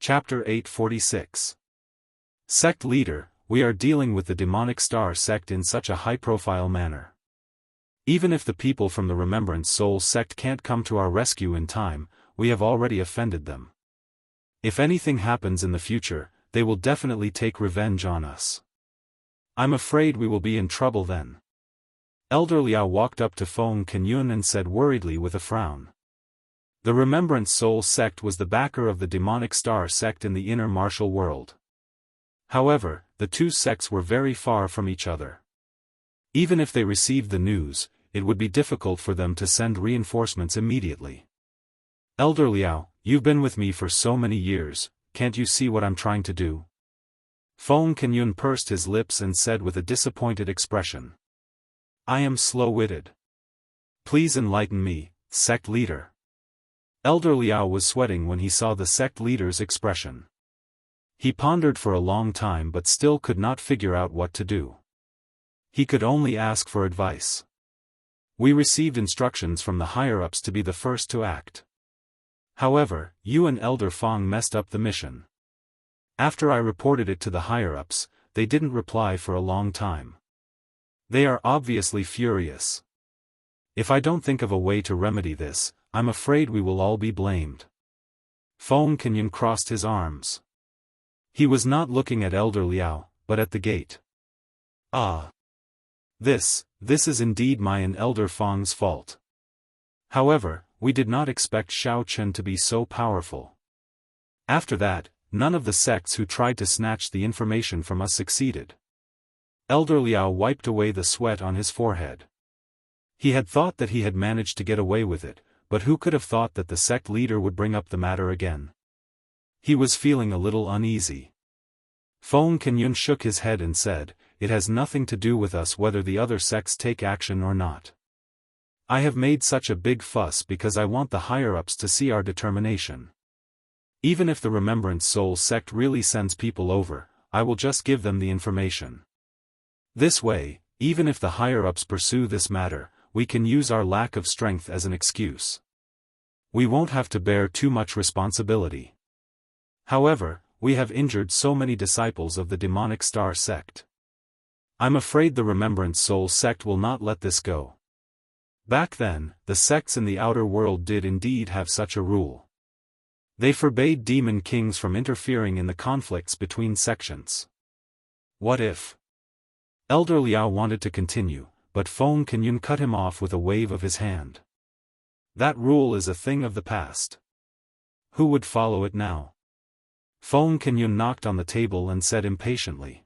Chapter 846. Sect Leader, we are dealing with the demonic star sect in such a high-profile manner. Even if the people from the Remembrance Soul sect can't come to our rescue in time, we have already offended them. If anything happens in the future, they will definitely take revenge on us. I'm afraid we will be in trouble then. Elder Liao walked up to Feng Kenyun and said worriedly with a frown. The Remembrance Soul sect was the backer of the demonic star sect in the inner martial world. However, the two sects were very far from each other. Even if they received the news, it would be difficult for them to send reinforcements immediately. Elder Liao, you've been with me for so many years, can't you see what I'm trying to do? Feng Kenyun pursed his lips and said with a disappointed expression. I am slow-witted. Please enlighten me, sect leader. Elder Liao was sweating when he saw the sect leader's expression. He pondered for a long time but still could not figure out what to do. He could only ask for advice. We received instructions from the higher-ups to be the first to act. However, you and Elder Feng messed up the mission. After I reported it to the higher-ups, they didn't reply for a long time. They are obviously furious. If I don't think of a way to remedy this, I'm afraid we will all be blamed. Feng Kenyun crossed his arms. He was not looking at Elder Liao, but at the gate. Ah! This is indeed my and Elder Feng's fault. However, we did not expect Xiaofan to be so powerful. After that, none of the sects who tried to snatch the information from us succeeded. Elder Liao wiped away the sweat on his forehead. He had thought that he had managed to get away with it, but who could have thought that the sect leader would bring up the matter again? He was feeling a little uneasy. Feng Kenyun shook his head and said, it has nothing to do with us whether the other sects take action or not. I have made such a big fuss because I want the higher-ups to see our determination. Even if the Remembrance Soul sect really sends people over, I will just give them the information. This way, even if the higher-ups pursue this matter, we can use our lack of strength as an excuse. We won't have to bear too much responsibility. However, we have injured so many disciples of the demonic star sect. I'm afraid the Remembrance Soul sect will not let this go. Back then, the sects in the outer world did indeed have such a rule. They forbade demon kings from interfering in the conflicts between sections. What if? Elder Liao wanted to continue, but Feng Kenyun cut him off with a wave of his hand. That rule is a thing of the past. Who would follow it now? Feng Kenyun knocked on the table and said impatiently.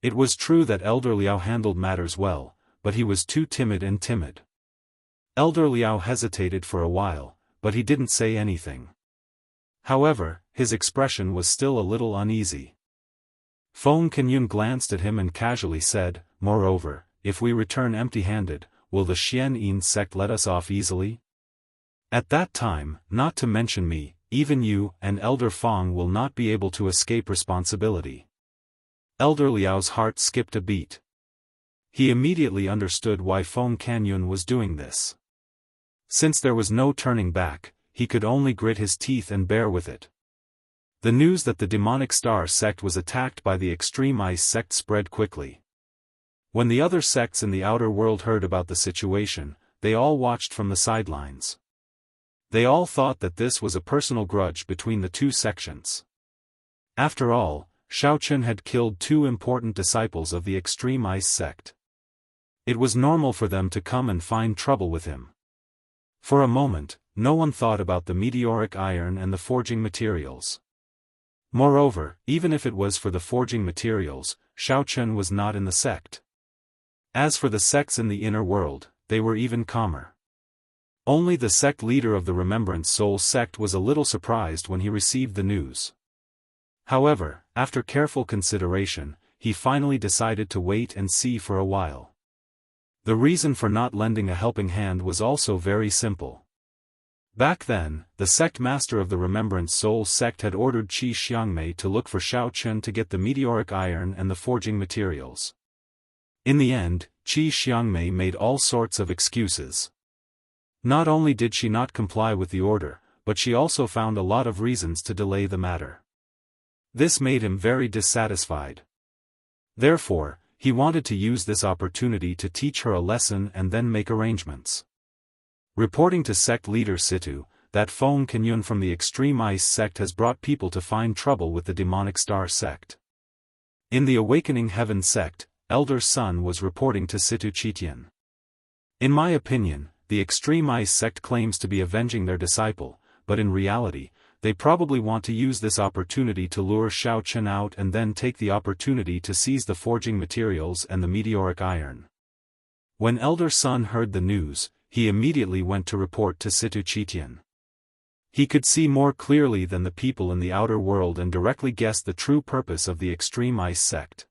It was true that Elder Liao handled matters well, but he was too timid. Elder Liao hesitated for a while, but he didn't say anything. However, his expression was still a little uneasy. Feng Kenyun glanced at him and casually said, moreover, if we return empty-handed, will the Xian Yin sect let us off easily? At that time, not to mention me, even you and Elder Feng will not be able to escape responsibility. Elder Liao's heart skipped a beat. He immediately understood why Feng Kenyun was doing this. Since there was no turning back, he could only grit his teeth and bear with it. The news that the demonic star sect was attacked by the extreme ice sect spread quickly. When the other sects in the outer world heard about the situation, they all watched from the sidelines. They all thought that this was a personal grudge between the two sections. After all, Xiaofan had killed two important disciples of the extreme ice sect. It was normal for them to come and find trouble with him. For a moment, no one thought about the meteoric iron and the forging materials. Moreover, even if it was for the forging materials, Xiaofan was not in the sect. As for the sects in the inner world, they were even calmer. Only the sect leader of the Remembrance Soul sect was a little surprised when he received the news. However, after careful consideration, he finally decided to wait and see for a while. The reason for not lending a helping hand was also very simple. Back then, the sect master of the Remembrance Soul sect had ordered Qi Xiangmei to look for Xiaofan to get the meteoric iron and the forging materials. In the end, Qi Xiangmei made all sorts of excuses. Not only did she not comply with the order, but she also found a lot of reasons to delay the matter. This made him very dissatisfied. Therefore, he wanted to use this opportunity to teach her a lesson and then make arrangements. Reporting to sect leader Situ, that Feng Kenyun from the Extreme Ice sect has brought people to find trouble with the Demonic Star sect. In the Awakening Heaven sect, Elder Sun was reporting to Situ Chitian. In my opinion, the Extreme Ice sect claims to be avenging their disciple, but in reality, they probably want to use this opportunity to lure Xiao Chen out and then take the opportunity to seize the forging materials and the meteoric iron. When Elder Sun heard the news, he immediately went to report to Situ Chitian. He could see more clearly than the people in the outer world and directly guessed the true purpose of the Extreme Ice sect.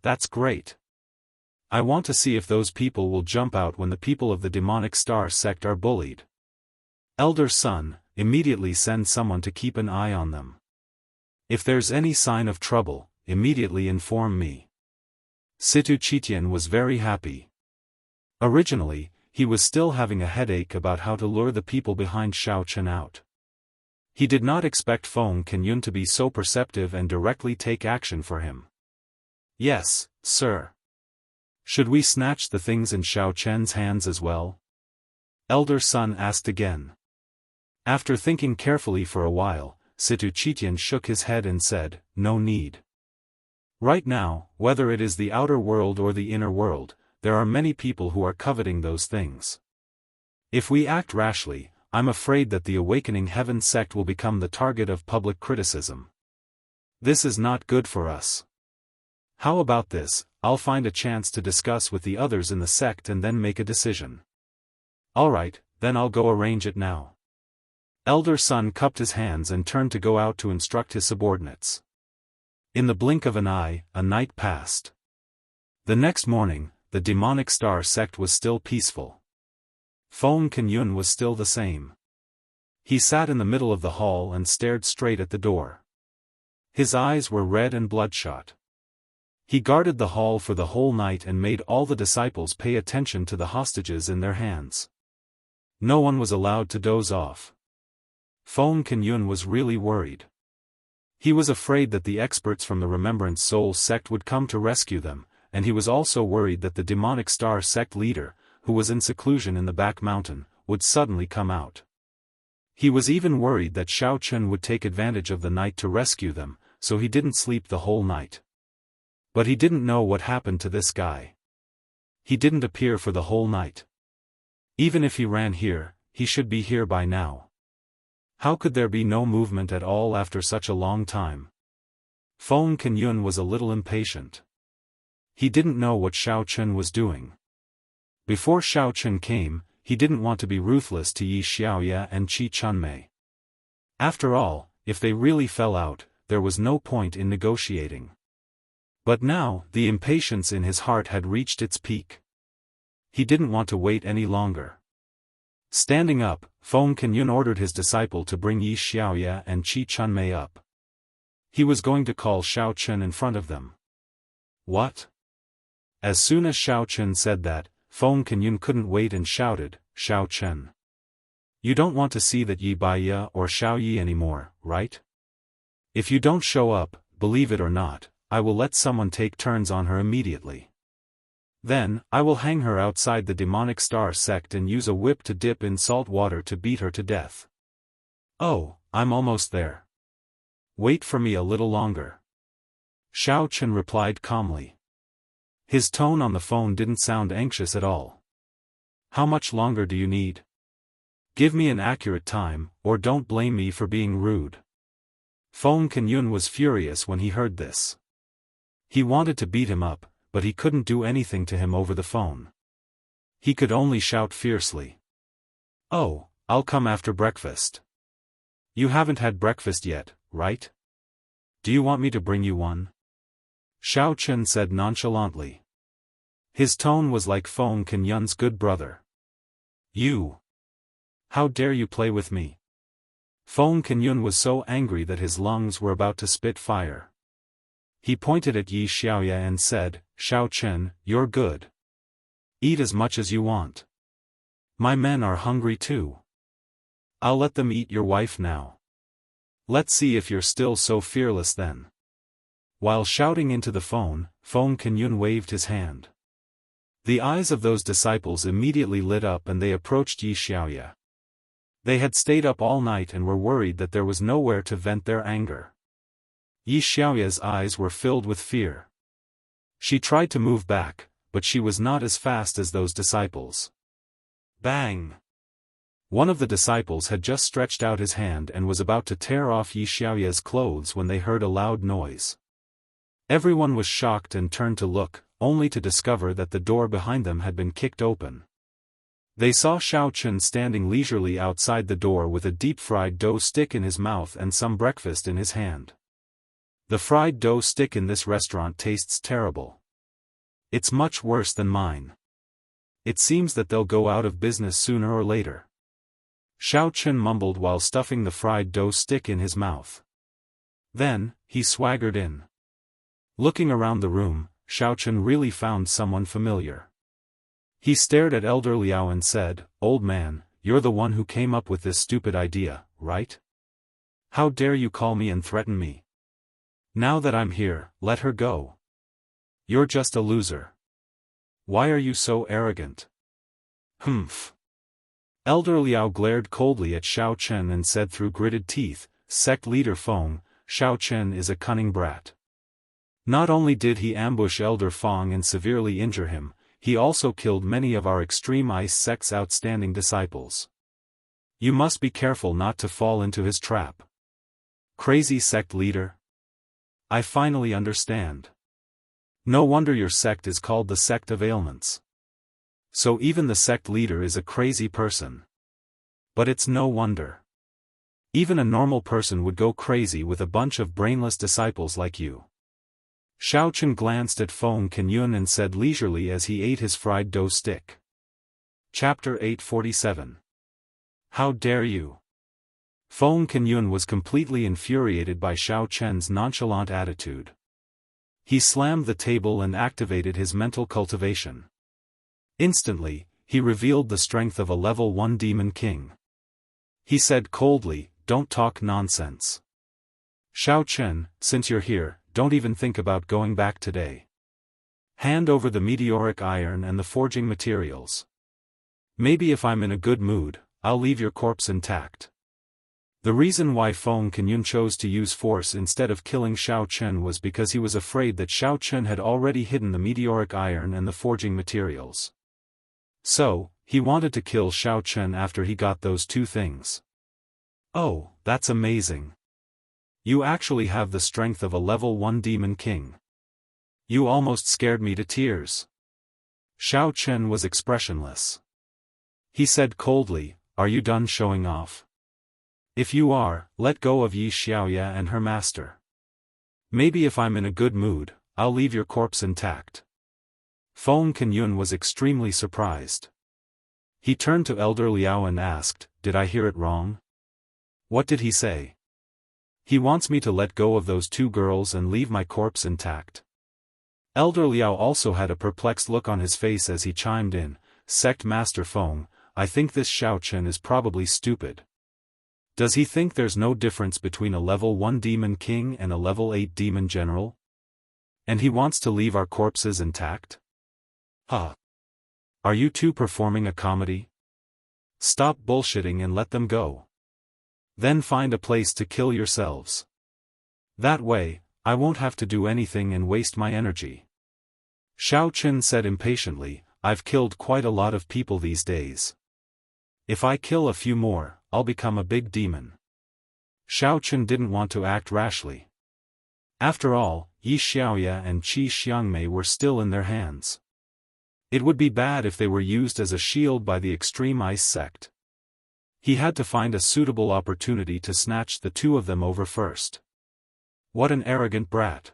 That's great. I want to see if those people will jump out when the people of the Demonic Star sect are bullied. Elder Sun, immediately send someone to keep an eye on them. If there's any sign of trouble, immediately inform me. Situ Chitian was very happy. Originally, he was still having a headache about how to lure the people behind Xiao Chen out. He did not expect Feng Kenyun to be so perceptive and directly take action for him. Yes, sir. Should we snatch the things in Xiao Chen's hands as well? Elder Sun asked again. After thinking carefully for a while, Situ Chitian shook his head and said, no need. Right now, whether it is the outer world or the inner world, there are many people who are coveting those things. If we act rashly, I'm afraid that the Awakening Heaven sect will become the target of public criticism. This is not good for us. How about this? I'll find a chance to discuss with the others in the sect and then make a decision. Alright, then I'll go arrange it now. Elder Sun cupped his hands and turned to go out to instruct his subordinates. In the blink of an eye, a night passed. The next morning, the Demonic Star sect was still peaceful. Feng Kenyun was still the same. He sat in the middle of the hall and stared straight at the door. His eyes were red and bloodshot. He guarded the hall for the whole night and made all the disciples pay attention to the hostages in their hands. No one was allowed to doze off. Feng Kenyun was really worried. He was afraid that the experts from the Remembrance Soul sect would come to rescue them, and he was also worried that the Demonic Star sect leader, who was in seclusion in the back mountain, would suddenly come out. He was even worried that Xiao Chen would take advantage of the night to rescue them, so he didn't sleep the whole night. But he didn't know what happened to this guy. He didn't appear for the whole night. Even if he ran here, he should be here by now. How could there be no movement at all after such a long time? Feng Kenyun was a little impatient. He didn't know what Xiao Chen was doing. Before Xiao Chen came, he didn't want to be ruthless to Yi Xiaoye and Qi Chunmei. After all, if they really fell out, there was no point in negotiating. But now, the impatience in his heart had reached its peak. He didn't want to wait any longer. Standing up, Feng Kenyun ordered his disciple to bring Yi Xiaoye and Qi Chunmei up. He was going to call Xiao Chen in front of them. What? As soon as Xiao Chen said that, Feng Kenyun couldn't wait and shouted, Xiao Chen. You don't want to see that Yi Baiya or Xiao Yi anymore, right? If you don't show up, believe it or not, I will let someone take turns on her immediately. Then, I will hang her outside the Demonic Star sect and use a whip to dip in salt water to beat her to death. Oh, I'm almost there. Wait for me a little longer. Xiao Chen replied calmly. His tone on the phone didn't sound anxious at all. How much longer do you need? Give me an accurate time, or don't blame me for being rude. Feng Kenyun was furious when he heard this. He wanted to beat him up, but he couldn't do anything to him over the phone. He could only shout fiercely. Oh, I'll come after breakfast. You haven't had breakfast yet, right? Do you want me to bring you one? Xiao Chen said nonchalantly. His tone was like Feng Kenyun's good brother. You! How dare you play with me? Feng Kenyun was so angry that his lungs were about to spit fire. He pointed at Yi Xiaoye and said, Xiao Chen, you're good. Eat as much as you want. My men are hungry too. I'll let them eat your wife now. Let's see if you're still so fearless then. While shouting into the phone, Feng Kenyun waved his hand. The eyes of those disciples immediately lit up and they approached Yi Xiaoya. They had stayed up all night and were worried that there was nowhere to vent their anger. Yi Xiaoya's eyes were filled with fear. She tried to move back, but she was not as fast as those disciples. Bang! One of the disciples had just stretched out his hand and was about to tear off Yi Xiaoya's clothes when they heard a loud noise. Everyone was shocked and turned to look, only to discover that the door behind them had been kicked open. They saw Xiao Chun standing leisurely outside the door with a deep-fried dough stick in his mouth and some breakfast in his hand. The fried dough stick in this restaurant tastes terrible. It's much worse than mine. It seems that they'll go out of business sooner or later. Xiao Chun mumbled while stuffing the fried dough stick in his mouth. Then, he swaggered in. Looking around the room, Xiao Chun really found someone familiar. He stared at Elder Liao and said, "Old man, you're the one who came up with this stupid idea, right? How dare you call me and threaten me? Now that I'm here, let her go. You're just a loser. Why are you so arrogant?" Humph. Elder Liao glared coldly at Xiao Chen and said through gritted teeth, "Sect leader Feng, Xiao Chen is a cunning brat. Not only did he ambush Elder Feng and severely injure him, he also killed many of our extreme ice sect's outstanding disciples. You must be careful not to fall into his trap." Crazy sect leader? I finally understand. No wonder your sect is called the sect of ailments. So even the sect leader is a crazy person. But it's no wonder. Even a normal person would go crazy with a bunch of brainless disciples like you. Xiao Chen glanced at Feng Kenyun and said leisurely as he ate his fried dough stick. Chapter 847. How dare you? Feng Kenyun was completely infuriated by Xiao Chen's nonchalant attitude. He slammed the table and activated his mental cultivation. Instantly, he revealed the strength of a level 1 demon king. He said coldly, "Don't talk nonsense. Xiao Chen, since you're here, don't even think about going back today. Hand over the meteoric iron and the forging materials. Maybe if I'm in a good mood, I'll leave your corpse intact." The reason why Feng Kenyun chose to use force instead of killing Xiao Chen was because he was afraid that Xiao Chen had already hidden the meteoric iron and the forging materials. So, he wanted to kill Xiao Chen after he got those two things. Oh, that's amazing. You actually have the strength of a level 1 demon king. You almost scared me to tears. Xiao Chen was expressionless. He said coldly, "Are you done showing off? If you are, let go of Yi Xiaoya and her master. Maybe if I'm in a good mood, I'll leave your corpse intact." Feng Kenyun was extremely surprised. He turned to Elder Liao and asked, "Did I hear it wrong? What did he say? He wants me to let go of those two girls and leave my corpse intact." Elder Liao also had a perplexed look on his face as he chimed in, "Sect Master Feng, I think this Xiao Chen is probably stupid. Does he think there's no difference between a level 1 demon king and a level 8 demon general? And he wants to leave our corpses intact? Huh. Are you two performing a comedy? Stop bullshitting and let them go. Then find a place to kill yourselves. That way, I won't have to do anything and waste my energy." Xiao Chen said impatiently, "I've killed quite a lot of people these days. If I kill a few more, I'll become a big demon." Xiao Chen didn't want to act rashly. After all, Yi Xiaoya and Qi Xiangmei were still in their hands. It would be bad if they were used as a shield by the extreme ice sect. He had to find a suitable opportunity to snatch the two of them over first. What an arrogant brat.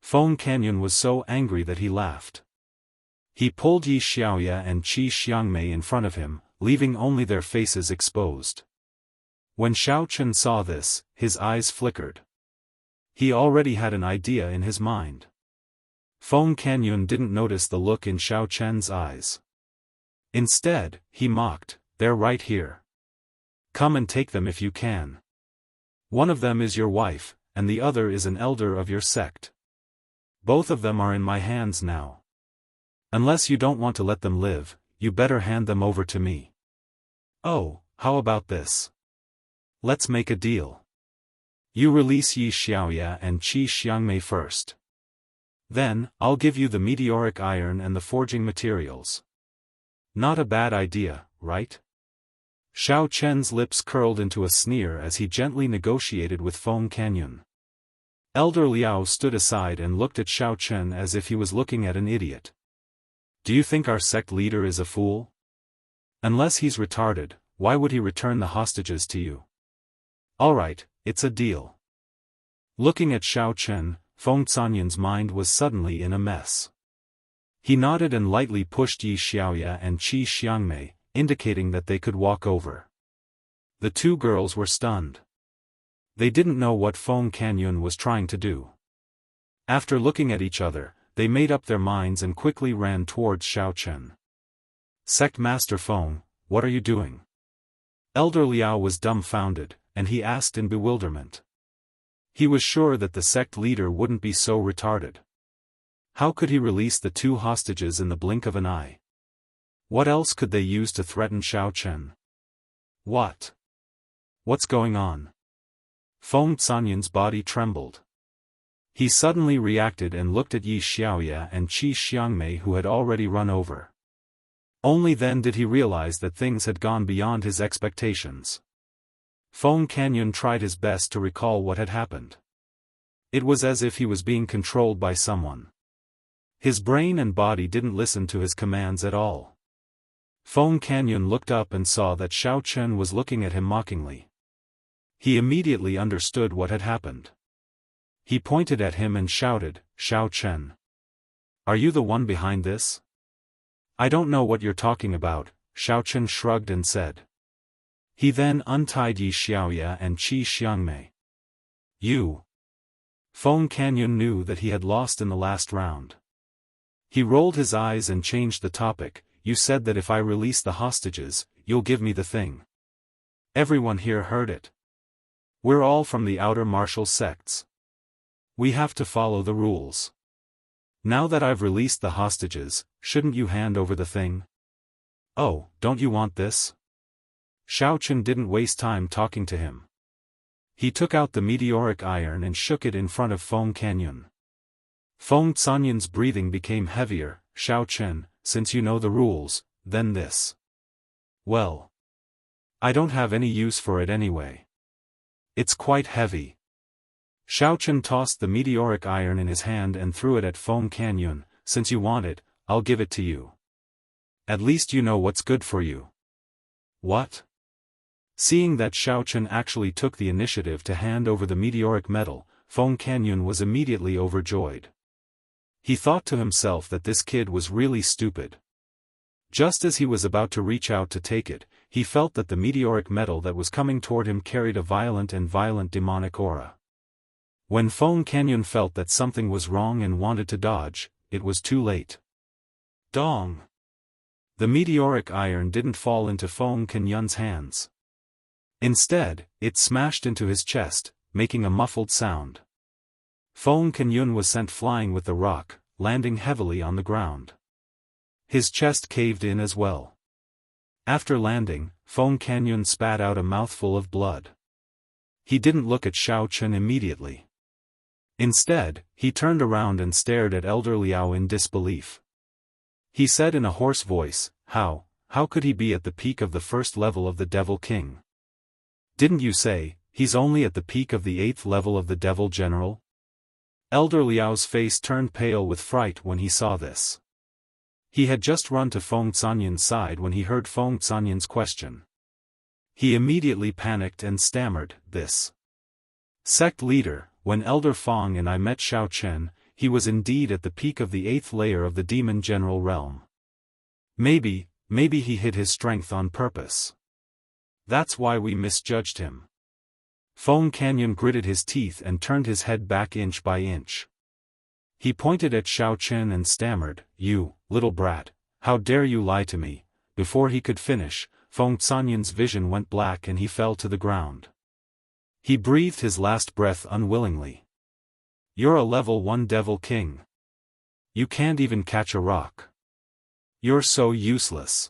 Feng Kenyun was so angry that he laughed. He pulled Yi Xiaoya and Qi Xiangmei in front of him, leaving only their faces exposed. When Xiao Chen saw this, his eyes flickered. He already had an idea in his mind. Feng Kenyun didn't notice the look in Xiao Chen's eyes. Instead, he mocked, "They're right here. Come and take them if you can. One of them is your wife, and the other is an elder of your sect. Both of them are in my hands now. Unless you don't want to let them live, you better hand them over to me. Oh, how about this? Let's make a deal. You release Yi Xiaoya and Qi Xiangmei first. Then, I'll give you the meteoric iron and the forging materials. Not a bad idea, right? Xiao Chen's lips curled into a sneer as he gently negotiated with Feng Canyun. Elder Liao stood aside and looked at Xiao Chen as if he was looking at an idiot. Do you think our sect leader is a fool? Unless he's retarded, why would he return the hostages to you? Alright, it's a deal. Looking at Xiao Chen, Feng Canyun's mind was suddenly in a mess. He nodded and lightly pushed Yi Xiaoya and Qi Xiangmei, indicating that they could walk over. The two girls were stunned. They didn't know what Feng Canyun was trying to do. After looking at each other, they made up their minds and quickly ran towards Xiao Chen. Sect Master Feng, what are you doing? Elder Liao was dumbfounded, and he asked in bewilderment. He was sure that the sect leader wouldn't be so retarded. How could he release the two hostages in the blink of an eye? What else could they use to threaten Xiao Chen? What? What's going on? Feng Canyun's body trembled. He suddenly reacted and looked at Yi Xiaoya and Qi Xiangmei who had already run over. Only then did he realize that things had gone beyond his expectations. Feng Canyun tried his best to recall what had happened. It was as if he was being controlled by someone. His brain and body didn't listen to his commands at all. Feng Canyun looked up and saw that Xiao Chen was looking at him mockingly. He immediately understood what had happened. He pointed at him and shouted, "Xiao Chen. Are you the one behind this?" "I don't know what you're talking about," Xiao Chen shrugged and said. He then untied Yi Xiaoya and Qi Xiangmei. You. Feng Canyun knew that he had lost in the last round. He rolled his eyes and changed the topic. You said that if I release the hostages, you'll give me the thing. Everyone here heard it. We're all from the outer martial sects. We have to follow the rules. Now that I've released the hostages, shouldn't you hand over the thing? Oh, don't you want this? Xiao Chen didn't waste time talking to him. He took out the meteoric iron and shook it in front of Feng Canyun. Feng Canyun's breathing became heavier. Xiao Chen, since you know the rules, then this. Well. I don't have any use for it anyway. It's quite heavy. Xiao Chen tossed the meteoric iron in his hand and threw it at Feng Canyun. Since you want it, I'll give it to you. At least you know what's good for you. What? Seeing that Xiao Chen actually took the initiative to hand over the meteoric metal, Feng Canyun was immediately overjoyed. He thought to himself that this kid was really stupid. Just as he was about to reach out to take it, he felt that the meteoric metal that was coming toward him carried a violent demonic aura. When Feng Canyun felt that something was wrong and wanted to dodge, it was too late. Dong! The meteoric iron didn't fall into Feng Canyun's hands. Instead, it smashed into his chest, making a muffled sound. Feng Canyun was sent flying with the rock, landing heavily on the ground. His chest caved in as well. After landing, Feng Canyun spat out a mouthful of blood. He didn't look at Xiao Chen immediately. Instead, he turned around and stared at Elder Liao in disbelief. He said in a hoarse voice, How could he be at the peak of the first level of the Devil King? Didn't you say, he's only at the peak of the 8th level of the Devil General? Elder Liao's face turned pale with fright when he saw this. He had just run to Feng Canyun's side when he heard Feng Canyun's question. He immediately panicked and stammered, This sect leader, when Elder Feng and I met Xiao Chen, he was indeed at the peak of the 8th layer of the Demon General realm. Maybe he hid his strength on purpose. That's why we misjudged him. Feng Canyun gritted his teeth and turned his head back inch by inch. He pointed at Xiao Chen and stammered, You, little brat, how dare you lie to me? Before he could finish, Feng Canyan's vision went black and he fell to the ground. He breathed his last breath unwillingly. You're a level 1 devil king. You can't even catch a rock. You're so useless.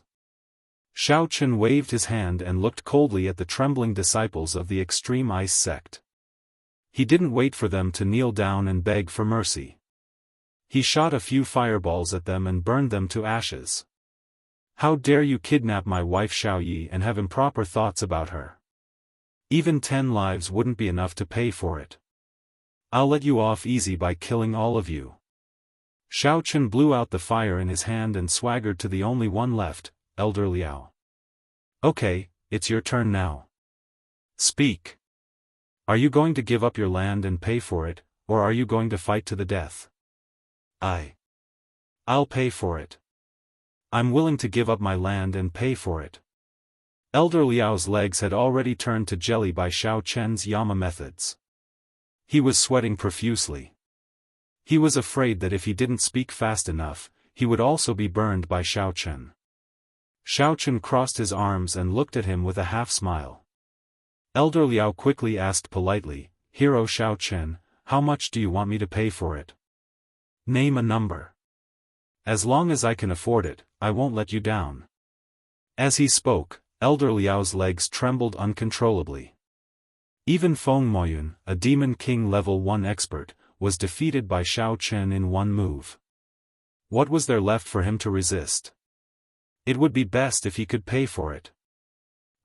Xiaochen waved his hand and looked coldly at the trembling disciples of the extreme ice sect. He didn't wait for them to kneel down and beg for mercy. He shot a few fireballs at them and burned them to ashes. How dare you kidnap my wife Xiaoyi and have improper thoughts about her? Even 10 lives wouldn't be enough to pay for it. I'll let you off easy by killing all of you. Xiaochen blew out the fire in his hand and swaggered to the only one left, Elder Liao. Okay, it's your turn now. Speak. Are you going to give up your land and pay for it, or are you going to fight to the death? I'll pay for it. I'm willing to give up my land and pay for it. Elder Liao's legs had already turned to jelly by Xiaochen's Yama methods. He was sweating profusely. He was afraid that if he didn't speak fast enough, he would also be burned by Xiaochen. Xiaochen crossed his arms and looked at him with a half-smile. Elder Liao quickly asked politely, Hero Xiaochen, how much do you want me to pay for it? Name a number. As long as I can afford it, I won't let you down. As he spoke, Elder Liao's legs trembled uncontrollably. Even Feng Moyun, a Demon King level 1 expert, was defeated by Xiaochen in one move. What was there left for him to resist? It would be best if he could pay for it.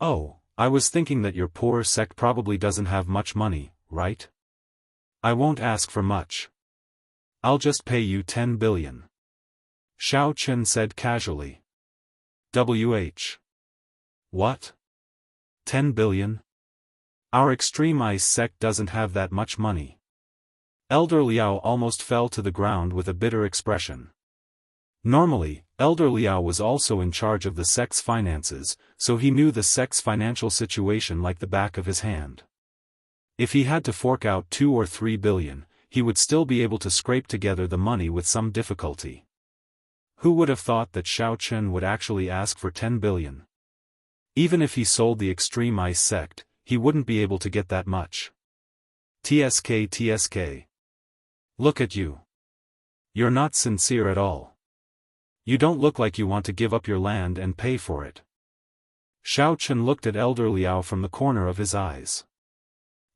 Oh, I was thinking that your poor sect probably doesn't have much money, right? I won't ask for much. I'll just pay you 10 billion. Xiaochen said casually. What? 10 billion? Our extreme ice sect doesn't have that much money. Elder Liao almost fell to the ground with a bitter expression. Normally, Elder Liao was also in charge of the sect's finances, so he knew the sect's financial situation like the back of his hand. If he had to fork out 2 or 3 billion, he would still be able to scrape together the money with some difficulty. Who would have thought that Xiaochen would actually ask for 10 billion? Even if he sold the extreme ice sect, he wouldn't be able to get that much. TSK. Look at you. You're not sincere at all. You don't look like you want to give up your land and pay for it. Xiaochen looked at Elder Liao from the corner of his eyes.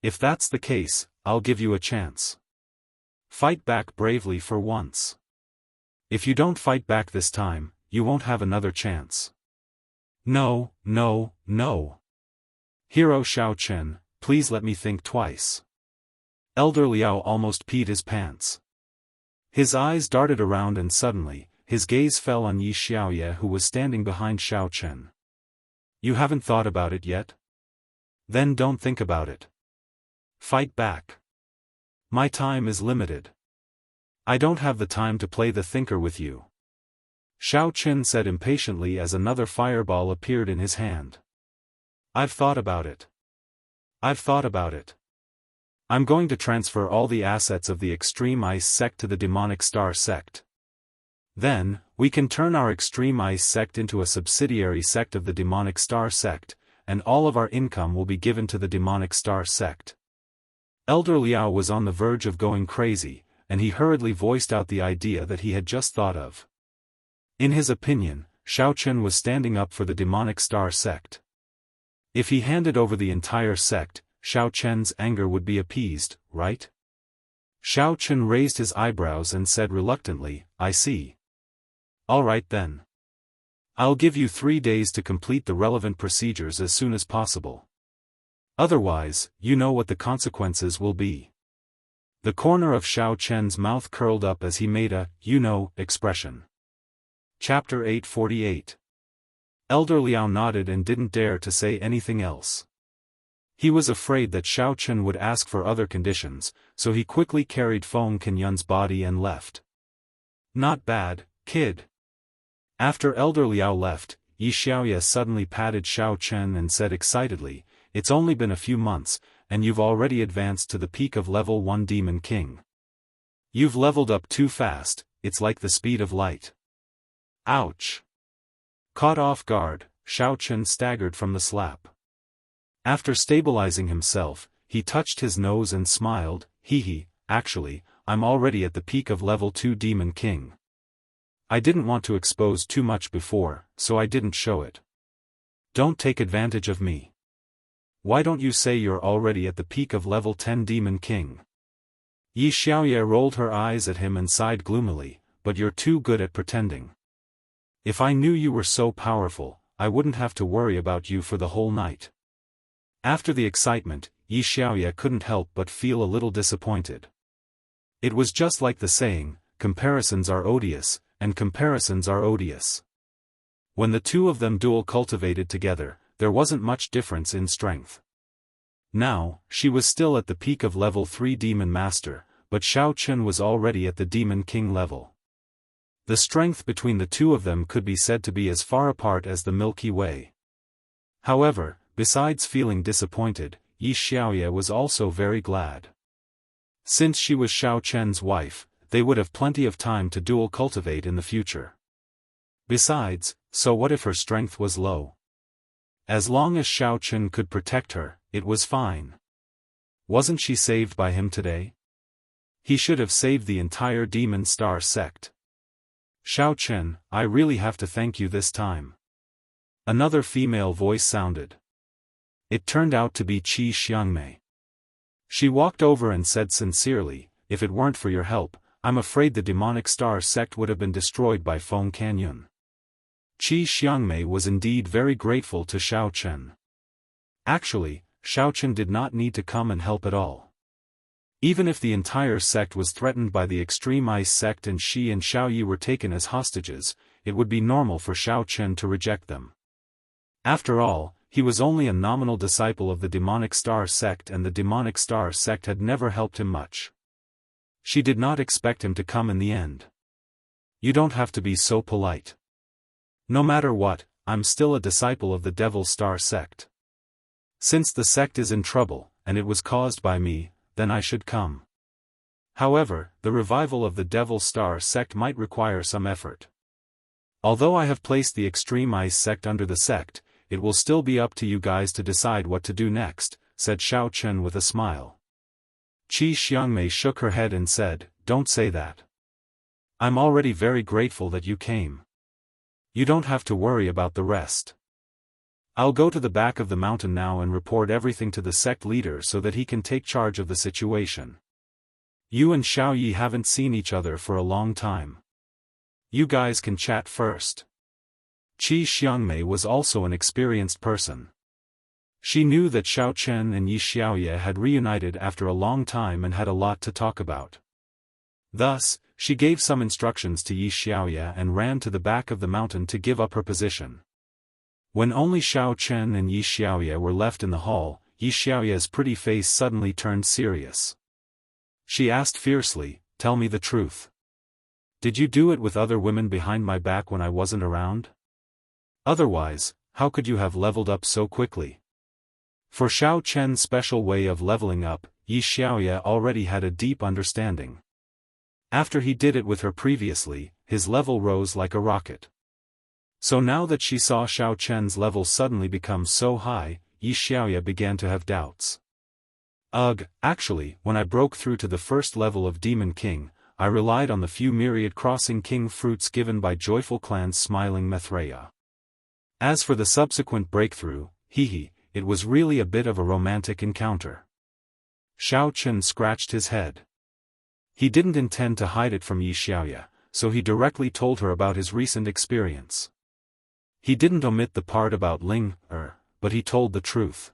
If that's the case, I'll give you a chance. Fight back bravely for once. If you don't fight back this time, you won't have another chance. No. Hero Xiaochen, please let me think twice. Elder Liao almost peed his pants. His eyes darted around and suddenly, his gaze fell on Yi Xiaoye who was standing behind Xiaochen. You haven't thought about it yet? Then don't think about it. Fight back. My time is limited. I don't have the time to play the thinker with you. Xiaochen said impatiently as another fireball appeared in his hand. I've thought about it. I'm going to transfer all the assets of the Extreme Ice sect to the Demonic Star sect. Then, we can turn our Extreme Ice sect into a subsidiary sect of the Demonic Star sect, and all of our income will be given to the Demonic Star sect. Elder Liao was on the verge of going crazy, and he hurriedly voiced out the idea that he had just thought of. In his opinion, Xiaochen was standing up for the Demonic Star sect. If he handed over the entire sect, Xiaochen's anger would be appeased, right? Xiaochen raised his eyebrows and said reluctantly, I see. All right then. I'll give you 3 days to complete the relevant procedures as soon as possible. Otherwise, you know what the consequences will be. The corner of Xiaochen's mouth curled up as he made a, expression. Chapter 848. Elder Liao nodded and didn't dare to say anything else. He was afraid that Xiaochen would ask for other conditions, so he quickly carried Feng Kenyun's body and left. Not bad, kid. After Elder Liao left, Yi Xiaoye suddenly patted Xiaochen and said excitedly, It's only been a few months, and you've already advanced to the peak of level 1 Demon King. You've leveled up too fast, it's like the speed of light. Ouch. Caught off guard, Xiaofan staggered from the slap. After stabilizing himself, he touched his nose and smiled, hee, actually, I'm already at the peak of level 2 Demon King. I didn't want to expose too much before, so I didn't show it. Don't take advantage of me. Why don't you say you're already at the peak of level 10 Demon King? Yi Xiaoye rolled her eyes at him and sighed gloomily, but you're too good at pretending. If I knew you were so powerful, I wouldn't have to worry about you for the whole night. After the excitement, Yi Xiaoye couldn't help but feel a little disappointed. It was just like the saying, comparisons are odious, and comparisons are odious. When the two of them dual cultivated together, there wasn't much difference in strength. Now, she was still at the peak of level 3 Demon Master, but Xiaofan was already at the Demon King level. The strength between the two of them could be said to be as far apart as the Milky Way. However, besides feeling disappointed, Yi Xiaoye was also very glad. Since she was Xiaofan's wife, they would have plenty of time to dual cultivate in the future. Besides, so what if her strength was low? As long as Xiaofan could protect her, it was fine. Wasn't she saved by him today? He should have saved the entire Demon Star sect. Xiaofan, I really have to thank you this time. Another female voice sounded. It turned out to be Qi Xiangmei. She walked over and said sincerely, if it weren't for your help, I'm afraid the Demonic Star sect would have been destroyed by Feng Canyun. Qi Xiangmei was indeed very grateful to Xiaofan. Actually, Xiaofan did not need to come and help at all. Even if the entire sect was threatened by the Extreme Ice sect and Shi and Xiaoyi were taken as hostages, it would be normal for Xiaofan to reject them. After all, he was only a nominal disciple of the Demonic Star sect and the Demonic Star sect had never helped him much. She did not expect him to come in the end. You don't have to be so polite. No matter what, I'm still a disciple of the Devil Star sect. Since the sect is in trouble, and it was caused by me, then I should come. However, the revival of the Devil Star sect might require some effort. Although I have placed the Extreme Ice sect under the sect, it will still be up to you guys to decide what to do next, said Xiaofan with a smile. Qi Xiangmei shook her head and said, don't say that. I'm already very grateful that you came. You don't have to worry about the rest. I'll go to the back of the mountain now and report everything to the sect leader so that he can take charge of the situation. You and Xiaoyi haven't seen each other for a long time. You guys can chat first. Qi Xiangmei was also an experienced person. She knew that Xiaofan and Yi Xiaoye had reunited after a long time and had a lot to talk about. Thus, she gave some instructions to Yi Xiaoye and ran to the back of the mountain to give up her position. When only Xiaofan and Yi Xiaoye were left in the hall, Yi Xiaoye's pretty face suddenly turned serious. She asked fiercely, tell me the truth. Did you do it with other women behind my back when I wasn't around? Otherwise, how could you have leveled up so quickly? For Xiaofan's special way of leveling up, Yi Xiaoye already had a deep understanding. After he did it with her previously, his level rose like a rocket. So now that she saw Xiaofan's level suddenly become so high, Yi Xiaoye began to have doubts. Ugh, actually, when I broke through to the first level of Demon King, I relied on the few myriad crossing king fruits given by Joyful Clan's smiling Mithraea. As for the subsequent breakthrough, it was really a bit of a romantic encounter. Xiaofan scratched his head. He didn't intend to hide it from Yi Xiaoye, so he directly told her about his recent experience. He didn't omit the part about Ling, but he told the truth.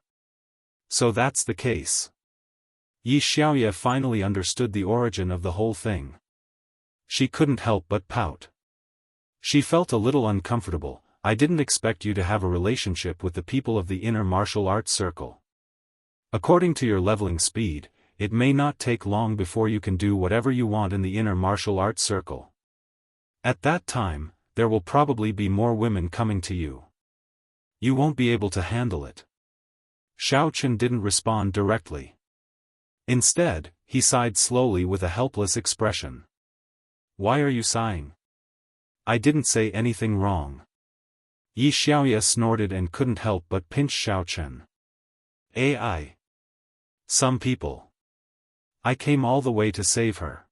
So that's the case. Yi Xiaoye finally understood the origin of the whole thing. She couldn't help but pout. She felt a little uncomfortable. I didn't expect you to have a relationship with the people of the inner martial arts circle. According to your leveling speed, it may not take long before you can do whatever you want in the inner martial arts circle. At that time, there will probably be more women coming to you. You won't be able to handle it. Xiaofan didn't respond directly. Instead, he sighed slowly with a helpless expression. Why are you sighing? I didn't say anything wrong. Yi Xiaoya snorted and couldn't help but pinch Xiaochen. AI. Some people. I came all the way to save her.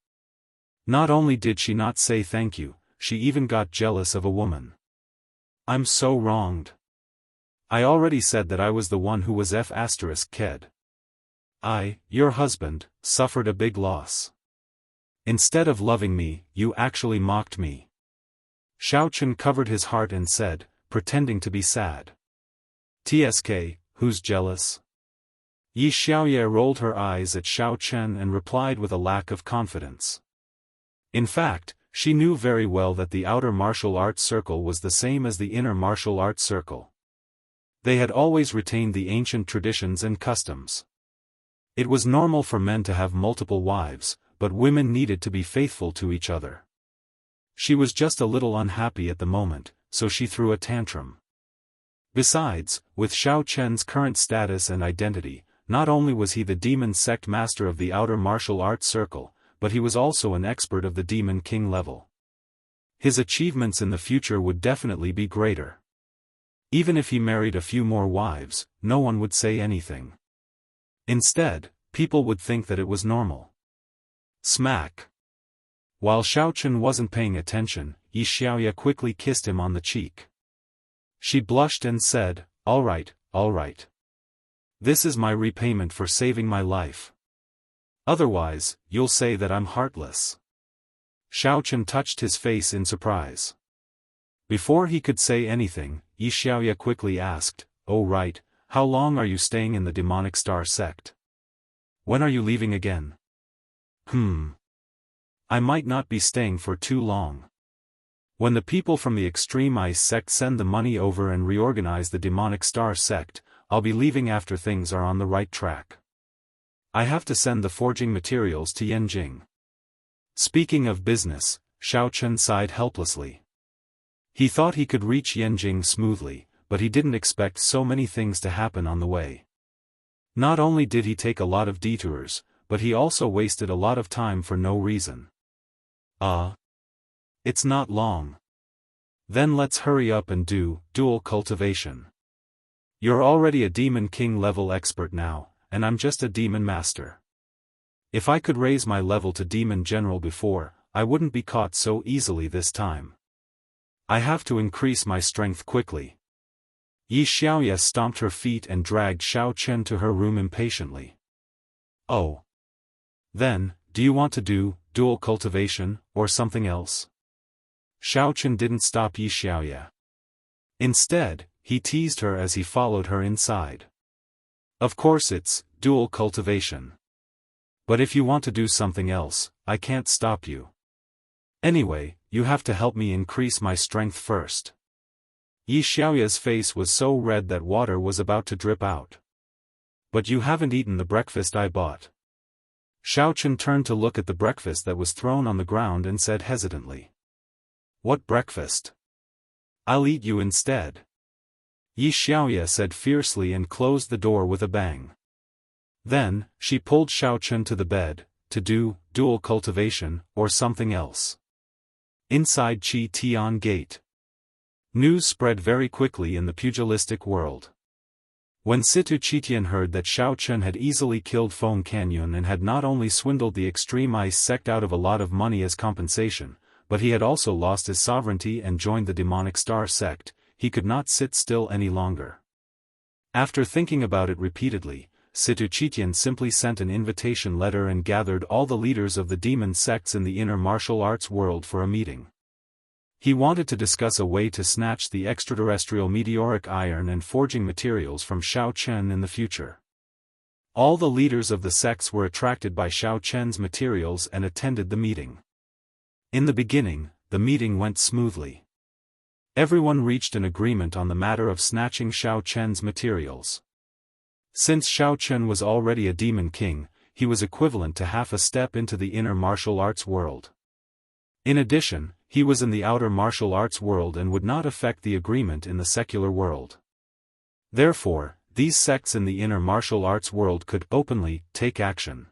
Not only did she not say thank you, she even got jealous of a woman. I'm so wronged. I already said that I was the one who was F***ked. Your husband, suffered a big loss. Instead of loving me, you actually mocked me. Xiaochen covered his heart and said, pretending to be sad. TSK, who's jealous? Yi Xiaoya rolled her eyes at Xiaochen and replied with a lack of confidence. In fact, she knew very well that the outer martial arts circle was the same as the inner martial arts circle. They had always retained the ancient traditions and customs. It was normal for men to have multiple wives, but women needed to be faithful to each other. She was just a little unhappy at the moment, so she threw a tantrum. Besides, with Xiaochen's current status and identity, not only was he the demon sect master of the outer martial arts circle, but he was also an expert of the demon king level. His achievements in the future would definitely be greater. Even if he married a few more wives, no one would say anything. Instead, people would think that it was normal. Smack. While Xiaochen wasn't paying attention, Yi Xiaoya quickly kissed him on the cheek. She blushed and said, all right. This is my repayment for saving my life. Otherwise, you'll say that I'm heartless. Xiaochen touched his face in surprise. Before he could say anything, Yi Xiaoya quickly asked, oh right, how long are you staying in the demonic star sect? When are you leaving again? I might not be staying for too long. When the people from the extreme ice sect send the money over and reorganize the demonic star sect, I'll be leaving after things are on the right track. I have to send the forging materials to Yanjing. Speaking of business, Xiaochen sighed helplessly. He thought he could reach Yanjing smoothly, but he didn't expect so many things to happen on the way. Not only did he take a lot of detours, but he also wasted a lot of time for no reason. It's not long. Then let's hurry up and do dual cultivation. You're already a demon king level expert now, and I'm just a demon master. If I could raise my level to demon general before, I wouldn't be caught so easily this time. I have to increase my strength quickly. Yi Xiaoya stomped her feet and dragged Xiaochen to her room impatiently. Oh. Then, do you want to do dual cultivation, or something else? Xiaochen didn't stop Yi Xiaoya. Instead, he teased her as he followed her inside. Of course it's dual cultivation. But if you want to do something else, I can't stop you. Anyway, you have to help me increase my strength first. Yi Xiaoya's face was so red that water was about to drip out. But you haven't eaten the breakfast I bought. Xiaochen turned to look at the breakfast that was thrown on the ground and said hesitantly. What breakfast? I'll eat you instead. Yi Xiaoya said fiercely and closed the door with a bang. Then, she pulled Xiaochen to the bed, to do dual cultivation, or something else. Inside Qi Tian Gate. News spread very quickly in the pugilistic world. When Situ Qitian heard that Xiaochen had easily killed Feng Canyon and had not only swindled the extreme ice sect out of a lot of money as compensation, but he had also lost his sovereignty and joined the demonic star sect, he could not sit still any longer. After thinking about it repeatedly, Situ Qitian simply sent an invitation letter and gathered all the leaders of the demon sects in the inner martial arts world for a meeting. He wanted to discuss a way to snatch the extraterrestrial meteoric iron and forging materials from Xiaochen in the future. All the leaders of the sects were attracted by Xiaochen's materials and attended the meeting. In the beginning, the meeting went smoothly. Everyone reached an agreement on the matter of snatching Xiaochen's materials. Since Xiaochen was already a demon king, he was equivalent to half a step into the inner martial arts world. In addition, he was in the outer martial arts world and would not affect the agreement in the secular world. Therefore, these sects in the inner martial arts world could openly take action.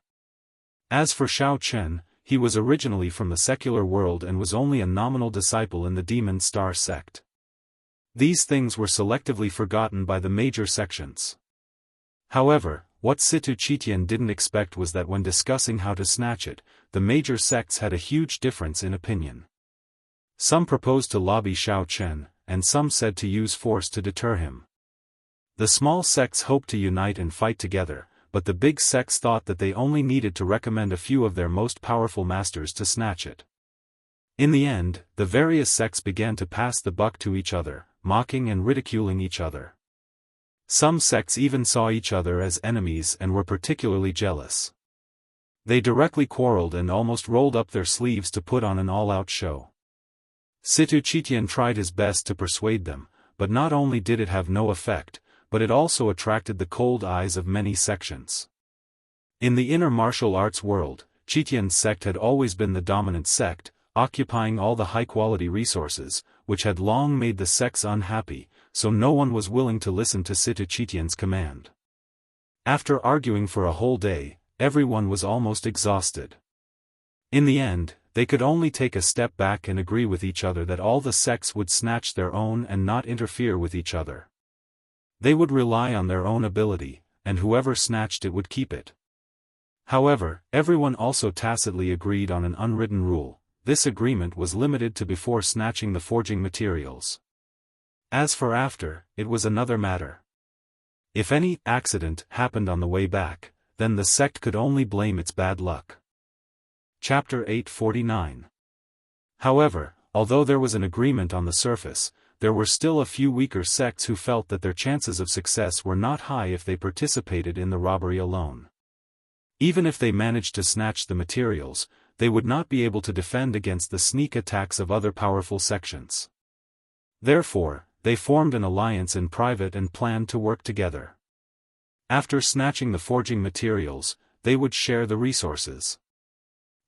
As for Xiaochen, he was originally from the secular world and was only a nominal disciple in the demon star sect. These things were selectively forgotten by the major sections. However, what Situ Chitian didn't expect was that when discussing how to snatch it, the major sects had a huge difference in opinion. Some proposed to lobby Xiaofan, and some said to use force to deter him. The small sects hoped to unite and fight together, but the big sects thought that they only needed to recommend a few of their most powerful masters to snatch it. In the end, the various sects began to pass the buck to each other, mocking and ridiculing each other. Some sects even saw each other as enemies and were particularly jealous. They directly quarreled and almost rolled up their sleeves to put on an all-out show. Situ Chitian tried his best to persuade them, but not only did it have no effect, but it also attracted the cold eyes of many sections. In the inner martial arts world, Chitian's sect had always been the dominant sect, occupying all the high-quality resources, which had long made the sects unhappy, so no one was willing to listen to Situ Chitian's command. After arguing for a whole day, everyone was almost exhausted. In the end, they could only take a step back and agree with each other that all the sects would snatch their own and not interfere with each other. They would rely on their own ability, and whoever snatched it would keep it. However, everyone also tacitly agreed on an unwritten rule. This agreement was limited to before snatching the forging materials. As for after, it was another matter. If any accident happened on the way back, then the sect could only blame its bad luck. Chapter 849. However, although there was an agreement on the surface, there were still a few weaker sects who felt that their chances of success were not high if they participated in the robbery alone. Even if they managed to snatch the materials, they would not be able to defend against the sneak attacks of other powerful sections. Therefore, they formed an alliance in private and planned to work together. After snatching the forging materials, they would share the resources.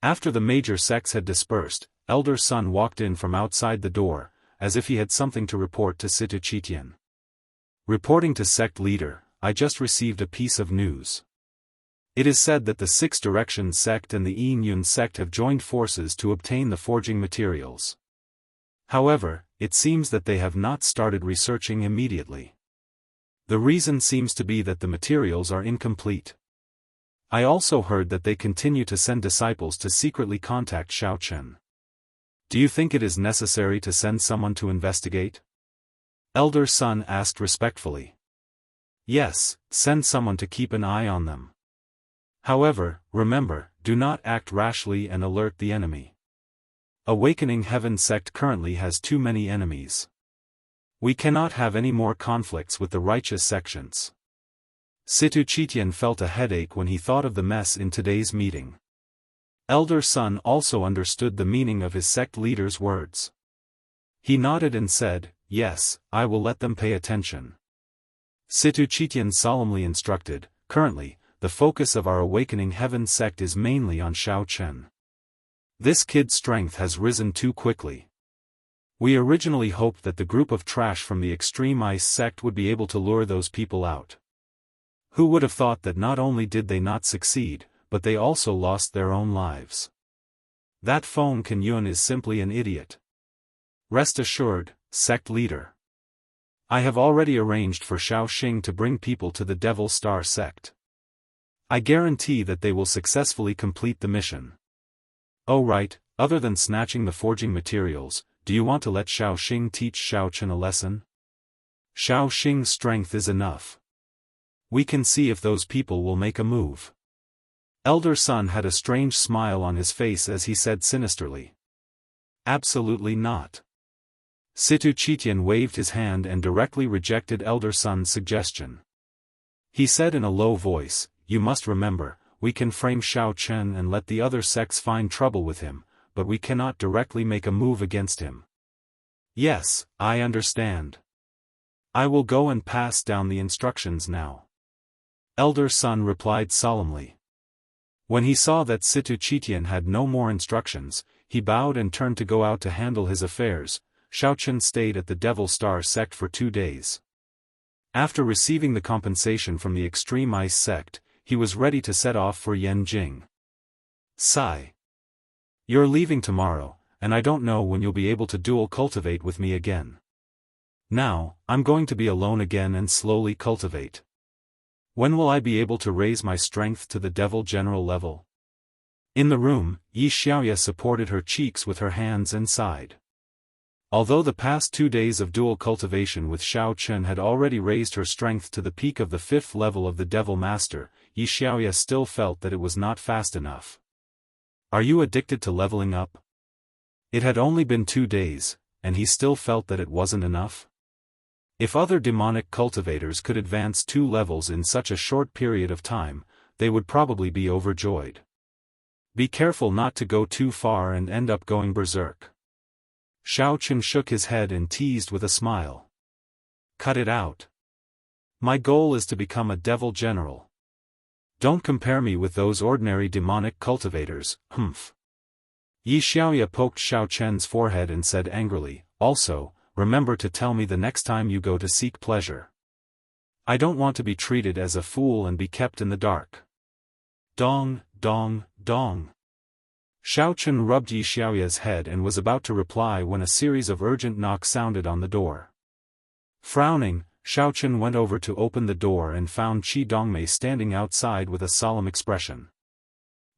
After the major sects had dispersed, Elder Sun walked in from outside the door, as if he had something to report to Situ Chitian. Reporting to sect leader, I just received a piece of news. It is said that the Six Directions sect and the Yun sect have joined forces to obtain the forging materials. However, it seems that they have not started researching immediately. The reason seems to be that the materials are incomplete. I also heard that they continue to send disciples to secretly contact Xiaofan. Do you think it is necessary to send someone to investigate? Elder Sun asked respectfully. Yes, send someone to keep an eye on them. However, remember, do not act rashly and alert the enemy. Awakening Heaven sect currently has too many enemies. We cannot have any more conflicts with the righteous sections. Situ Chitian felt a headache when he thought of the mess in today's meeting. Elder Sun also understood the meaning of his sect leader's words. He nodded and said, "Yes, I will let them pay attention." Situ Chitian solemnly instructed, "Currently, the focus of our Awakening Heaven sect is mainly on Xiaofan. This kid's strength has risen too quickly. We originally hoped that the group of trash from the Extreme Ice sect would be able to lure those people out. Who would have thought that not only did they not succeed, but they also lost their own lives? That Feng Kenyun is simply an idiot. Rest assured, sect leader. I have already arranged for Xiaoxing to bring people to the Devil Star sect. I guarantee that they will successfully complete the mission. Oh right, other than snatching the forging materials, do you want to let Xiaoxing teach Xiaochen a lesson? Xiaoxing's strength is enough. We can see if those people will make a move." Elder Sun had a strange smile on his face as he said sinisterly. "Absolutely not." Situ Chitian waved his hand and directly rejected Elder Sun's suggestion. He said in a low voice, "You must remember, we can frame Xiaochen and let the other sects find trouble with him, but we cannot directly make a move against him." "Yes, I understand. I will go and pass down the instructions now." Elder Sun replied solemnly. When he saw that Situ Chitian had no more instructions, he bowed and turned to go out to handle his affairs. Xiaochen stayed at the Devil Star sect for 2 days. After receiving the compensation from the Extreme Ice sect, he was ready to set off for Yanjing. Sigh. You're leaving tomorrow, and I don't know when you'll be able to dual cultivate with me again. Now, I'm going to be alone again and slowly cultivate. When will I be able to raise my strength to the devil general level? In the room, Yi Xiaoya supported her cheeks with her hands and sighed. Although the past 2 days of dual cultivation with Xiao Chen had already raised her strength to the peak of the 5th level of the Devil Master, Yi Xiaoya still felt that it was not fast enough. Are you addicted to leveling up? It had only been 2 days, and he still felt that it wasn't enough? If other demonic cultivators could advance 2 levels in such a short period of time, they would probably be overjoyed. Be careful not to go too far and end up going berserk. Xiao Chen shook his head and teased with a smile. Cut it out. My goal is to become a devil general. Don't compare me with those ordinary demonic cultivators, humph. Yi Xiaoya poked Xiao Chen's forehead and said angrily, also, remember to tell me the next time you go to seek pleasure. I don't want to be treated as a fool and be kept in the dark. Dong, dong, dong. Xiao Chen rubbed Yi Xiaoya's head and was about to reply when a series of urgent knocks sounded on the door. Frowning, Xiao Chen went over to open the door and found Qi Dongmei standing outside with a solemn expression.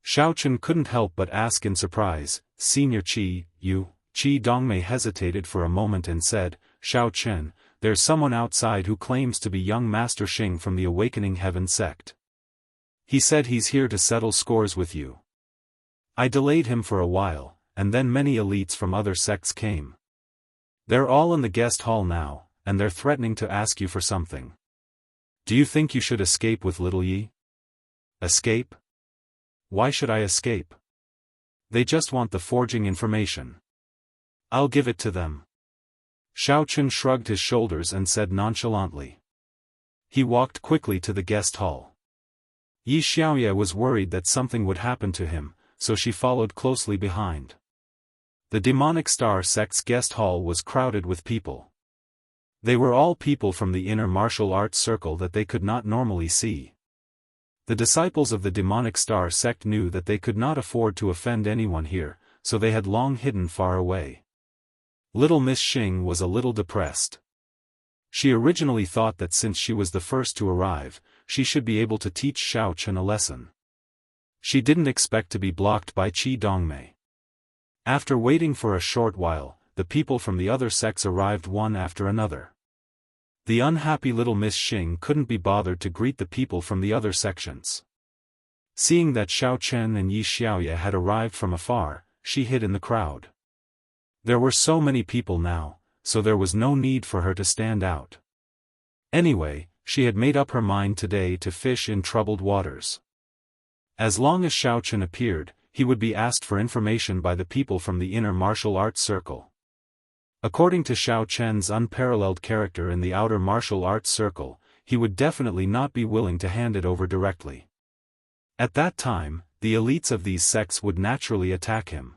Xiao Chen couldn't help but ask in surprise, Senior Qi, you? Qi Dongmei hesitated for a moment and said, Xiao Chen, there's someone outside who claims to be young Master Xing from the Awakening Heaven sect. He said he's here to settle scores with you. I delayed him for a while, and then many elites from other sects came. They're all in the guest hall now, and they're threatening to ask you for something. Do you think you should escape with little Yi? Escape? Why should I escape? They just want the forging information. I'll give it to them. Xiao Chen shrugged his shoulders and said nonchalantly. He walked quickly to the guest hall. Yi Xiaoya was worried that something would happen to him, so she followed closely behind. The Demonic Star sect's guest hall was crowded with people. They were all people from the inner martial arts circle that they could not normally see. The disciples of the Demonic Star sect knew that they could not afford to offend anyone here, so they had long hidden far away. Little Miss Xing was a little depressed. She originally thought that since she was the first to arrive, she should be able to teach Xiao Chen a lesson. She didn't expect to be blocked by Qi Dongmei. After waiting for a short while, the people from the other sects arrived one after another. The unhappy little Miss Xing couldn't be bothered to greet the people from the other sections. Seeing that Xiao Chen and Yi Xiaoya had arrived from afar, she hid in the crowd. There were so many people now, so there was no need for her to stand out. Anyway, she had made up her mind today to fish in troubled waters. As long as Xiao Chen appeared, he would be asked for information by the people from the inner martial arts circle. According to Xiao Chen's unparalleled character in the outer martial arts circle, he would definitely not be willing to hand it over directly. At that time, the elites of these sects would naturally attack him.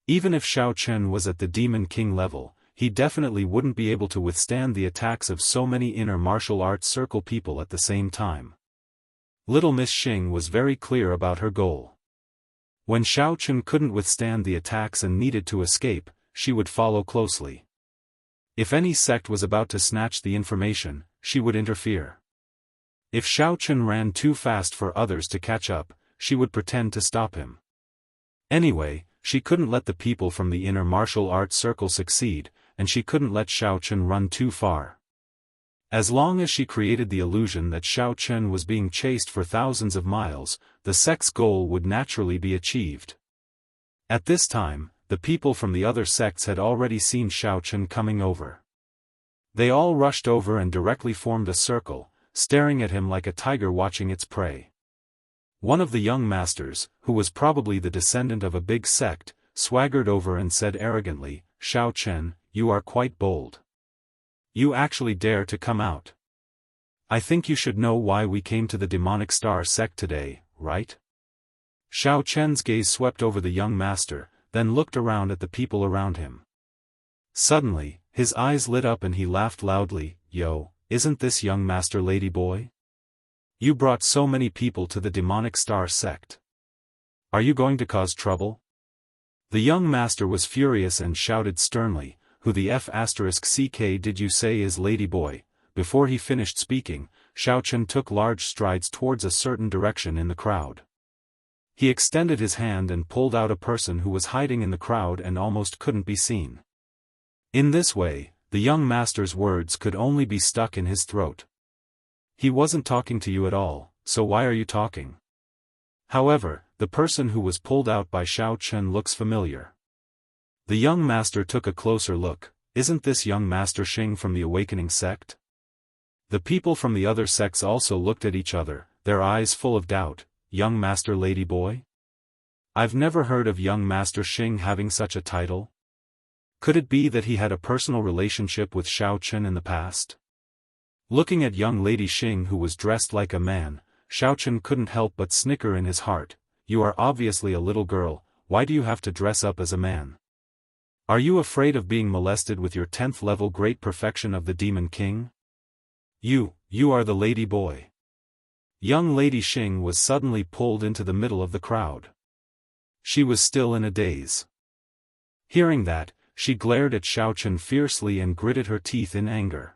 Even if Xiao Chen was at the Demon King level, he definitely wouldn't be able to withstand the attacks of so many inner martial arts circle people at the same time. Little Miss Xing was very clear about her goal. When Xiao Chen couldn't withstand the attacks and needed to escape, she would follow closely. If any sect was about to snatch the information, she would interfere. If Xiao Chen ran too fast for others to catch up, she would pretend to stop him. Anyway, she couldn't let the people from the inner martial arts circle succeed, and she couldn't let Xiao Chen run too far. As long as she created the illusion that Xiao Chen was being chased for thousands of miles, the sect's goal would naturally be achieved. At this time, the people from the other sects had already seen Xiao Chen coming over. They all rushed over and directly formed a circle, staring at him like a tiger watching its prey. One of the young masters, who was probably the descendant of a big sect, swaggered over and said arrogantly, Xiao Chen, you are quite bold. You actually dare to come out. I think you should know why we came to the Demonic Star sect today, right? Xiao Chen's gaze swept over the young master, then looked around at the people around him. Suddenly, his eyes lit up and he laughed loudly, Yo, isn't this young master lady boy? You brought so many people to the Demonic Star sect. Are you going to cause trouble? The young master was furious and shouted sternly, who the F*ck did you say is Ladyboy? Before he finished speaking, Xiaofan took large strides towards a certain direction in the crowd. He extended his hand and pulled out a person who was hiding in the crowd and almost couldn't be seen. In this way, the young master's words could only be stuck in his throat. He wasn't talking to you at all, so why are you talking? However, the person who was pulled out by Xiaofan looks familiar. The young master took a closer look. Isn't this young master Xing from the awakening sect? The people from the other sects also looked at each other, their eyes full of doubt. Young Master Ladyboy? I've never heard of young Master Xing having such a title. Could it be that he had a personal relationship with Xiaofan in the past? Looking at young Lady Xing who was dressed like a man, Xiaofan couldn't help but snicker in his heart. You are obviously a little girl, why do you have to dress up as a man? Are you afraid of being molested with your 10th level great perfection of the Demon King? You are the Lady Boy. Young Lady Xing was suddenly pulled into the middle of the crowd. She was still in a daze. Hearing that, she glared at Xiaofan fiercely and gritted her teeth in anger.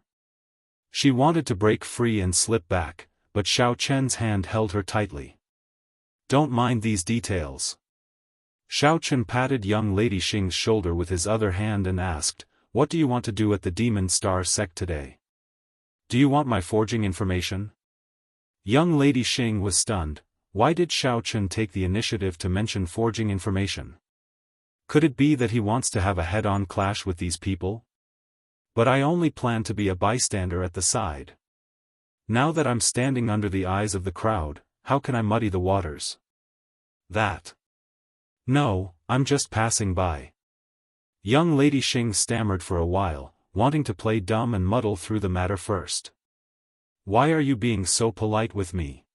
She wanted to break free and slip back, but Xiaofan's hand held her tightly. Don't mind these details. Xiaofan patted young Lady Xing's shoulder with his other hand and asked, what do you want to do at the Demon Star sect today? Do you want my forging information? Young Lady Xing was stunned. Why did Xiaofan take the initiative to mention forging information? Could it be that he wants to have a head-on clash with these people? But I only plan to be a bystander at the side. Now that I'm standing under the eyes of the crowd, how can I muddy the waters? No, I'm just passing by. Young Lady Xing stammered for a while, wanting to play dumb and muddle through the matter first. Why are you being so polite with me?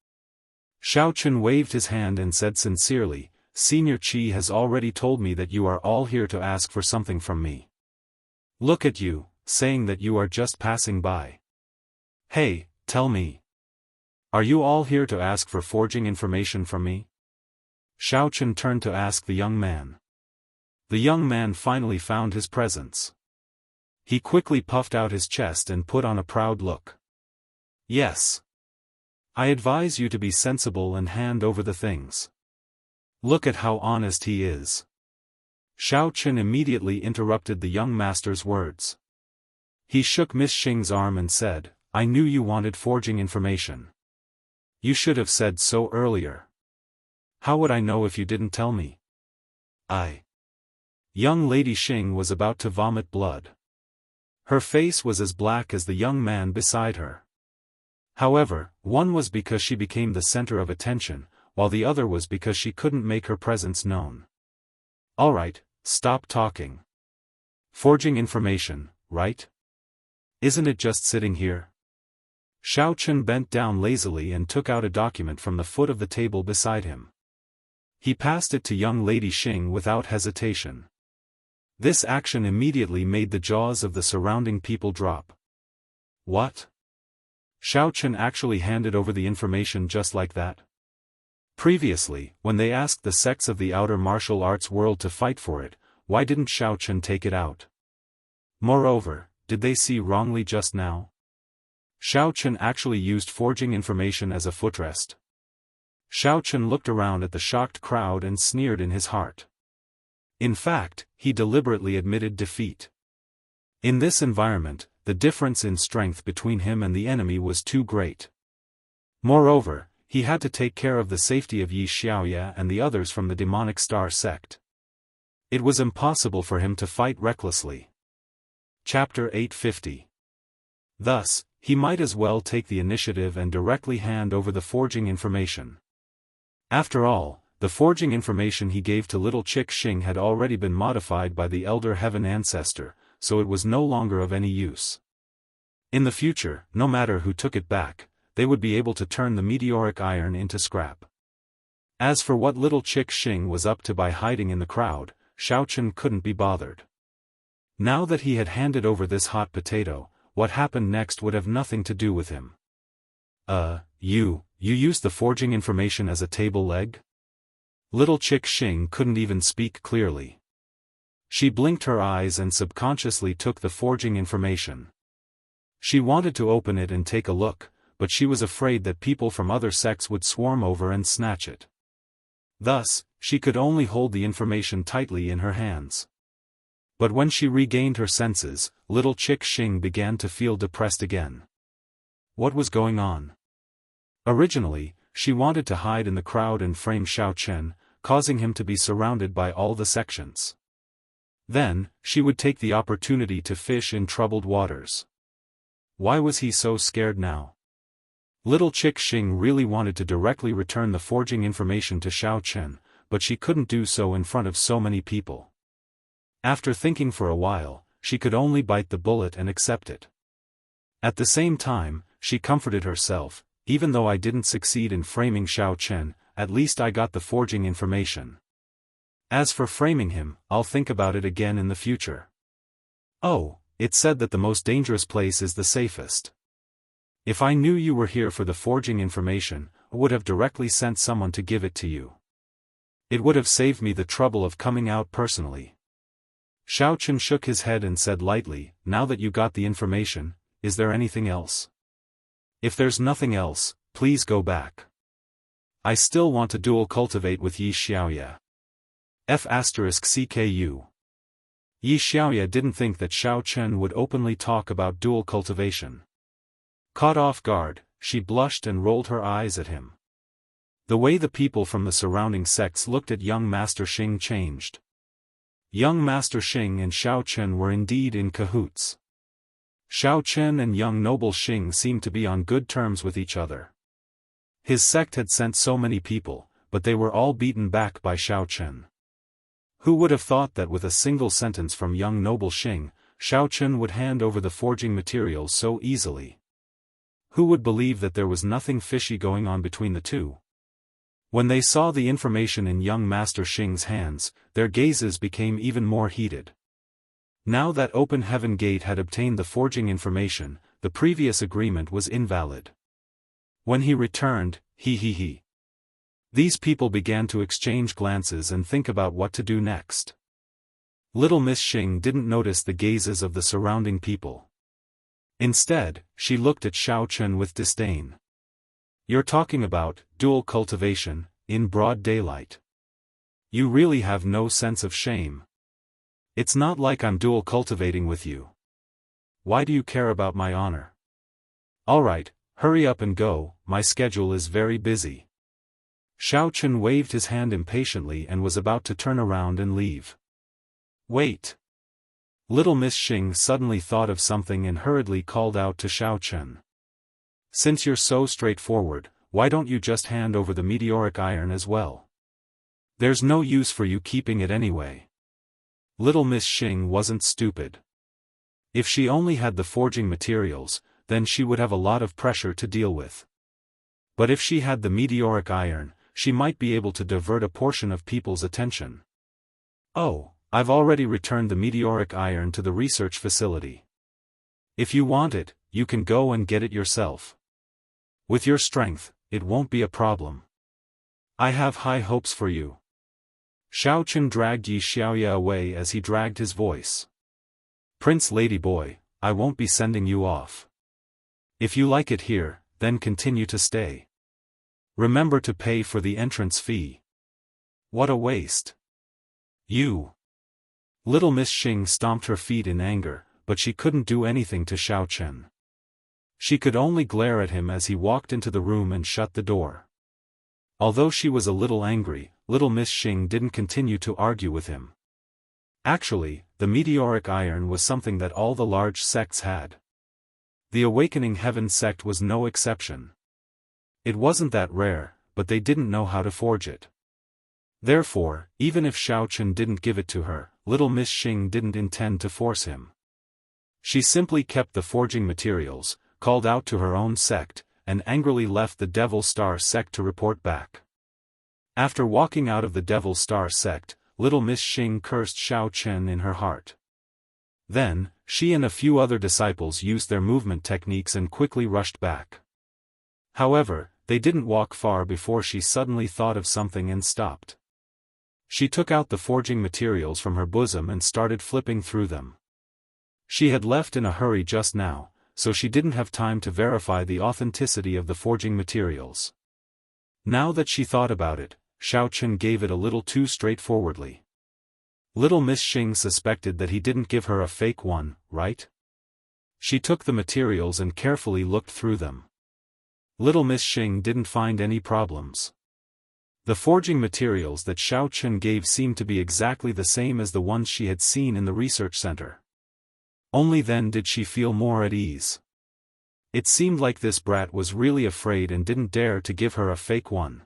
Xiaofan waved his hand and said sincerely, Senior Qi has already told me that you are all here to ask for something from me. Look at you, saying that you are just passing by. Hey, tell me. Are you all here to ask for forging information from me? Xiaofan turned to ask the young man. The young man finally found his presence. He quickly puffed out his chest and put on a proud look. Yes. I advise you to be sensible and hand over the things. Look at how honest he is. Xiaofan immediately interrupted the young master's words. He shook Miss Xing's arm and said, I knew you wanted forging information. You should have said so earlier. How would I know if you didn't tell me? Young Lady Xing was about to vomit blood. Her face was as black as the young man beside her. However, one was because she became the center of attention, while the other was because she couldn't make her presence known. Alright, stop talking. Forging information, right? Isn't it just sitting here? Xiaofan bent down lazily and took out a document from the foot of the table beside him. He passed it to young Lady Xing without hesitation. This action immediately made the jaws of the surrounding people drop. What? Xiaofan actually handed over the information just like that? Previously, when they asked the sects of the outer martial arts world to fight for it, why didn't Xiaofan take it out? Moreover, did they see wrongly just now? Xiaofan actually used forging information as a footrest. Xiaofan looked around at the shocked crowd and sneered in his heart. In fact, he deliberately admitted defeat. In this environment, the difference in strength between him and the enemy was too great. Moreover, he had to take care of the safety of Yi Xiaoya and the others from the demonic star sect. It was impossible for him to fight recklessly. Chapter 850. Thus, he might as well take the initiative and directly hand over the forging information. After all, the forging information he gave to little Chick Xing had already been modified by the Elder Heaven Ancestor, so it was no longer of any use. In the future, no matter who took it back, they would be able to turn the meteoric iron into scrap. As for what little Chick Xing was up to by hiding in the crowd, Xiaofan couldn't be bothered. Now that he had handed over this hot potato, what happened next would have nothing to do with him. You used the forging information as a table leg? Little Chick Xing couldn't even speak clearly. She blinked her eyes and subconsciously took the forging information. She wanted to open it and take a look, but she was afraid that people from other sects would swarm over and snatch it. Thus, she could only hold the information tightly in her hands. But when she regained her senses, little Chick Xing began to feel depressed again. What was going on? Originally, she wanted to hide in the crowd and frame Xiao Chen, causing him to be surrounded by all the sections. Then, she would take the opportunity to fish in troubled waters. Why was he so scared now? Little Chick Xing really wanted to directly return the forging information to Xiao Chen, but she couldn't do so in front of so many people. After thinking for a while, she could only bite the bullet and accept it. At the same time, she comforted herself, even though I didn't succeed in framing Xiao Chen, at least I got the forging information. As for framing him, I'll think about it again in the future. Oh, it's said that the most dangerous place is the safest. If I knew you were here for the forging information, I would have directly sent someone to give it to you. It would have saved me the trouble of coming out personally. Xiao Chen shook his head and said lightly, now that you got the information, is there anything else? If there's nothing else, please go back. I still want to dual cultivate with Yi Xiaoya. F***CKU. Yi Xiaoya didn't think that Xiao Chen would openly talk about dual cultivation. Caught off guard, she blushed and rolled her eyes at him. The way the people from the surrounding sects looked at young Master Xing changed. Young Master Xing and Xiao Chen were indeed in cahoots. Xiao Chen and young Noble Xing seemed to be on good terms with each other. His sect had sent so many people, but they were all beaten back by Xiao Chen. Who would have thought that with a single sentence from young Noble Xing, Xiao Chen would hand over the forging materials so easily? Who would believe that there was nothing fishy going on between the two? When they saw the information in young Master Xing's hands, their gazes became even more heated. Now that Open Heaven Gate had obtained the forging information, the previous agreement was invalid. When he returned, these people began to exchange glances and think about what to do next. Little Miss Xing didn't notice the gazes of the surrounding people. Instead, she looked at Xiao Chen with disdain. You're talking about dual cultivation, in broad daylight. You really have no sense of shame. It's not like I'm dual cultivating with you. Why do you care about my honor? Alright, hurry up and go, my schedule is very busy. Xiao Chen waved his hand impatiently and was about to turn around and leave. Wait. Little Miss Xing suddenly thought of something and hurriedly called out to Xiao Chen. Since you're so straightforward, why don't you just hand over the meteoric iron as well? There's no use for you keeping it anyway. Little Miss Xing wasn't stupid. If she only had the forging materials, then she would have a lot of pressure to deal with. But if she had the meteoric iron, she might be able to divert a portion of people's attention. Oh, I've already returned the meteoric iron to the research facility. If you want it, you can go and get it yourself. With your strength, it won't be a problem. I have high hopes for you. Xiao Chen dragged Yi Xiaoya away as he dragged his voice. Prince Ladyboy, I won't be sending you off. If you like it here, then continue to stay. Remember to pay for the entrance fee. What a waste. You. Little Miss Xing stomped her feet in anger, but she couldn't do anything to Xiao Chen. She could only glare at him as he walked into the room and shut the door. Although she was a little angry, Little Miss Xing didn't continue to argue with him. Actually, the meteoric iron was something that all the large sects had. The Awakening Heaven sect was no exception. It wasn't that rare, but they didn't know how to forge it. Therefore, even if Xiao Chen didn't give it to her, Little Miss Xing didn't intend to force him. She simply kept the forging materials, called out to her own sect, and angrily left the Devil Star sect to report back. After walking out of the Devil Star sect, Little Miss Xing cursed Xiao Chen in her heart. Then, she and a few other disciples used their movement techniques and quickly rushed back. However, they didn't walk far before she suddenly thought of something and stopped. She took out the forging materials from her bosom and started flipping through them. She had left in a hurry just now, so she didn't have time to verify the authenticity of the forging materials. Now that she thought about it, Xiaofan gave it a little too straightforwardly. Little Miss Xing suspected that he didn't give her a fake one, right? She took the materials and carefully looked through them. Little Miss Xing didn't find any problems. The forging materials that Xiaofan gave seemed to be exactly the same as the ones she had seen in the research center. Only then did she feel more at ease. It seemed like this brat was really afraid and didn't dare to give her a fake one.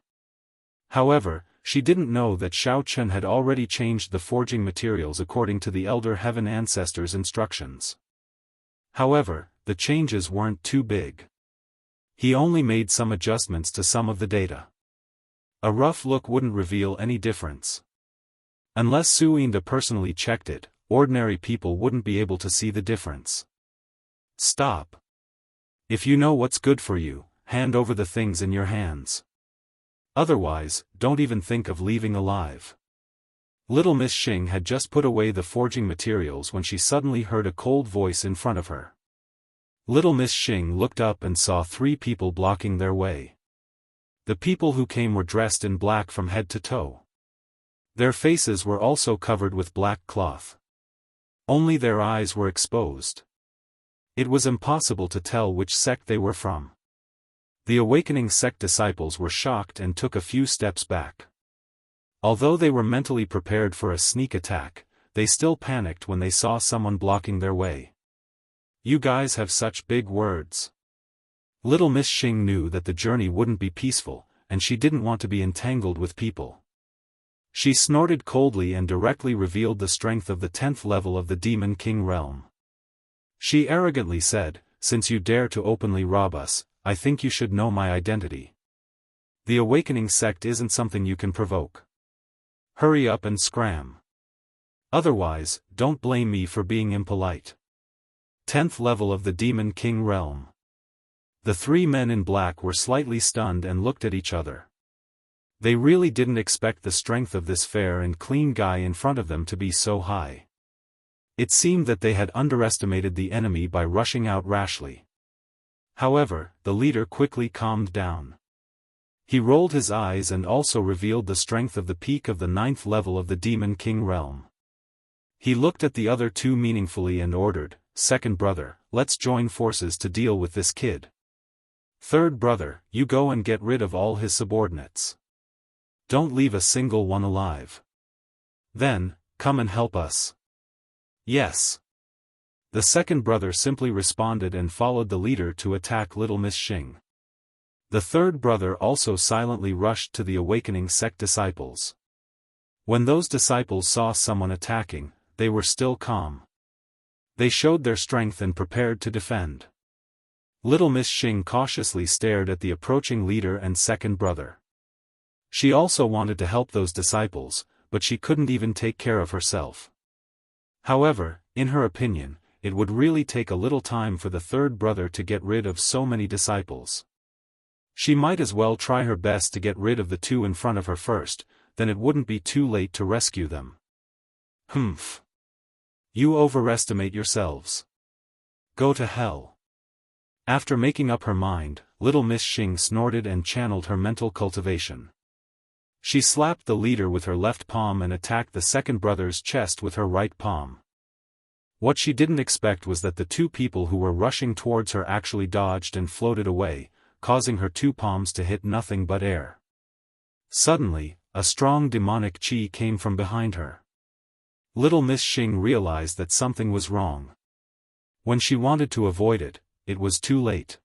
However, she didn't know that Xiaofan had already changed the forging materials according to the Elder Heaven Ancestors' instructions. However, the changes weren't too big. He only made some adjustments to some of the data. A rough look wouldn't reveal any difference. Unless Suinda personally checked it, ordinary people wouldn't be able to see the difference. Stop. If you know what's good for you, hand over the things in your hands. Otherwise, don't even think of leaving alive. Little Miss Xing had just put away the forging materials when she suddenly heard a cold voice in front of her. Little Miss Xing looked up and saw 3 people blocking their way. The people who came were dressed in black from head to toe. Their faces were also covered with black cloth. Only their eyes were exposed. It was impossible to tell which sect they were from. The awakening sect disciples were shocked and took a few steps back. Although they were mentally prepared for a sneak attack, they still panicked when they saw someone blocking their way. You guys have such big words. Little Miss Xing knew that the journey wouldn't be peaceful, and she didn't want to be entangled with people. She snorted coldly and directly revealed the strength of the 10th level of the Demon King realm. She arrogantly said, "Since you dare to openly rob us, I think you should know my identity. The awakening sect isn't something you can provoke. Hurry up and scram. Otherwise, don't blame me for being impolite." 10th level of the Demon King realm. The 3 men in black were slightly stunned and looked at each other. They really didn't expect the strength of this fair and clean guy in front of them to be so high. It seemed that they had underestimated the enemy by rushing out rashly. However, the leader quickly calmed down. He rolled his eyes and also revealed the strength of the peak of the 9th level of the Demon King realm. He looked at the other 2 meaningfully and ordered, "Second brother, let's join forces to deal with this kid. Third brother, you go and get rid of all his subordinates. Don't leave a single one alive. Then, come and help us." "Yes." The second brother simply responded and followed the leader to attack Little Miss Xing. The third brother also silently rushed to the awakening sect disciples. When those disciples saw someone attacking, they were still calm. They showed their strength and prepared to defend. Little Miss Xing cautiously stared at the approaching leader and second brother. She also wanted to help those disciples, but she couldn't even take care of herself. However, in her opinion, it would really take a little time for the third brother to get rid of so many disciples. She might as well try her best to get rid of the 2 in front of her first, then it wouldn't be too late to rescue them. Humph. You overestimate yourselves. Go to hell. After making up her mind, Little Miss Xing snorted and channeled her mental cultivation. She slapped the leader with her left palm and attacked the second brother's chest with her right palm. What she didn't expect was that the 2 people who were rushing towards her actually dodged and floated away, causing her 2 palms to hit nothing but air. Suddenly, a strong demonic chi came from behind her. Little Miss Xing realized that something was wrong. When she wanted to avoid it, it was too late.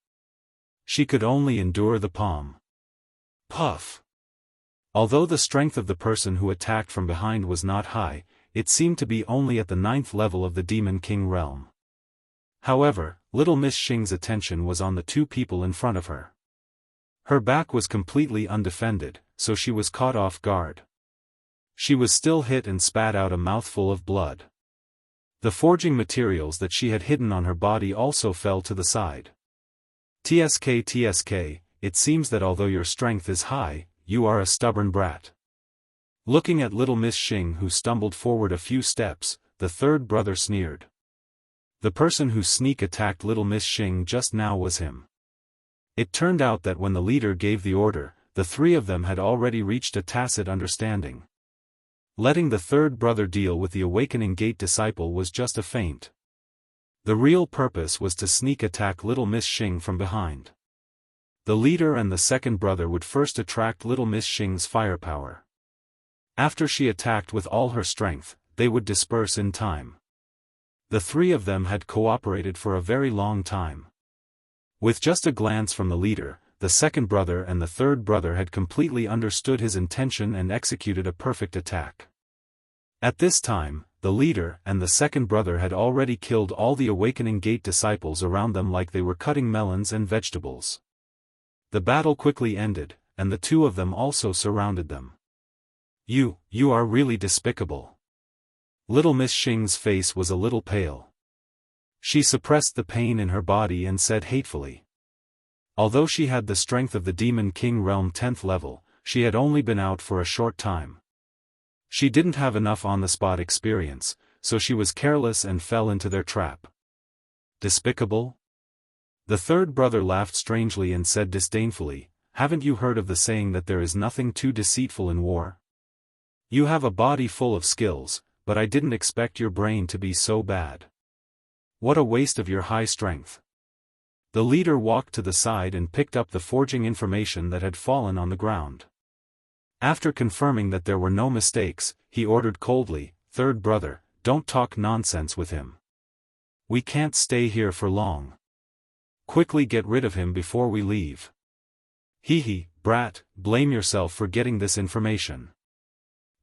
She could only endure the palm. Puff. Although the strength of the person who attacked from behind was not high, it seemed to be only at the 9th level of the Demon King realm. However, Little Miss Xing's attention was on the 2 people in front of her. Her back was completely undefended, so she was caught off guard. She was still hit and spat out a mouthful of blood. The forging materials that she had hidden on her body also fell to the side. TSK, it seems that although your strength is high, you are a stubborn brat. Looking at little Miss Xing, who stumbled forward a few steps, the third brother sneered. The person who sneak attacked little Miss Xing just now was him. It turned out that when the leader gave the order, the three of them had already reached a tacit understanding. Letting the third brother deal with the Awakening Gate disciple was just a feint. The real purpose was to sneak attack little Miss Xing from behind. The leader and the second brother would first attract little Miss Xing's firepower. After she attacked with all her strength, they would disperse in time. The three of them had cooperated for a very long time. With just a glance from the leader, the second brother and the third brother had completely understood his intention and executed a perfect attack. At this time, the leader and the second brother had already killed all the Awakening Gate disciples around them like they were cutting melons and vegetables. The battle quickly ended, and the two of them also surrounded them. You are really despicable." Little Miss Xing's face was a little pale. She suppressed the pain in her body and said hatefully. Although she had the strength of the Demon King Realm 10th level, she had only been out for a short time. She didn't have enough on-the-spot experience, so she was careless and fell into their trap. Despicable? The third brother laughed strangely and said disdainfully, "Haven't you heard of the saying that there is nothing too deceitful in war? You have a body full of skills, but I didn't expect your brain to be so bad. What a waste of your high strength." The leader walked to the side and picked up the forging information that had fallen on the ground. After confirming that there were no mistakes, he ordered coldly, "Third brother, don't talk nonsense with him. We can't stay here for long. Quickly get rid of him before we leave." "Hee, brat, blame yourself for getting this information.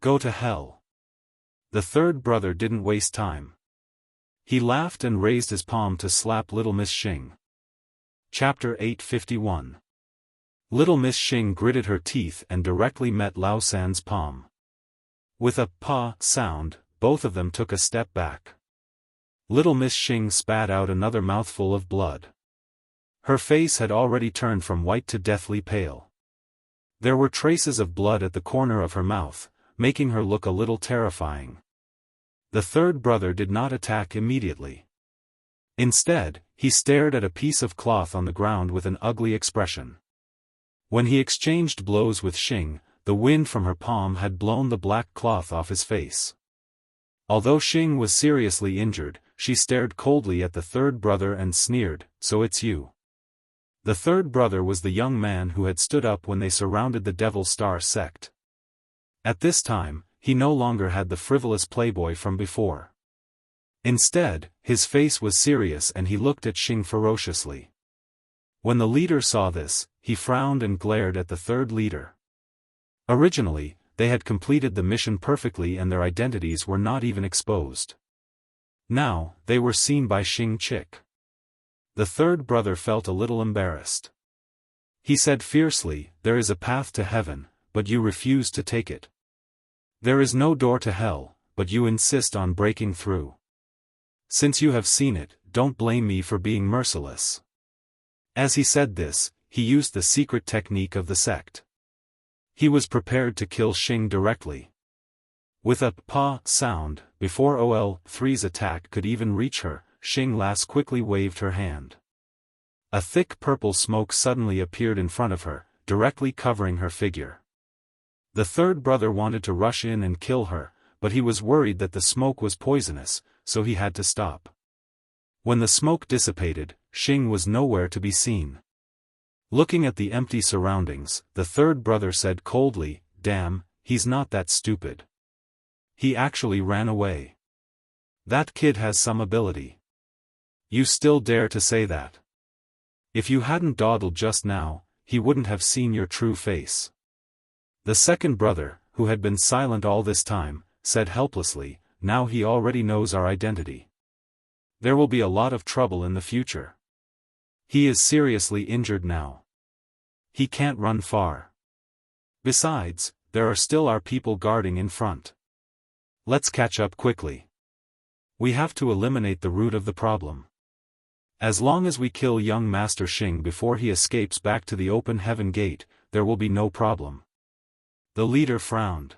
Go to hell." The third brother didn't waste time. He laughed and raised his palm to slap little Miss Xing. Chapter 851. Little Miss Xing gritted her teeth and directly met Lao San's palm. With a "pa" sound, both of them took a step back. Little Miss Xing spat out another mouthful of blood. Her face had already turned from white to deathly pale. There were traces of blood at the corner of her mouth, making her look a little terrifying. The third brother did not attack immediately. Instead, he stared at a piece of cloth on the ground with an ugly expression. When he exchanged blows with Xing, the wind from her palm had blown the black cloth off his face. Although Xing was seriously injured, she stared coldly at the third brother and sneered, "So it's you." The third brother was the young man who had stood up when they surrounded the Devil Star sect. At this time, he no longer had the frivolous playboy from before. Instead, his face was serious and he looked at Xing ferociously. When the leader saw this, he frowned and glared at the third leader. Originally, they had completed the mission perfectly and their identities were not even exposed. Now, they were seen by Xing Chick. The third brother felt a little embarrassed. He said fiercely, "There is a path to heaven, but you refuse to take it. There is no door to hell, but you insist on breaking through. Since you have seen it, don't blame me for being merciless." As he said this, he used the secret technique of the sect. He was prepared to kill Xing directly. With a "pa" sound, before OL-3's attack could even reach her, Xing Las quickly waved her hand. A thick purple smoke suddenly appeared in front of her, directly covering her figure. The third brother wanted to rush in and kill her, but he was worried that the smoke was poisonous, so he had to stop. When the smoke dissipated, Xing was nowhere to be seen. Looking at the empty surroundings, the third brother said coldly, "Damn, he's not that stupid. He actually ran away. That kid has some ability. You still dare to say that? If you hadn't dawdled just now, he wouldn't have seen your true face." The second brother, who had been silent all this time, said helplessly, "Now he already knows our identity. There will be a lot of trouble in the future. He is seriously injured now. He can't run far. Besides, there are still our people guarding in front. Let's catch up quickly. We have to eliminate the root of the problem. As long as we kill young Master Xing before he escapes back to the open heaven gate, there will be no problem." The leader frowned.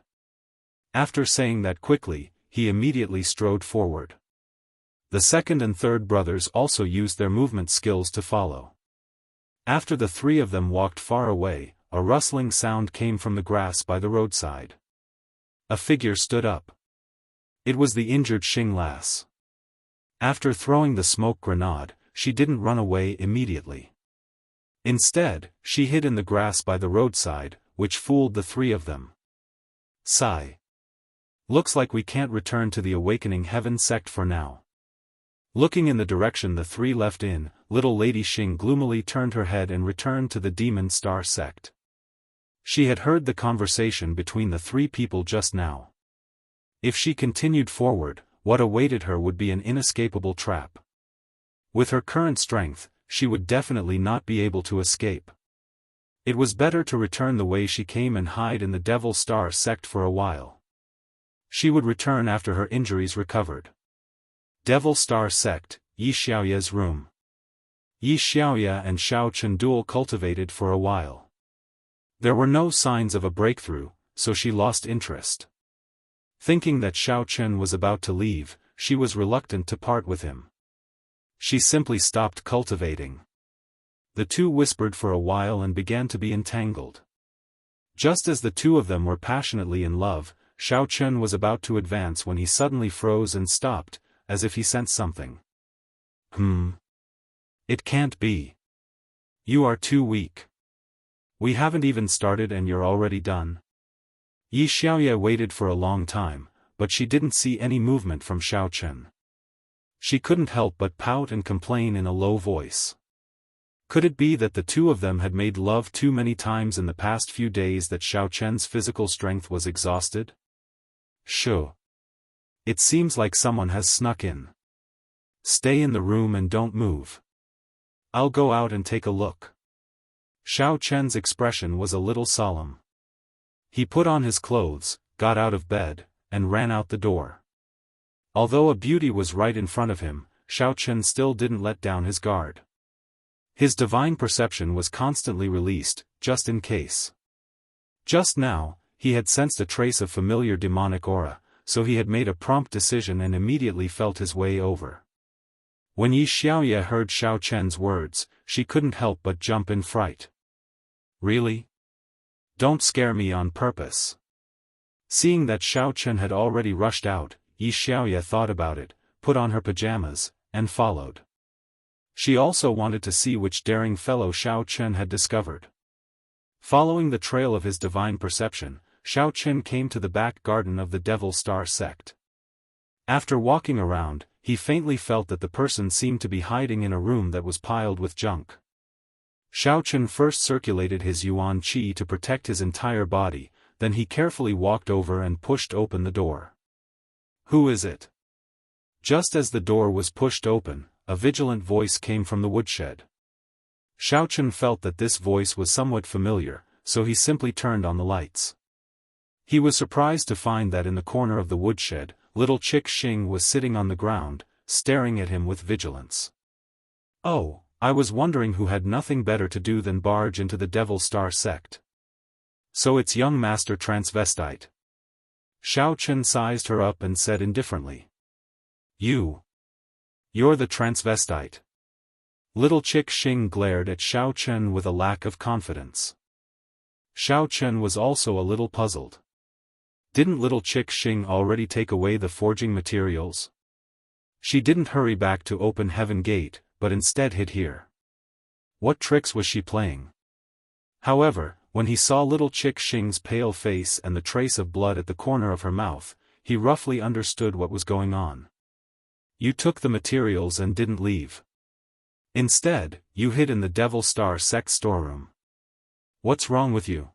After saying that quickly, he immediately strode forward. The second and third brothers also used their movement skills to follow. After the three of them walked far away, a rustling sound came from the grass by the roadside. A figure stood up. It was the injured Xing lass. After throwing the smoke grenade, she didn't run away immediately. Instead, she hid in the grass by the roadside, which fooled the three of them. Sigh. Looks like we can't return to the Awakening Heaven sect for now. Looking in the direction the three left in, little Lady Xing gloomily turned her head and returned to the Demon Star sect. She had heard the conversation between the three people just now. If she continued forward, what awaited her would be an inescapable trap. With her current strength, she would definitely not be able to escape. It was better to return the way she came and hide in the Devil Star sect for a while. She would return after her injuries recovered. Devil Star sect, Yi Xiaoya's room. Yi Xiaoya and Xiao Chen dual cultivated for a while. There were no signs of a breakthrough, so she lost interest. Thinking that Xiao Chen was about to leave, she was reluctant to part with him. She simply stopped cultivating. The two whispered for a while and began to be entangled. Just as the two of them were passionately in love, Xiao Chen was about to advance when he suddenly froze and stopped, as if he sensed something. It can't be. You are too weak. We haven't even started and you're already done. Yi Xiaoya waited for a long time, but she didn't see any movement from Xiao Chen. She couldn't help but pout and complain in a low voice. Could it be that the two of them had made love too many times in the past few days that Xiao Chen's physical strength was exhausted? Shoo. It seems like someone has snuck in. Stay in the room and don't move. I'll go out and take a look. Xiao Chen's expression was a little solemn. He put on his clothes, got out of bed, and ran out the door. Although a beauty was right in front of him, Xiao Chen still didn't let down his guard. His divine perception was constantly released, just in case. Just now, he had sensed a trace of familiar demonic aura, so he had made a prompt decision and immediately felt his way over. When Yi Xiaoya heard Xiao Chen's words, she couldn't help but jump in fright. Really? Don't scare me on purpose. Seeing that Xiao Chen had already rushed out, Yi Xiaoya thought about it, put on her pajamas, and followed. She also wanted to see which daring fellow Xiao Chen had discovered. Following the trail of his divine perception, Xiao Chen came to the back garden of the Devil Star sect. After walking around, he faintly felt that the person seemed to be hiding in a room that was piled with junk. Xiao Chen first circulated his yuan qi to protect his entire body, then he carefully walked over and pushed open the door. Who is it? Just as the door was pushed open, a vigilant voice came from the woodshed. Xiao Chen felt that this voice was somewhat familiar, so he simply turned on the lights. He was surprised to find that in the corner of the woodshed, little Chick Xing was sitting on the ground, staring at him with vigilance. Oh, I was wondering who had nothing better to do than barge into the Devil Star sect. So it's young Master Transvestite. Xiao Chen sized her up and said indifferently. You're the transvestite. Little Chick Xing glared at Xiao Chen with a lack of confidence. Xiao Chen was also a little puzzled. Didn't little Chick Xing already take away the forging materials? She didn't hurry back to open Heaven Gate, but instead hid here. What tricks was she playing? However, when he saw little Chick Xing's pale face and the trace of blood at the corner of her mouth, he roughly understood what was going on. You took the materials and didn't leave. Instead, you hid in the Devil Star sect storeroom. What's wrong with you?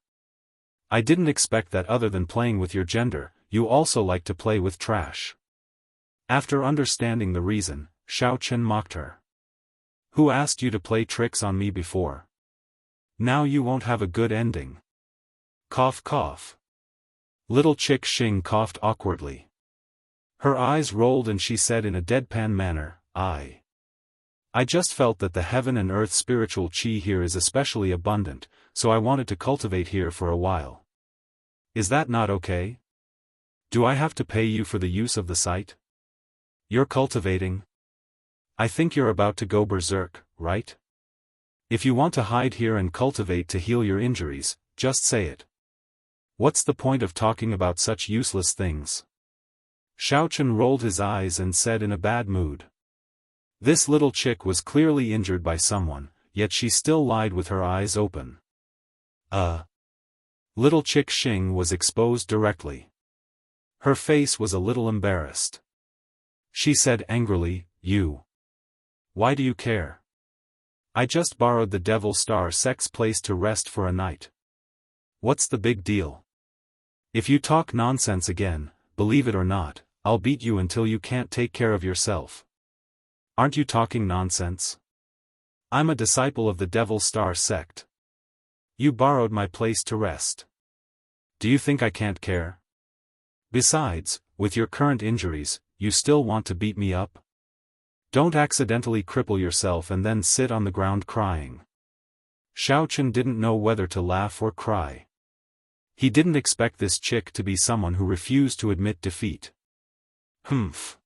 I didn't expect that other than playing with your gender, you also like to play with trash. After understanding the reason, Xiao Chen mocked her. Who asked you to play tricks on me before? Now you won't have a good ending. Cough cough. Little Chick Xing coughed awkwardly. Her eyes rolled and she said in a deadpan manner, I just felt that the heaven and earth spiritual chi here is especially abundant, so I wanted to cultivate here for a while. Is that not okay? Do I have to pay you for the use of the site? You're cultivating? I think you're about to go berserk, right? If you want to hide here and cultivate to heal your injuries, just say it. What's the point of talking about such useless things? Xiaofan rolled his eyes and said in a bad mood. This little chick was clearly injured by someone, yet she still lied with her eyes open. Little chick Xing was exposed directly. Her face was a little embarrassed. She said angrily, "You. Why do you care? I just borrowed the Devil Star Sect's place to rest for a night. What's the big deal? If you talk nonsense again, believe it or not, I'll beat you until you can't take care of yourself. Aren't you talking nonsense? I'm a disciple of the Devil Star Sect. You borrowed my place to rest. Do you think I can't care? Besides, with your current injuries, you still want to beat me up? Don't accidentally cripple yourself and then sit on the ground crying." Xiaofan didn't know whether to laugh or cry. He didn't expect this chick to be someone who refused to admit defeat. Humph.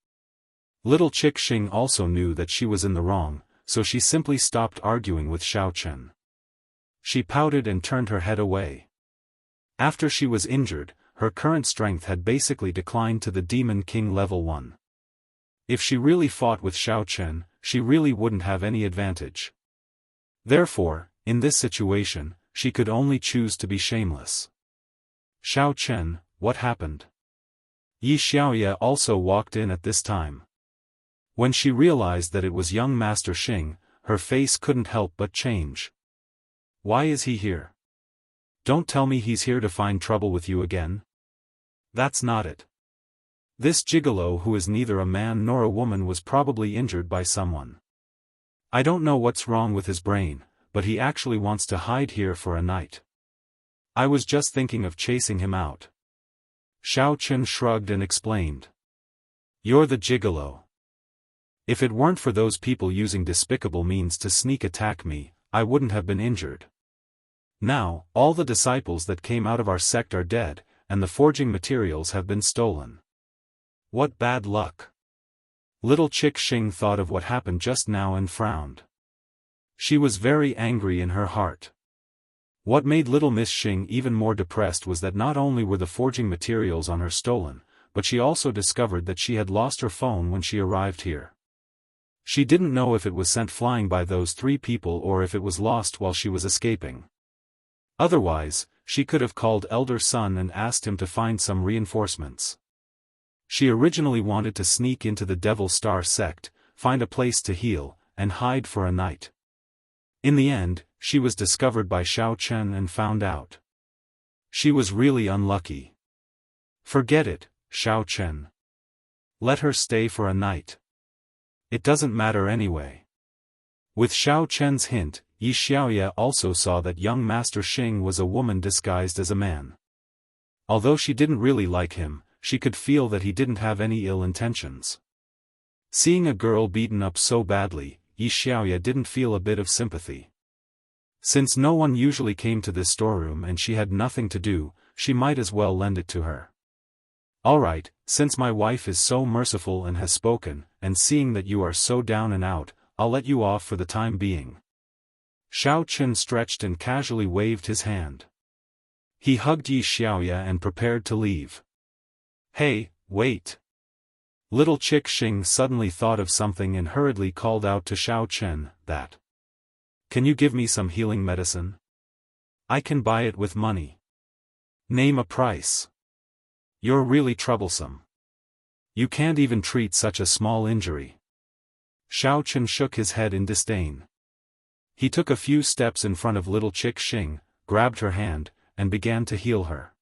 Little chick Xing also knew that she was in the wrong, so she simply stopped arguing with Xiaofan. She pouted and turned her head away. After she was injured, her current strength had basically declined to the Demon King level 1. If she really fought with Xiaofan, she really wouldn't have any advantage. Therefore, in this situation, she could only choose to be shameless. "Xiaofan, what happened?" Yi Xiaoya also walked in at this time. When she realized that it was young Master Xing, her face couldn't help but change. "Why is he here? Don't tell me he's here to find trouble with you again. That's not it. This gigolo who is neither a man nor a woman was probably injured by someone. I don't know what's wrong with his brain, but he actually wants to hide here for a night. I was just thinking of chasing him out." Xiaofan shrugged and explained. "You're the gigolo. If it weren't for those people using despicable means to sneak attack me, I wouldn't have been injured. Now, all the disciples that came out of our sect are dead, and the forging materials have been stolen. What bad luck." Little chick Xing thought of what happened just now and frowned. She was very angry in her heart. What made little Miss Xing even more depressed was that not only were the forging materials on her stolen, but she also discovered that she had lost her phone when she arrived here. She didn't know if it was sent flying by those 3 people or if it was lost while she was escaping. Otherwise, she could have called Elder Sun and asked him to find some reinforcements. She originally wanted to sneak into the Devil Star Sect, find a place to heal, and hide for a night. In the end, she was discovered by Xiaofan and found out. She was really unlucky. Forget it, Xiaofan. Let her stay for a night. It doesn't matter anyway. With Xiaofan's hint, Yi Xiaoya also saw that young Master Xing was a woman disguised as a man. Although she didn't really like him, she could feel that he didn't have any ill intentions. Seeing a girl beaten up so badly, Yi Xiaoya didn't feel a bit of sympathy. Since no one usually came to this storeroom and she had nothing to do, she might as well lend it to her. "Alright, since my wife is so merciful and has spoken, and seeing that you are so down and out, I'll let you off for the time being." Xiaofan stretched and casually waved his hand. He hugged Yi Xiaoya and prepared to leave. "Hey, wait." Little chick Xing suddenly thought of something and hurriedly called out to Xiaofan, "That. Can you give me some healing medicine? I can buy it with money. Name a price. You're really troublesome. You can't even treat such a small injury." Xiaofan shook his head in disdain. He took a few steps in front of little chick Xing, grabbed her hand, and began to heal her.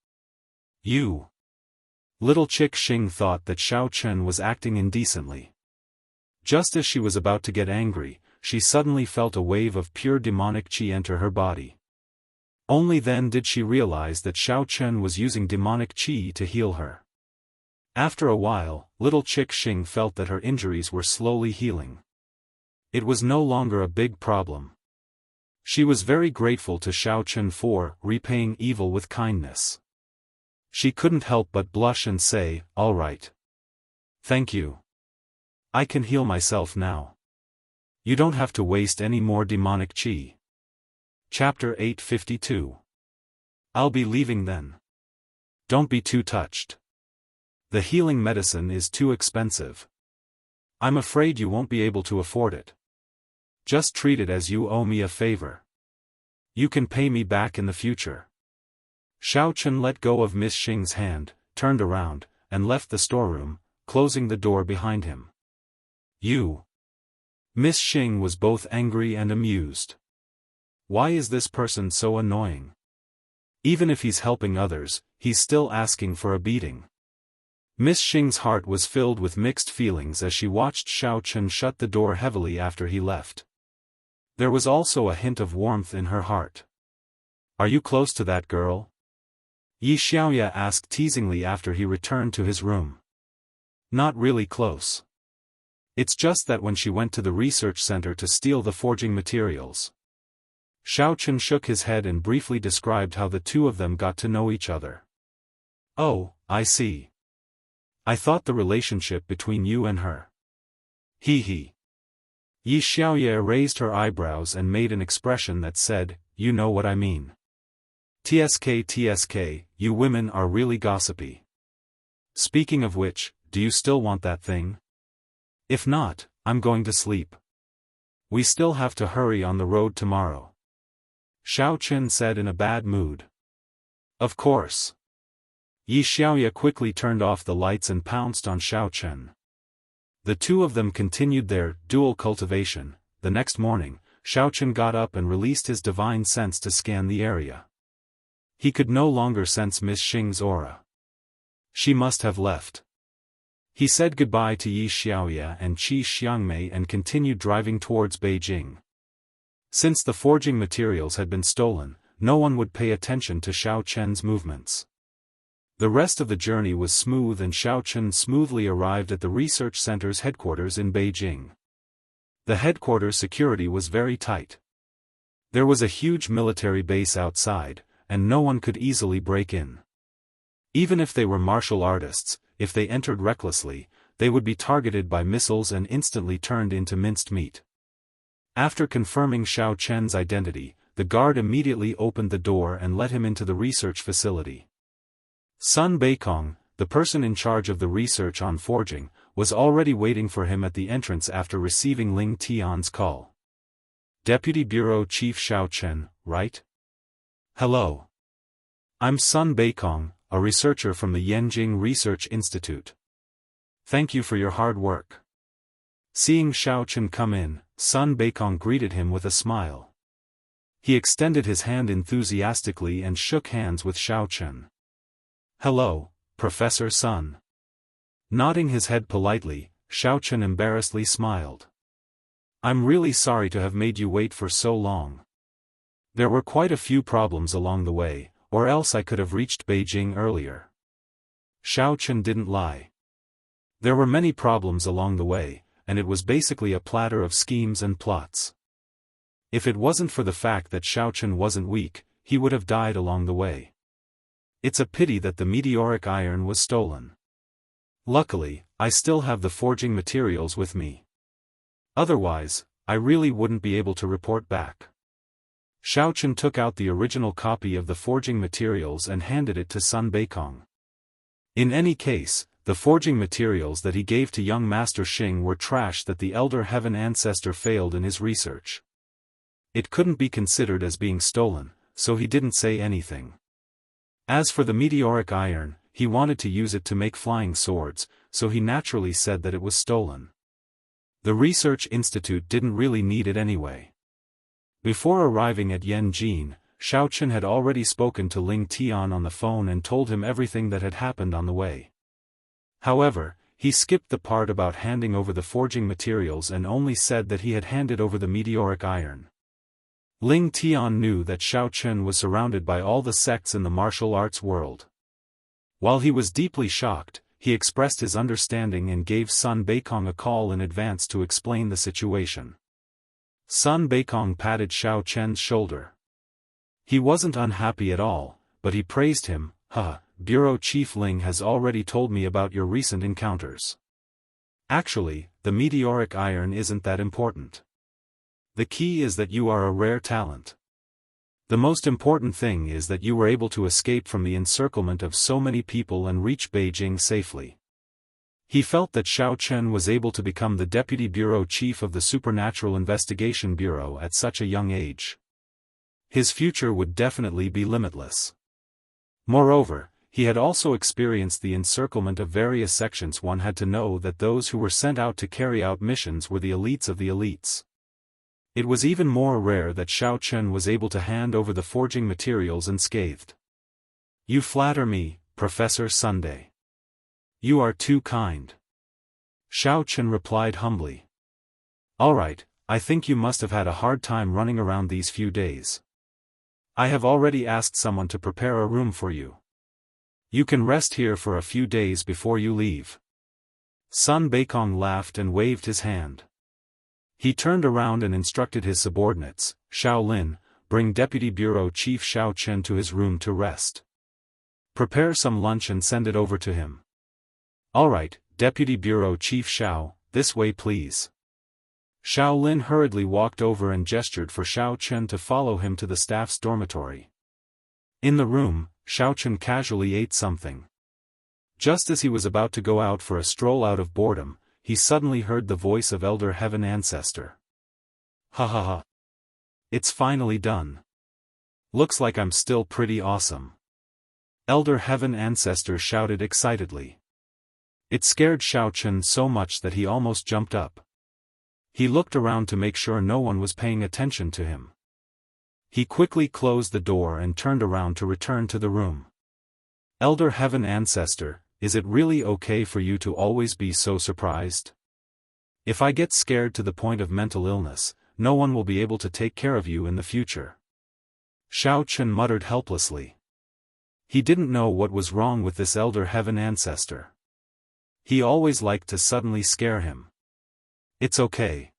"You." Little chick Xing thought that Xiaofan was acting indecently. Just as she was about to get angry, she suddenly felt a wave of pure demonic qi enter her body. Only then did she realize that Xiaofan was using demonic qi to heal her. After a while, little chick Xing felt that her injuries were slowly healing. It was no longer a big problem. She was very grateful to Xiaofan for repaying evil with kindness. She couldn't help but blush and say, "All right. Thank you. I can heal myself now. You don't have to waste any more demonic chi." Chapter 852. I'll be leaving then. Don't be too touched. The healing medicine is too expensive. I'm afraid you won't be able to afford it. Just treat it as you owe me a favor. You can pay me back in the future. Xiaofan let go of Miss Xing's hand, turned around, and left the storeroom, closing the door behind him. You. Miss Xing was both angry and amused. Why is this person so annoying? Even if he's helping others, he's still asking for a beating. Miss Xing's heart was filled with mixed feelings as she watched Xiaofan shut the door heavily after he left. There was also a hint of warmth in her heart. Are you close to that girl? Yi Xiaoya asked teasingly after he returned to his room. Not really close. It's just that when she went to the research center to steal the forging materials. Xiaofan shook his head and briefly described how the two of them got to know each other. Oh, I see. I thought the relationship between you and her. Hee. Yi Xiaoya raised her eyebrows and made an expression that said, "You know what I mean. TSK, you women are really gossipy. Speaking of which, do you still want that thing? If not, I'm going to sleep. We still have to hurry on the road tomorrow." Xiaofan said in a bad mood. Of course. Yi Xiaoya quickly turned off the lights and pounced on Xiaofan. The two of them continued their dual cultivation. The next morning, Xiaofan got up and released his divine sense to scan the area. He could no longer sense Miss Xing's aura. She must have left. He said goodbye to Yi Xiaoya and Qi Xiangmei and continued driving towards Beijing. Since the forging materials had been stolen, no one would pay attention to Xiaofan's movements. The rest of the journey was smooth and Xiaofan smoothly arrived at the research center's headquarters in Beijing. The headquarters security was very tight. There was a huge military base outside, and no one could easily break in. Even if they were martial artists, if they entered recklessly, they would be targeted by missiles and instantly turned into minced meat. After confirming Xiaofan's identity, the guard immediately opened the door and let him into the research facility. Sun Beikong, the person in charge of the research on forging, was already waiting for him at the entrance after receiving Ling Tian's call. Deputy Bureau Chief Xiaofan, right? Hello. I'm Sun Beikong, a researcher from the Yanjing Research Institute. Thank you for your hard work. Seeing Xiaofan come in, Sun Beikong greeted him with a smile. He extended his hand enthusiastically and shook hands with Xiaofan. Hello, Professor Sun. Nodding his head politely, Xiaofan embarrassedly smiled. I'm really sorry to have made you wait for so long. There were quite a few problems along the way, or else I could have reached Beijing earlier. Xiaofan didn't lie. There were many problems along the way, and it was basically a platter of schemes and plots. If it wasn't for the fact that Xiaofan wasn't weak, he would have died along the way. It's a pity that the meteoric iron was stolen. Luckily, I still have the forging materials with me. Otherwise, I really wouldn't be able to report back. Xiaofan took out the original copy of the forging materials and handed it to Sun Beikong. In any case, the forging materials that he gave to young Master Xing were trash that the Elder Heaven ancestor failed in his research. It couldn't be considered as being stolen, so he didn't say anything. As for the meteoric iron, he wanted to use it to make flying swords, so he naturally said that it was stolen. The research institute didn't really need it anyway. Before arriving at Yanjin, Xiaofan had already spoken to Ling Tian on the phone and told him everything that had happened on the way. However, he skipped the part about handing over the forging materials and only said that he had handed over the meteoric iron. Ling Tian knew that Xiaofan was surrounded by all the sects in the martial arts world. While he was deeply shocked, he expressed his understanding and gave Sun Beikong a call in advance to explain the situation. Sun Beikong patted Xiaofan's shoulder. He wasn't unhappy at all, but he praised him, Bureau Chief Ling has already told me about your recent encounters. Actually, the meteoric iron isn't that important. The key is that you are a rare talent. The most important thing is that you were able to escape from the encirclement of so many people and reach Beijing safely. He felt that Xiao Chen was able to become the Deputy Bureau Chief of the Supernatural Investigation Bureau at such a young age. His future would definitely be limitless. Moreover, he had also experienced the encirclement of various sections. One had to know that those who were sent out to carry out missions were the elites of the elites. It was even more rare that Xiao Chen was able to hand over the forging materials unscathed. You flatter me, Professor Sunday. You are too kind. Xiao Chen replied humbly. All right, I think you must have had a hard time running around these few days. I have already asked someone to prepare a room for you. You can rest here for a few days before you leave. Sun Beikong laughed and waved his hand. He turned around and instructed his subordinates, Xiao Lin, bring Deputy Bureau Chief Xiao Chen to his room to rest. Prepare some lunch and send it over to him. All right, Deputy Bureau Chief Xiao, this way please. Xiao Lin hurriedly walked over and gestured for Xiao Chen to follow him to the staff's dormitory. In the room, Xiao Chen casually ate something. Just as he was about to go out for a stroll out of boredom, he suddenly heard the voice of Elder Heaven Ancestor. Ha ha ha. It's finally done. Looks like I'm still pretty awesome. Elder Heaven Ancestor shouted excitedly. It scared Xiao Chen so much that he almost jumped up. He looked around to make sure no one was paying attention to him. He quickly closed the door and turned around to return to the room. Elder Heaven Ancestor, is it really okay for you to always be so surprised? If I get scared to the point of mental illness, no one will be able to take care of you in the future. Xiao Chen muttered helplessly. He didn't know what was wrong with this Elder Heaven Ancestor. He always liked to suddenly scare him. It's okay.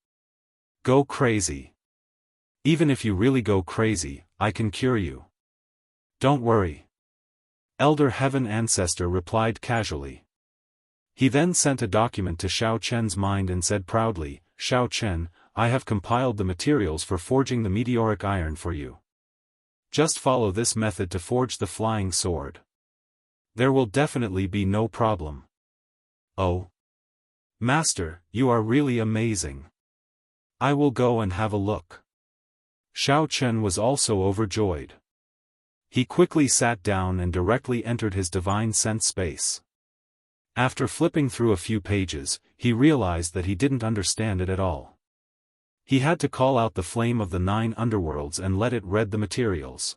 Go crazy. Even if you really go crazy, I can cure you. Don't worry. Elder Heaven Ancestor replied casually. He then sent a document to Xiao Chen's mind and said proudly, Xiao Chen, I have compiled the materials for forging the meteoric iron for you. Just follow this method to forge the flying sword. There will definitely be no problem. Oh. Master, you are really amazing. I will go and have a look. Xiao Chen was also overjoyed. He quickly sat down and directly entered his divine sense space. After flipping through a few pages, he realized that he didn't understand it at all. He had to call out the flame of the 9 underworlds and let it read the materials.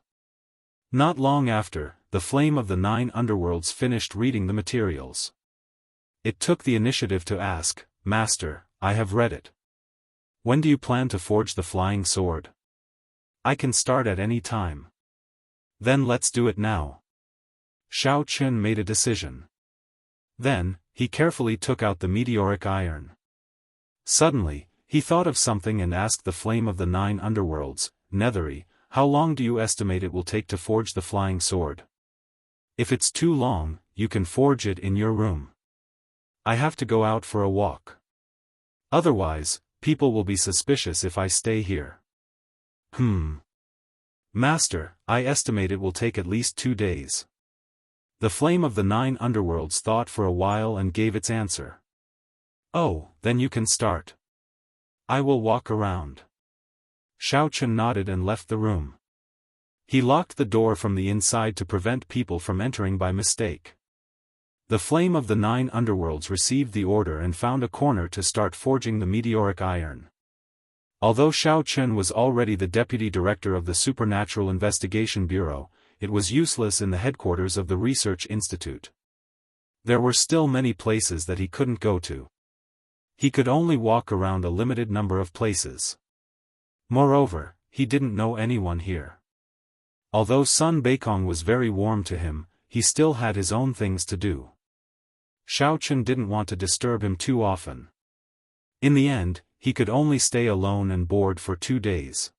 Not long after, the flame of the 9 underworlds finished reading the materials. It took the initiative to ask, Master, I have read it. When do you plan to forge the flying sword? I can start at any time. Then let's do it now. Xiao Chen made a decision. Then, he carefully took out the meteoric iron. Suddenly, he thought of something and asked the flame of the 9 underworlds, Nethery, how long do you estimate it will take to forge the flying sword? If it's too long, you can forge it in your room. I have to go out for a walk. Otherwise, people will be suspicious if I stay here. Master, I estimate it will take at least 2 days. The flame of the 9 underworlds thought for a while and gave its answer. Oh, then you can start. I will walk around. Xiao Chen nodded and left the room. He locked the door from the inside to prevent people from entering by mistake. The flame of the 9 underworlds received the order and found a corner to start forging the meteoric iron. Although Xiao Chen was already the deputy director of the Supernatural Investigation Bureau, it was useless in the headquarters of the Research Institute. There were still many places that he couldn't go to. He could only walk around a limited number of places. Moreover, he didn't know anyone here. Although Sun Beikong was very warm to him, he still had his own things to do. Xiao Chen didn't want to disturb him too often. In the end, he could only stay alone and bored for 2 days.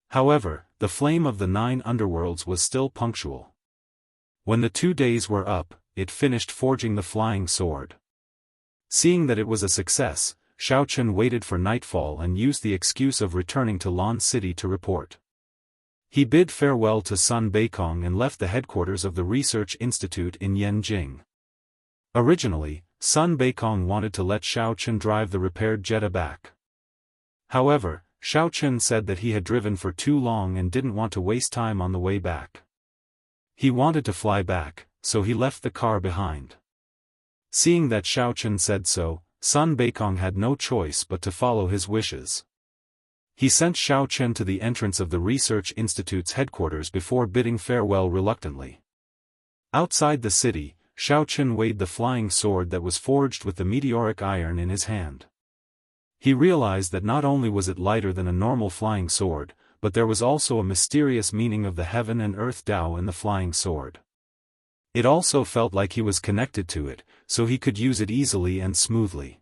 However, the flame of the 9 underworlds was still punctual. When the 2 days were up, it finished forging the flying sword. Seeing that it was a success, Xiaofan waited for nightfall and used the excuse of returning to Lan City to report. He bid farewell to Sun Beikong and left the headquarters of the Research Institute in Yanjing. Originally, Sun Beikong wanted to let Xiaofan drive the repaired Jetta back. However, Xiaofan said that he had driven for too long and didn't want to waste time on the way back. He wanted to fly back, so he left the car behind. Seeing that Xiaofan said so, Sun Beikong had no choice but to follow his wishes. He sent Xiaofan to the entrance of the Research Institute's headquarters before bidding farewell reluctantly. Outside the city, Xiaofan weighed the flying sword that was forged with the meteoric iron in his hand. He realized that not only was it lighter than a normal flying sword, but there was also a mysterious meaning of the heaven and earth Tao in the flying sword. It also felt like he was connected to it, so he could use it easily and smoothly.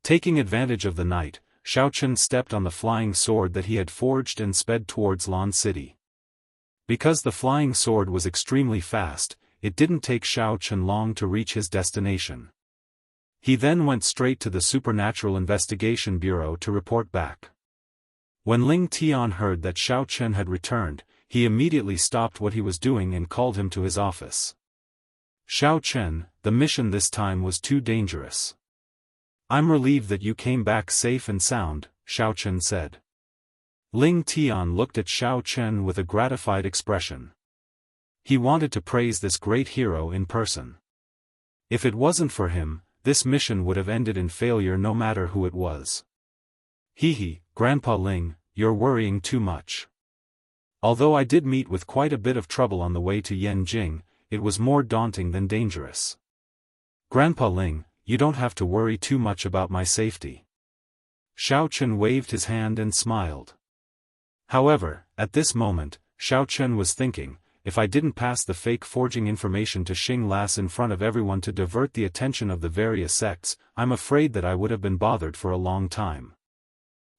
Taking advantage of the night, Xiaofan stepped on the flying sword that he had forged and sped towards Lan City. Because the flying sword was extremely fast, it didn't take Xiaofan long to reach his destination. He then went straight to the Supernatural Investigation Bureau to report back. When Ling Tian heard that Xiaofan had returned, he immediately stopped what he was doing and called him to his office. "Xiaofan, the mission this time was too dangerous. I'm relieved that you came back safe and sound," Xiaofan said. Ling Tian looked at Xiaofan with a gratified expression. He wanted to praise this great hero in person. If it wasn't for him, this mission would have ended in failure no matter who it was. "Hee, Grandpa Ling, you're worrying too much. Although I did meet with quite a bit of trouble on the way to Yanjing, it was more daunting than dangerous. Grandpa Ling, you don't have to worry too much about my safety." Xiaofan waved his hand and smiled. However, at this moment, Xiaofan was thinking, if I didn't pass the fake forging information to Xing Las in front of everyone to divert the attention of the various sects, I'm afraid that I would have been bothered for a long time.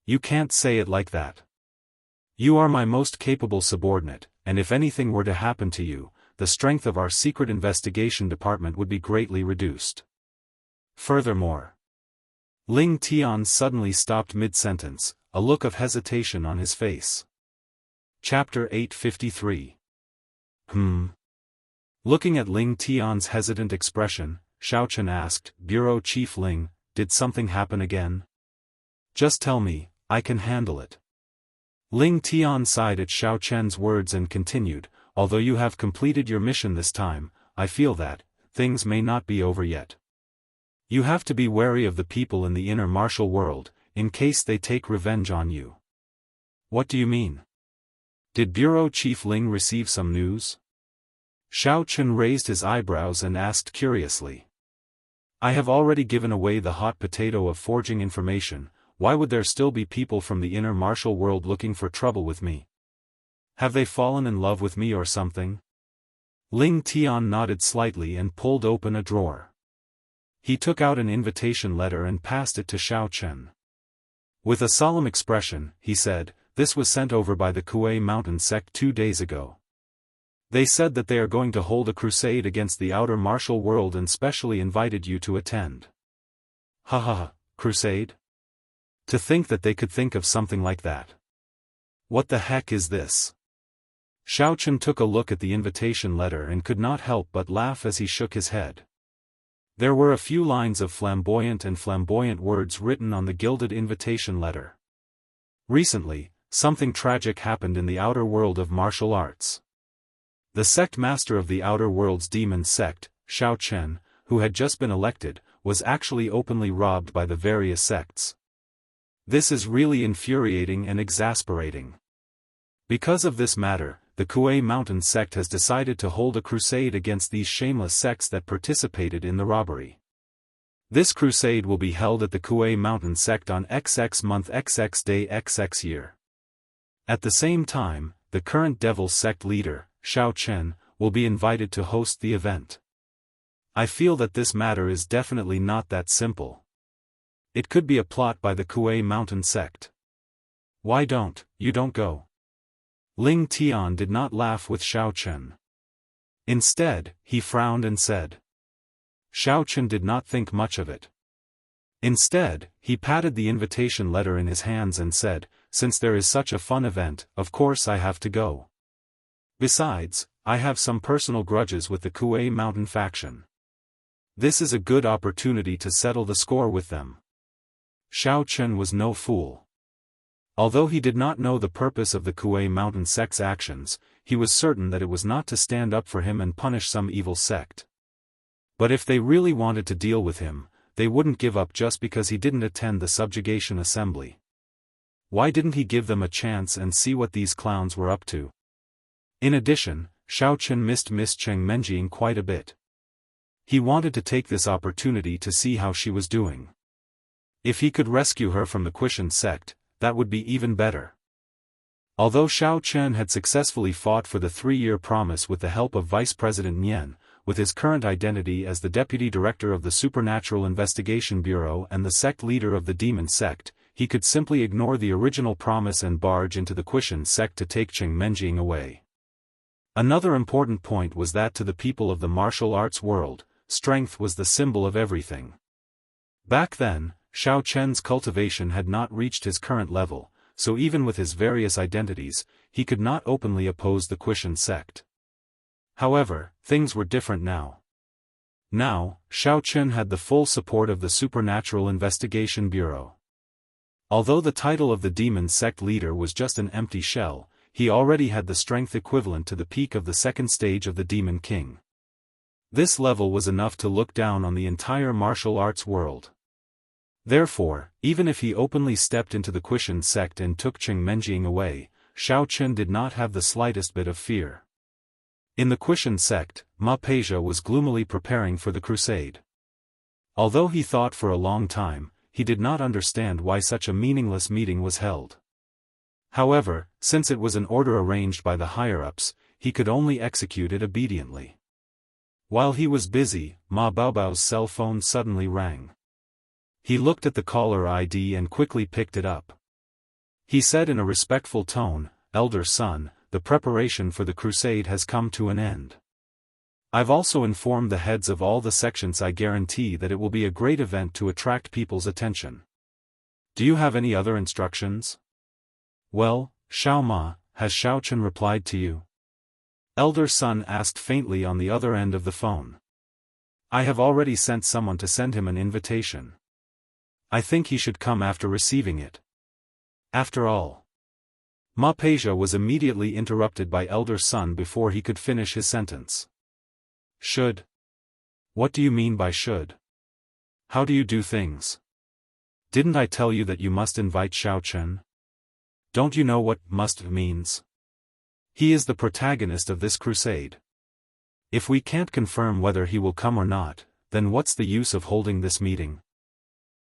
"You can't say it like that. You are my most capable subordinate, and if anything were to happen to you, the strength of our secret investigation department would be greatly reduced. Furthermore..." Ling Tian suddenly stopped mid-sentence, a look of hesitation on his face. Chapter 853. Looking at Ling Tian's hesitant expression, Xiaofan asked, "Bureau Chief Ling, did something happen again? Just tell me, I can handle it." Ling Tian sighed at Xiaofan's words and continued, "Although you have completed your mission this time, I feel that things may not be over yet. You have to be wary of the people in the inner martial world, in case they take revenge on you." "What do you mean? Did Bureau Chief Ling receive some news?" Xiaofan raised his eyebrows and asked curiously. "I have already given away the hot potato of forging information, why would there still be people from the inner martial world looking for trouble with me? Have they fallen in love with me or something?" Ling Tian nodded slightly and pulled open a drawer. He took out an invitation letter and passed it to Xiaofan. With a solemn expression, he said, "This was sent over by the Kuei Mountain sect 2 days ago. They said that they are going to hold a crusade against the outer martial world and specially invited you to attend." "Ha, crusade? To think that they could think of something like that. What the heck is this?" Xiaofan took a look at the invitation letter and could not help but laugh as he shook his head. There were a few lines of flamboyant words written on the gilded invitation letter. "Recently, something tragic happened in the outer world of martial arts. The sect master of the outer world's demon sect, Xiaofan, who had just been elected, was actually openly robbed by the various sects. This is really infuriating and exasperating. Because of this matter, the Kuei Mountain sect has decided to hold a crusade against these shameless sects that participated in the robbery. This crusade will be held at the Kuei Mountain sect on XX month XX day XX year. At the same time, the current Devil sect leader, Xiaofan, will be invited to host the event. I feel that this matter is definitely not that simple. It could be a plot by the Kuei Mountain sect. Why don't you go?" Ling Tian did not laugh with Xiaofan. Instead, he frowned and said. Xiaochen did not think much of it. Instead, he patted the invitation letter in his hands and said, "Since there is such a fun event, of course I have to go. Besides, I have some personal grudges with the Kuei Mountain faction. This is a good opportunity to settle the score with them." Xiaochen was no fool. Although he did not know the purpose of the Kuei Mountain sect's actions, he was certain that it was not to stand up for him and punish some evil sect. But if they really wanted to deal with him, they wouldn't give up just because he didn't attend the subjugation assembly. Why didn't he give them a chance and see what these clowns were up to? In addition, Xiaochen missed Miss Cheng Menjing quite a bit. He wanted to take this opportunity to see how she was doing. If he could rescue her from the Quishan sect, that would be even better. Although Xiaochen had successfully fought for the 3-year promise with the help of Vice President Nian, with his current identity as the Deputy Director of the Supernatural Investigation Bureau and the sect leader of the Demon Sect, he could simply ignore the original promise and barge into the Quishan sect to take Cheng Menjing away. Another important point was that to the people of the martial arts world, strength was the symbol of everything. Back then, Xiaochen's cultivation had not reached his current level, so even with his various identities, he could not openly oppose the Quishan sect. However, things were different now. Now, Xiaochen had the full support of the Supernatural Investigation Bureau. Although the title of the demon sect leader was just an empty shell, he already had the strength equivalent to the peak of the second stage of the Demon King. This level was enough to look down on the entire martial arts world. Therefore, even if he openly stepped into the Quishan sect and took Cheng Menjing away, Xiaochen did not have the slightest bit of fear. In the Quishan sect, Ma Peja was gloomily preparing for the crusade. Although he thought for a long time, he did not understand why such a meaningless meeting was held. However, since it was an order arranged by the higher-ups, he could only execute it obediently. While he was busy, Ma Baobao's cell phone suddenly rang. He looked at the caller ID and quickly picked it up. He said in a respectful tone, "Elder son, the preparation for the crusade has come to an end. I've also informed the heads of all the sections. I guarantee that it will be a great event to attract people's attention. Do you have any other instructions?" "Well, Xiao Ma, has Xiaochen replied to you?" Elder son asked faintly on the other end of the phone. "I have already sent someone to send him an invitation. I think he should come after receiving it." After all. Ma Peja was immediately interrupted by elder son before he could finish his sentence. "Should? What do you mean by should? How do you do things? Didn't I tell you that you must invite Xiaochen? Don't you know what must means? He is the protagonist of this crusade. If we can't confirm whether he will come or not, then what's the use of holding this meeting?"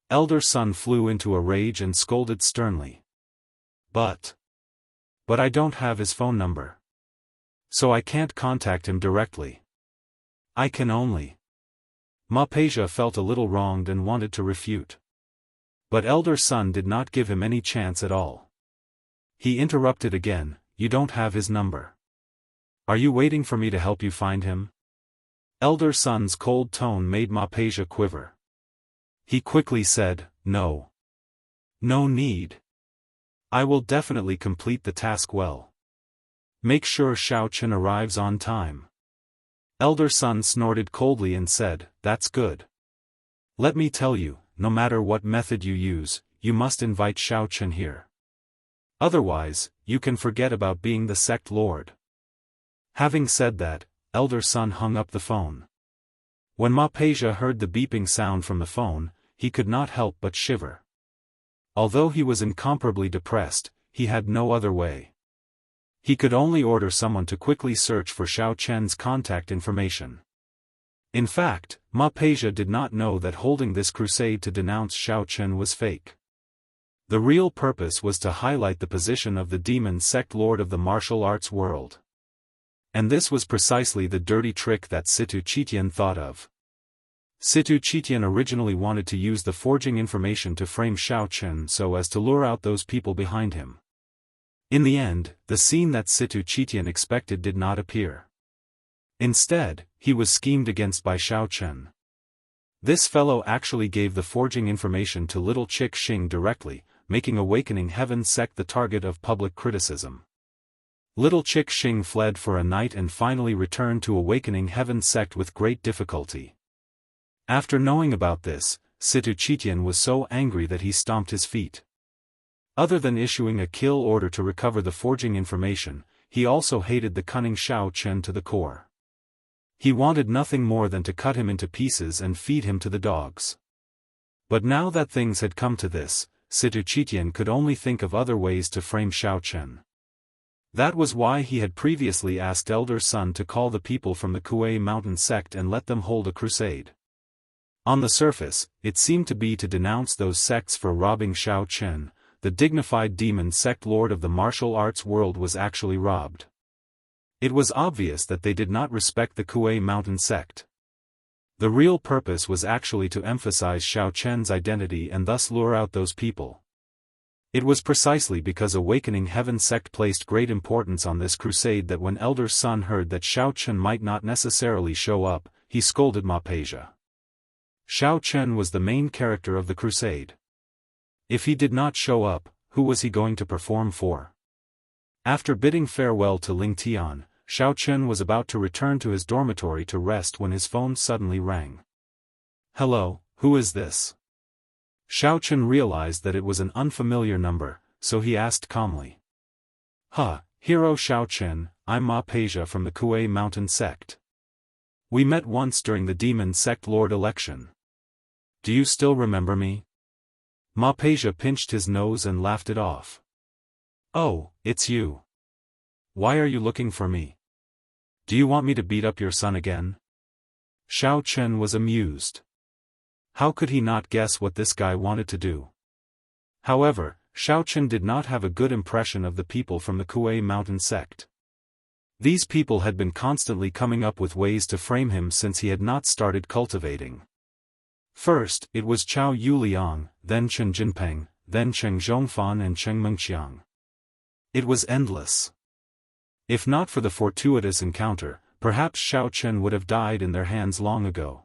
Elder son flew into a rage and scolded sternly. But I don't have his phone number. So I can't contact him directly. I can only. Ma Peja felt a little wronged and wanted to refute. But elder son did not give him any chance at all. He interrupted again, "You don't have his number. Are you waiting for me to help you find him?" Elder son's cold tone made Ma Peja quiver. He quickly said, "No. No need. I will definitely complete the task well. Make sure Xiaochen arrives on time." Elder son snorted coldly and said, "That's good. Let me tell you, no matter what method you use, you must invite Xiaochen here. Otherwise, you can forget about being the sect lord." Having said that, elder son hung up the phone. When Ma Peja heard the beeping sound from the phone, he could not help but shiver. Although he was incomparably depressed, he had no other way. He could only order someone to quickly search for Xiaochen's contact information. In fact, Ma Peja did not know that holding this crusade to denounce Xiaochen was fake. The real purpose was to highlight the position of the demon sect lord of the martial arts world. And this was precisely the dirty trick that Situ Chitian thought of. Situ Chitian originally wanted to use the forging information to frame Xiaochen so as to lure out those people behind him. In the end, the scene that Situ Chitian expected did not appear. Instead, he was schemed against by Xiaochen. This fellow actually gave the forging information to little Chick Xing directly, making Awakening Heaven sect the target of public criticism. Little Chick Xing fled for a night and finally returned to Awakening Heaven sect with great difficulty. After knowing about this, Situ Chitian was so angry that he stomped his feet. Other than issuing a kill order to recover the forging information, he also hated the cunning Xiao Chen to the core. He wanted nothing more than to cut him into pieces and feed him to the dogs. But now that things had come to this, Situ Chitian could only think of other ways to frame Xiao Chen. That was why he had previously asked Elder Sun to call the people from the Kuei Mountain sect and let them hold a crusade. On the surface, it seemed to be to denounce those sects for robbing Xiao Chen. The dignified demon sect lord of the martial arts world was actually robbed. It was obvious that they did not respect the Kuei Mountain sect. The real purpose was actually to emphasize Xiao Chen's identity and thus lure out those people. It was precisely because Awakening Heaven sect placed great importance on this crusade that when Elder Sun heard that Xiao Chen might not necessarily show up, he scolded Mapeja. Xiao Chen was the main character of the crusade. If he did not show up, who was he going to perform for? After bidding farewell to Ling Tian, Xiao Chen was about to return to his dormitory to rest when his phone suddenly rang. Hello, who is this? Xiao Chen realized that it was an unfamiliar number, so he asked calmly. Hero Xiao Chen, I'm Mapeja from the Kuei Mountain sect. We met once during the demon sect lord election. Do you still remember me? Mapeja pinched his nose and laughed it off. Oh, it's you. Why are you looking for me? Do you want me to beat up your son again? Xiao Chen was amused. How could he not guess what this guy wanted to do? However, Xiao Chen did not have a good impression of the people from the Kuei Mountain sect. These people had been constantly coming up with ways to frame him since he had not started cultivating. First, it was Chao Yuliang, then Chen Jinpeng, then Cheng Zhongfan and Cheng Mengqiang. It was endless. If not for the fortuitous encounter, perhaps Xiao Chen would have died in their hands long ago.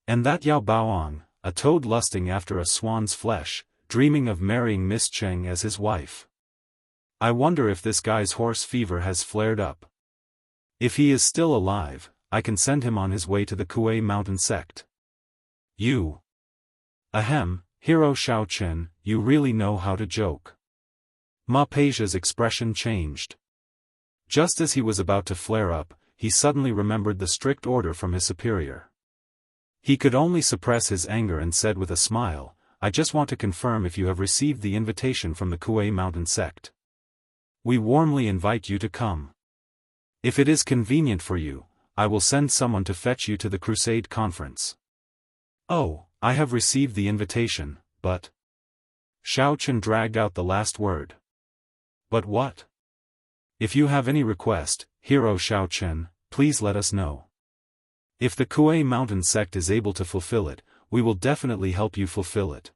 And that Yao Baoang, a toad lusting after a swan's flesh, dreaming of marrying Miss Cheng as his wife. I wonder if this guy's horse fever has flared up. If he is still alive, I can send him on his way to the Kuei Mountain sect. You. Ahem, Hero Xiao Chen, you really know how to joke. Mapeja's expression changed. Just as he was about to flare up, he suddenly remembered the strict order from his superior. He could only suppress his anger and said with a smile, I just want to confirm if you have received the invitation from the Kuei Mountain sect. We warmly invite you to come. If it is convenient for you, I will send someone to fetch you to the Crusade Conference. Oh, I have received the invitation, but... Xiao Chen dragged out the last word. But what? If you have any request, Hero Xiao Chen, please let us know. If the Kuei Mountain sect is able to fulfill it, we will definitely help you fulfill it.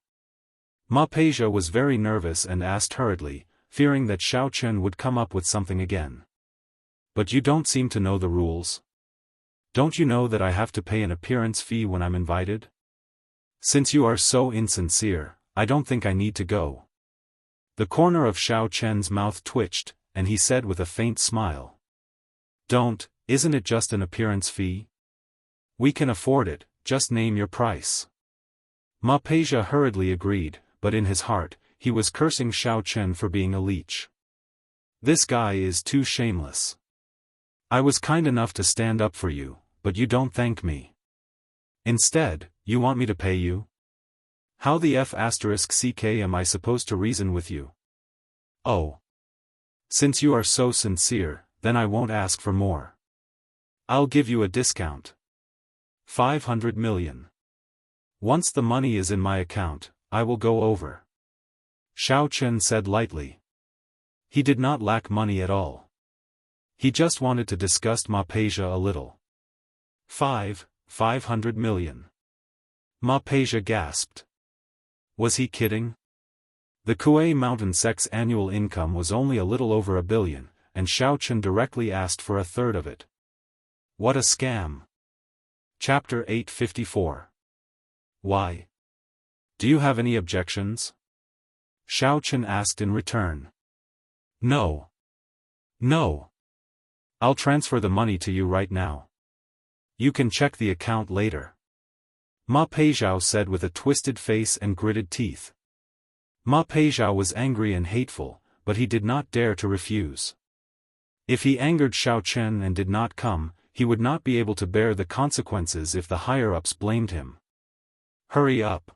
Mapeja was very nervous and asked hurriedly, fearing that Xiao Chen would come up with something again. But you don't seem to know the rules. Don't you know that I have to pay an appearance fee when I'm invited? Since you are so insincere, I don't think I need to go. The corner of Xiao Chen's mouth twitched, and he said with a faint smile. Don't, isn't it just an appearance fee? We can afford it, just name your price. Mapeja hurriedly agreed, but in his heart, he was cursing Xiao Chen for being a leech. This guy is too shameless. I was kind enough to stand up for you, but you don't thank me. Instead, you want me to pay you? How the F***ck am I supposed to reason with you? Oh. Since you are so sincere, then I won't ask for more. I'll give you a discount. 500 million. Once the money is in my account, I will go over. Xiao Chen said lightly. He did not lack money at all. He just wanted to disgust Mapeja a little. 500 million. Mapeja gasped. Was he kidding? The Kuei Mountain sect's annual income was only a little over $1 billion, and Xiao Chen directly asked for a third of it. What a scam. Chapter 854. Why? Do you have any objections? Xiaofan asked in return. No. No. I'll transfer the money to you right now. You can check the account later. Ma Peizhao said with a twisted face and gritted teeth. Ma Peizhao was angry and hateful, but he did not dare to refuse. If he angered Xiaofan and did not come, he would not be able to bear the consequences if the higher-ups blamed him. Hurry up.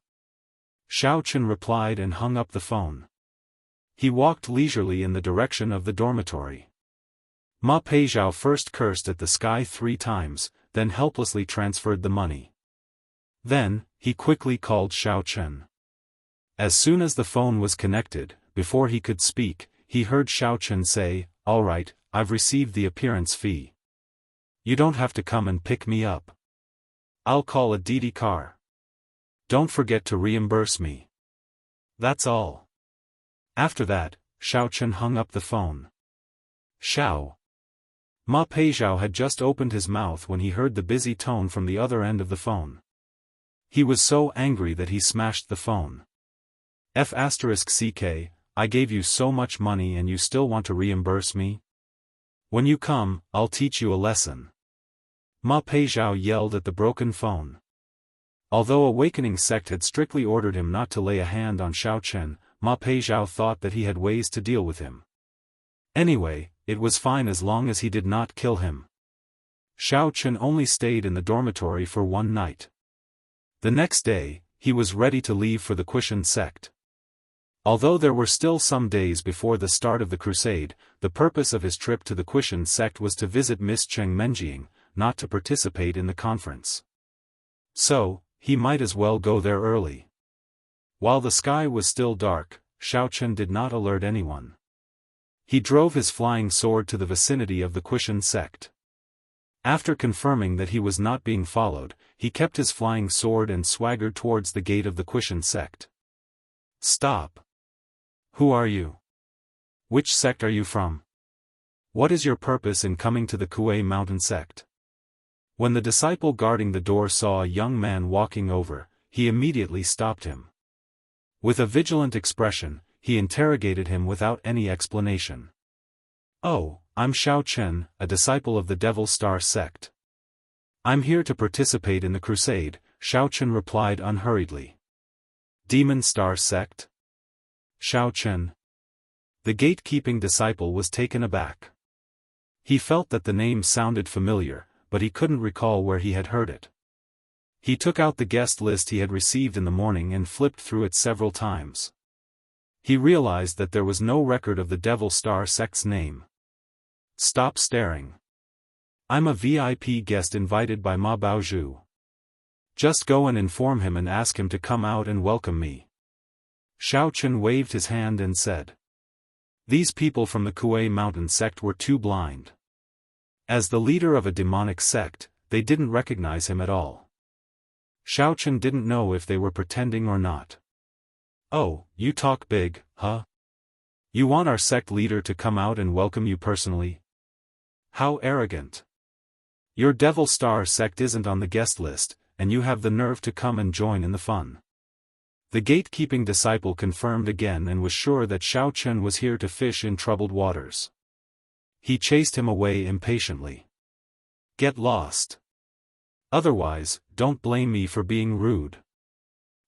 Xiaofan replied and hung up the phone. He walked leisurely in the direction of the dormitory. Ma Peizhao first cursed at the sky 3 times, then helplessly transferred the money. Then, he quickly called Xiaofan. As soon as the phone was connected, before he could speak, he heard Xiaofan say, "All right, I've received the appearance fee. You don't have to come and pick me up. I'll call a Didi car. Don't forget to reimburse me. That's all." After that, Xiaofan hung up the phone. Xiao. Ma Peizhao had just opened his mouth when he heard the busy tone from the other end of the phone. He was so angry that he smashed the phone. F***ck, I gave you so much money and you still want to reimburse me? When you come, I'll teach you a lesson. Ma Peizhao yelled at the broken phone. Although Awakening Sect had strictly ordered him not to lay a hand on Xiaofan, Ma Peizhao thought that he had ways to deal with him. Anyway, it was fine as long as he did not kill him. Xiaofan only stayed in the dormitory for 1 night. The next day, he was ready to leave for the Wuxia sect. Although there were still some days before the start of the crusade, the purpose of his trip to the Wuxia sect was to visit Miss Cheng Menjiang, not to participate in the conference. So, he might as well go there early. While the sky was still dark, Xiaofan did not alert anyone. He drove his flying sword to the vicinity of the Wuxia sect. After confirming that he was not being followed, he kept his flying sword and swaggered towards the gate of the Wuxia sect. Stop. Who are you? Which sect are you from? What is your purpose in coming to the Kuei Mountain sect? When the disciple guarding the door saw a young man walking over, he immediately stopped him. With a vigilant expression, he interrogated him without any explanation. "Oh, I'm Xiaofan, a disciple of the Devil Star sect. I'm here to participate in the crusade," Xiaofan replied unhurriedly. Demon Star sect? Xiaofan. The gatekeeping disciple was taken aback. He felt that the name sounded familiar, but he couldn't recall where he had heard it. He took out the guest list he had received in the morning and flipped through it several times. He realized that there was no record of the Devil Star sect's name. Stop staring. I'm a VIP guest invited by Ma Baozhu. Just go and inform him and ask him to come out and welcome me. Xiaofan waved his hand and said. These people from the Kuei Mountain sect were too blind. As the leader of a demonic sect, they didn't recognize him at all. Xiaofan didn't know if they were pretending or not. "Oh, you talk big, huh? You want our sect leader to come out and welcome you personally? How arrogant. Your Devil Star sect isn't on the guest list, and you have the nerve to come and join in the fun." The gatekeeping disciple confirmed again and was sure that Xiaofan was here to fish in troubled waters. He chased him away impatiently. "Get lost. Otherwise, don't blame me for being rude."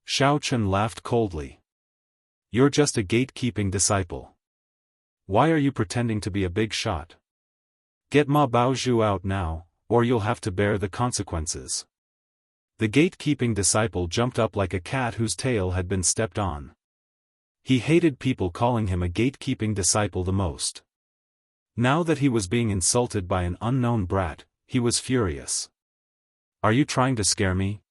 Xiaofan laughed coldly. "You're just a gatekeeping disciple. Why are you pretending to be a big shot? Get Ma Baozhu out now, or you'll have to bear the consequences." The gatekeeping disciple jumped up like a cat whose tail had been stepped on. He hated people calling him a gatekeeping disciple the most. Now that he was being insulted by an unknown brat, he was furious. "Are you trying to scare me?"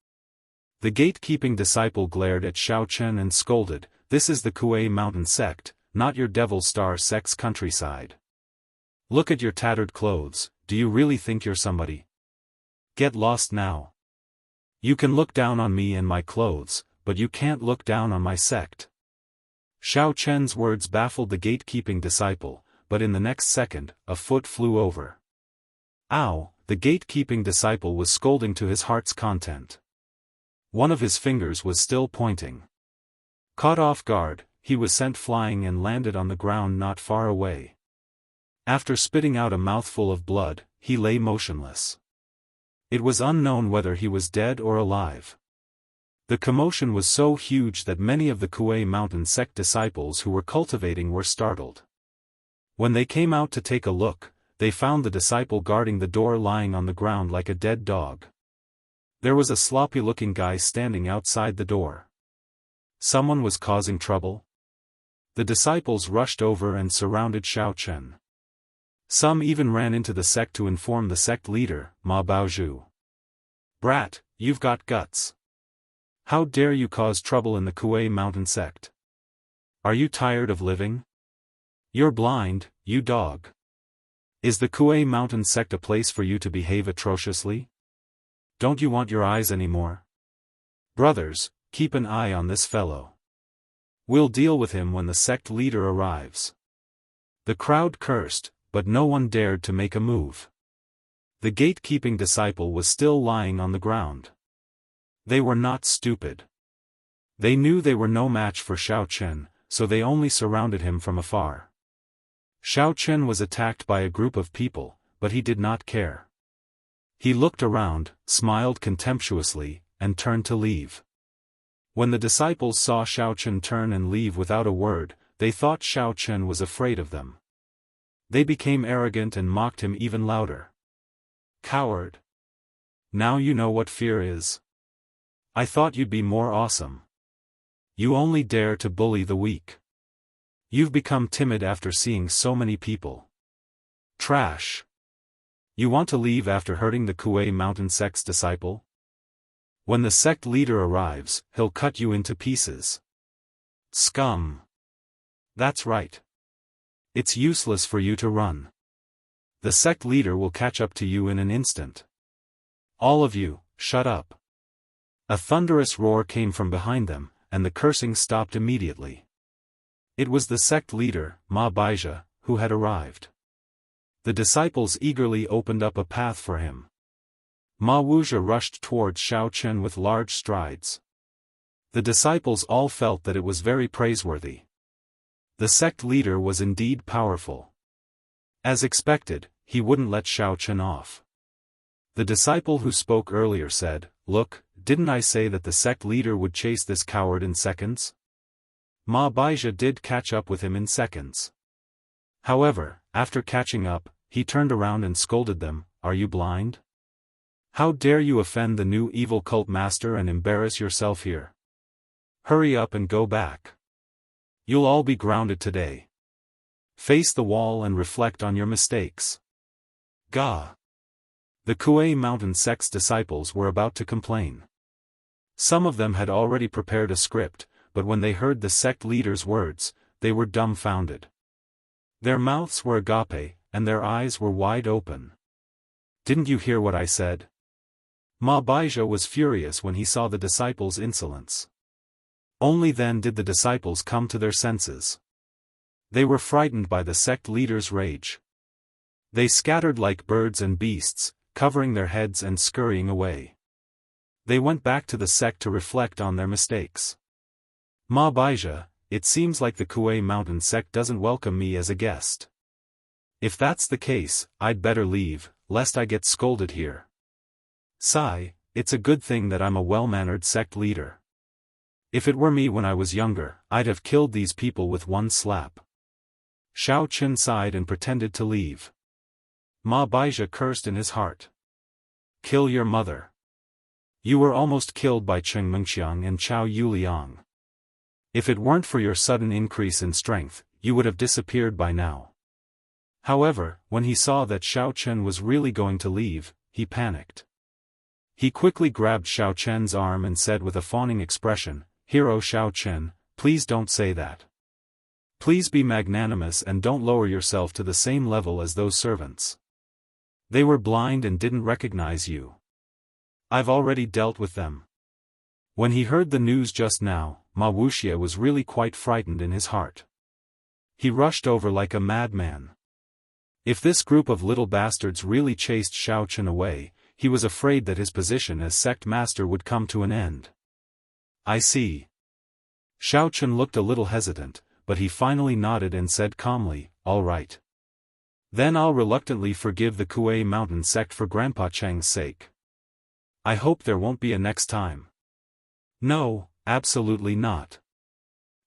The gatekeeping disciple glared at Xiaofan and scolded, "This is the Kuei Mountain sect, not your Devil Star sect's countryside. Look at your tattered clothes, do you really think you're somebody? Get lost now. You can look down on me and my clothes, but you can't look down on my sect." Xiaofan's words baffled the gatekeeping disciple, but in the next second, a foot flew over. "Ow, the gatekeeping disciple was scolding to his heart's content. One of his fingers was still pointing. Caught off guard, he was sent flying and landed on the ground not far away. After spitting out a mouthful of blood, he lay motionless. It was unknown whether he was dead or alive. The commotion was so huge that many of the Kuei Mountain sect disciples who were cultivating were startled. When they came out to take a look, they found the disciple guarding the door lying on the ground like a dead dog. There was a sloppy-looking guy standing outside the door. Someone was causing trouble? The disciples rushed over and surrounded Xiaofan. Some even ran into the sect to inform the sect leader, Ma Baozhu. "Brat, you've got guts. How dare you cause trouble in the Kuei Mountain sect? Are you tired of living? You're blind, you dog. Is the Kuei Mountain sect a place for you to behave atrociously? Don't you want your eyes anymore? Brothers, keep an eye on this fellow. We'll deal with him when the sect leader arrives." The crowd cursed, but no one dared to make a move. The gatekeeping disciple was still lying on the ground. They were not stupid. They knew they were no match for Xiaofan, so they only surrounded him from afar. Xiaofan was attacked by a group of people, but he did not care. He looked around, smiled contemptuously, and turned to leave. When the disciples saw Xiaofan turn and leave without a word, they thought Xiaofan was afraid of them. They became arrogant and mocked him even louder. "Coward! Now you know what fear is. I thought you'd be more awesome. You only dare to bully the weak. You've become timid after seeing so many people. Trash! You want to leave after hurting the Kuei Mountain sect's disciple? When the sect leader arrives, he'll cut you into pieces. Scum! That's right. It's useless for you to run. The sect leader will catch up to you in an instant. All of you, shut up." A thunderous roar came from behind them, and the cursing stopped immediately. It was the sect leader, Ma Baizha, who had arrived. The disciples eagerly opened up a path for him. Ma Wuxia rushed towards Xiaofan with large strides. The disciples all felt that it was very praiseworthy. The sect leader was indeed powerful. As expected, he wouldn't let Xiaofan off. The disciple who spoke earlier said, "Look, didn't I say that the sect leader would chase this coward in seconds?" Ma Baizha did catch up with him in seconds. However, after catching up, he turned around and scolded them, "Are you blind? How dare you offend the new evil cult master and embarrass yourself here? Hurry up and go back. You'll all be grounded today. Face the wall and reflect on your mistakes." Gah! The Kuei Mountain sect's disciples were about to complain. Some of them had already prepared a script, but when they heard the sect leader's words, they were dumbfounded. Their mouths were agape, and their eyes were wide open. "Didn't you hear what I said?" Ma Baizha was furious when he saw the disciples' insolence. Only then did the disciples come to their senses. They were frightened by the sect leader's rage. They scattered like birds and beasts, covering their heads and scurrying away. They went back to the sect to reflect on their mistakes. "Ma Baizha, it seems like the Kuei Mountain sect doesn't welcome me as a guest. If that's the case, I'd better leave, lest I get scolded here. Sigh, it's a good thing that I'm a well-mannered sect leader. If it were me when I was younger, I'd have killed these people with one slap." Xiaofan sighed and pretended to leave. Ma Baizha cursed in his heart. "Kill your mother. You were almost killed by Cheng Mengxiang and Chao Yuliang. If it weren't for your sudden increase in strength, you would have disappeared by now." However, when he saw that Xiaofan was really going to leave, he panicked. He quickly grabbed Xiaofan's arm and said with a fawning expression, "Hero Xiaofan, please don't say that. Please be magnanimous and don't lower yourself to the same level as those servants. They were blind and didn't recognize you. I've already dealt with them." When he heard the news just now, Ma Wuxia was really quite frightened in his heart. He rushed over like a madman. If this group of little bastards really chased Xiaofan away, he was afraid that his position as sect master would come to an end. I see. Xiaofan looked a little hesitant, but he finally nodded and said calmly, all right. Then I'll reluctantly forgive the Kuei Mountain sect for Grandpa Cheng's sake. I hope there won't be a next time. No, absolutely not.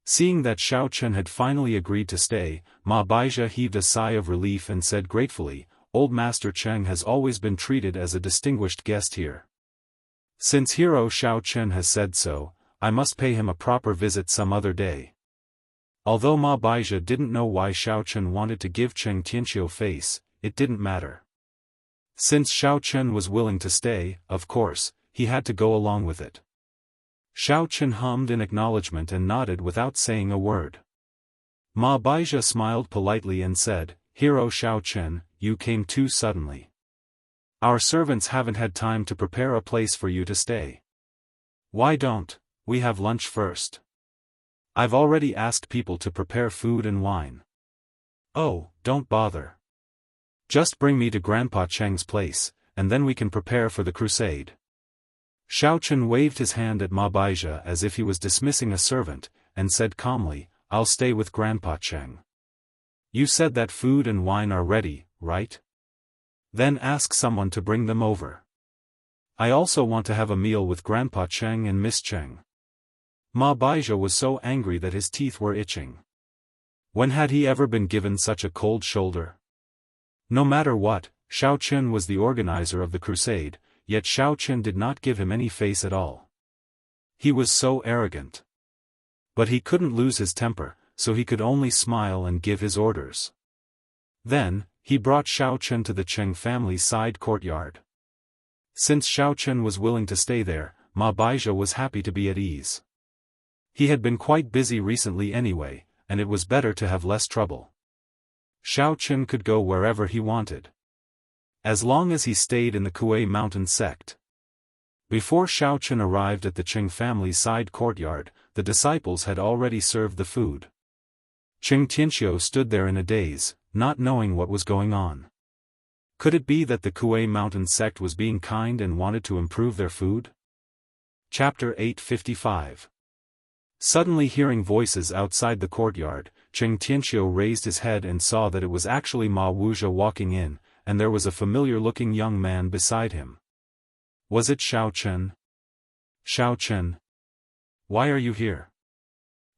Seeing that Xiaofan had finally agreed to stay, Ma Baizha heaved a sigh of relief and said gratefully, Old Master Cheng has always been treated as a distinguished guest here. Since Hero Xiaofan has said so, I must pay him a proper visit some other day. Although Ma Baizha didn't know why Xiaofan wanted to give Cheng Tianqiu face, it didn't matter. Since Xiaofan was willing to stay, of course, he had to go along with it. Xiaofan hummed in acknowledgement and nodded without saying a word. Ma Baizha smiled politely and said, Hero Xiaofan, you came too suddenly. Our servants haven't had time to prepare a place for you to stay. Why don't we have lunch first? I've already asked people to prepare food and wine. Oh, don't bother. Just bring me to Grandpa Cheng's place, and then we can prepare for the crusade. Xiaofan waved his hand at Ma Baizha as if he was dismissing a servant, and said calmly, I'll stay with Grandpa Cheng. You said that food and wine are ready, right? Then ask someone to bring them over. I also want to have a meal with Grandpa Cheng and Miss Cheng. Ma Baizha was so angry that his teeth were itching. When had he ever been given such a cold shoulder? No matter what, Xiaofan was the organizer of the crusade, yet Xiaofan did not give him any face at all. He was so arrogant. But he couldn't lose his temper, so he could only smile and give his orders. Then, he brought Xiaofan to the Cheng family's side courtyard. Since Xiaofan was willing to stay there, Ma Baizha was happy to be at ease. He had been quite busy recently anyway, and it was better to have less trouble. Xiaofan could go wherever he wanted. As long as he stayed in the Kuei Mountain sect. Before Xiaofan arrived at the Cheng family's side courtyard, the disciples had already served the food. Cheng Tianqiu stood there in a daze, not knowing what was going on. Could it be that the Kuei Mountain sect was being kind and wanted to improve their food? Chapter 855. Suddenly hearing voices outside the courtyard, Cheng Tianqiu raised his head and saw that it was actually Ma Wuxia walking in, and there was a familiar-looking young man beside him. Was it Xiaofan? Xiaofan? Why are you here?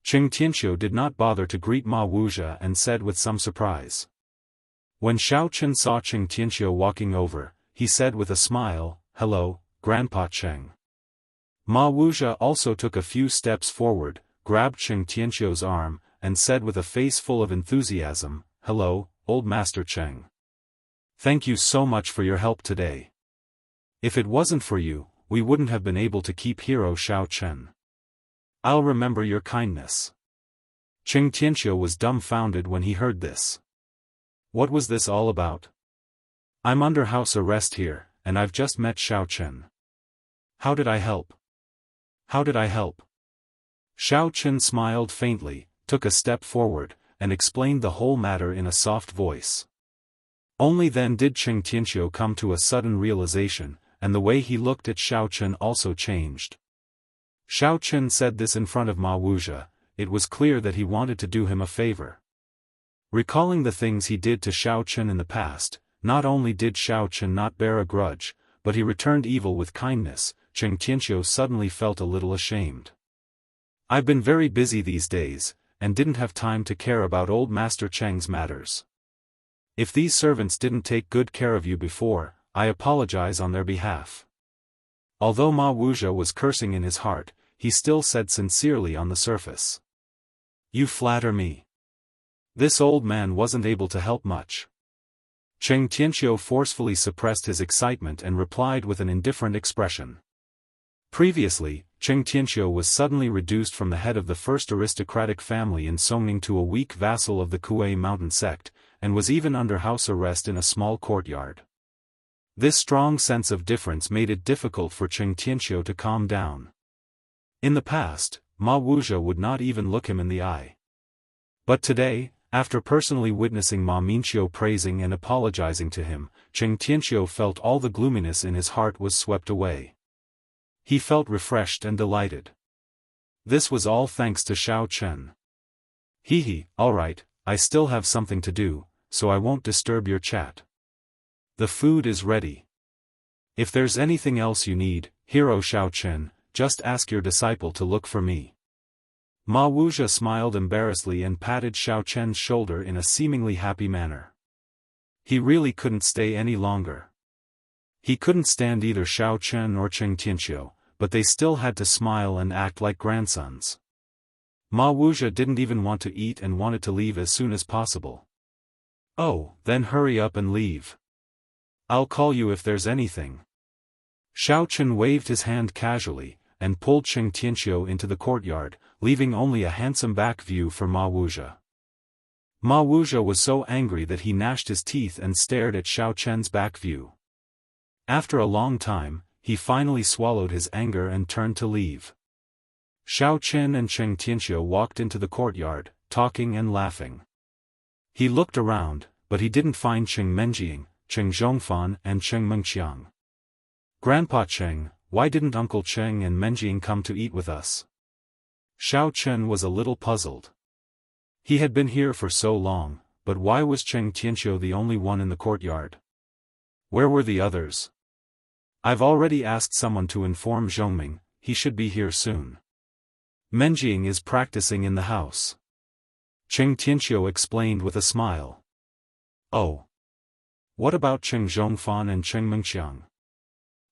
Cheng Tianqiu did not bother to greet Ma Wuxia and said with some surprise. When Xiaofan saw Cheng Tianqiu walking over, he said with a smile, Hello, Grandpa Cheng. Ma Wuxia also took a few steps forward, grabbed Cheng Tianqiu's arm, and said with a face full of enthusiasm, Hello, Old Master Cheng. Thank you so much for your help today. If it wasn't for you, we wouldn't have been able to keep Hero Xiaofan. I'll remember your kindness. Cheng Tianqiu was dumbfounded when he heard this. What was this all about? I'm under house arrest here, and I've just met Xiaofan. How did I help? How did I help? Xiaofan smiled faintly, took a step forward, and explained the whole matter in a soft voice. Only then did Cheng Tianqiu come to a sudden realization, and the way he looked at Xiaofan also changed. Xiaofan said this in front of Ma Wuxia. It was clear that he wanted to do him a favor. Recalling the things he did to Xiaofan in the past, not only did Xiaofan not bear a grudge, but he returned evil with kindness. Cheng Tianqiu suddenly felt a little ashamed. I've been very busy these days, and didn't have time to care about Old Master Cheng's matters. If these servants didn't take good care of you before, I apologize on their behalf. Although Ma Wuxia was cursing in his heart, he still said sincerely on the surface. You flatter me. This old man wasn't able to help much. Cheng Tianqiu forcefully suppressed his excitement and replied with an indifferent expression. Previously, Cheng Tianqiu was suddenly reduced from the head of the first aristocratic family in Songning to a weak vassal of the Kuei Mountain sect, and was even under house arrest in a small courtyard. This strong sense of difference made it difficult for Cheng Tianqiu to calm down. In the past, Ma Wuxia would not even look him in the eye. But today, After personally witnessing Ma Minqiu praising and apologizing to him, Cheng Tianqiu felt all the gloominess in his heart was swept away. He felt refreshed and delighted. This was all thanks to Xiao Chen. Alright, I still have something to do, so I won't disturb your chat. The food is ready. If there's anything else you need, Hero Xiao Chen, just ask your disciple to look for me. Ma Wuxia smiled embarrassedly and patted Xiao Chen's shoulder in a seemingly happy manner. He really couldn't stay any longer. He couldn't stand either Xiao Chen or Cheng Tianqiu, but they still had to smile and act like grandsons. Ma Wuxia didn't even want to eat and wanted to leave as soon as possible. Oh, then hurry up and leave. I'll call you if there's anything. Xiao Chen waved his hand casually, and pulled Cheng Tianqiu into the courtyard, leaving only a handsome back view for Ma Wuxia. Ma Wuxia was so angry that he gnashed his teeth and stared at Xiao Chen's back view. After a long time, he finally swallowed his anger and turned to leave. Xiao Chen and Cheng Tianqiu walked into the courtyard, talking and laughing. He looked around, but he didn't find Cheng Menjing, Cheng Xiaofan and Cheng Mengqiang. Grandpa Cheng, why didn't Uncle Cheng and Menjing come to eat with us? Xiao Chen was a little puzzled. He had been here for so long, but why was Cheng Tianqiu the only one in the courtyard? Where were the others? I've already asked someone to inform Zhongming, he should be here soon. Menjing is practicing in the house. Cheng Tianqiu explained with a smile. Oh. What about Cheng Xiaofan and Cheng Mengqiang?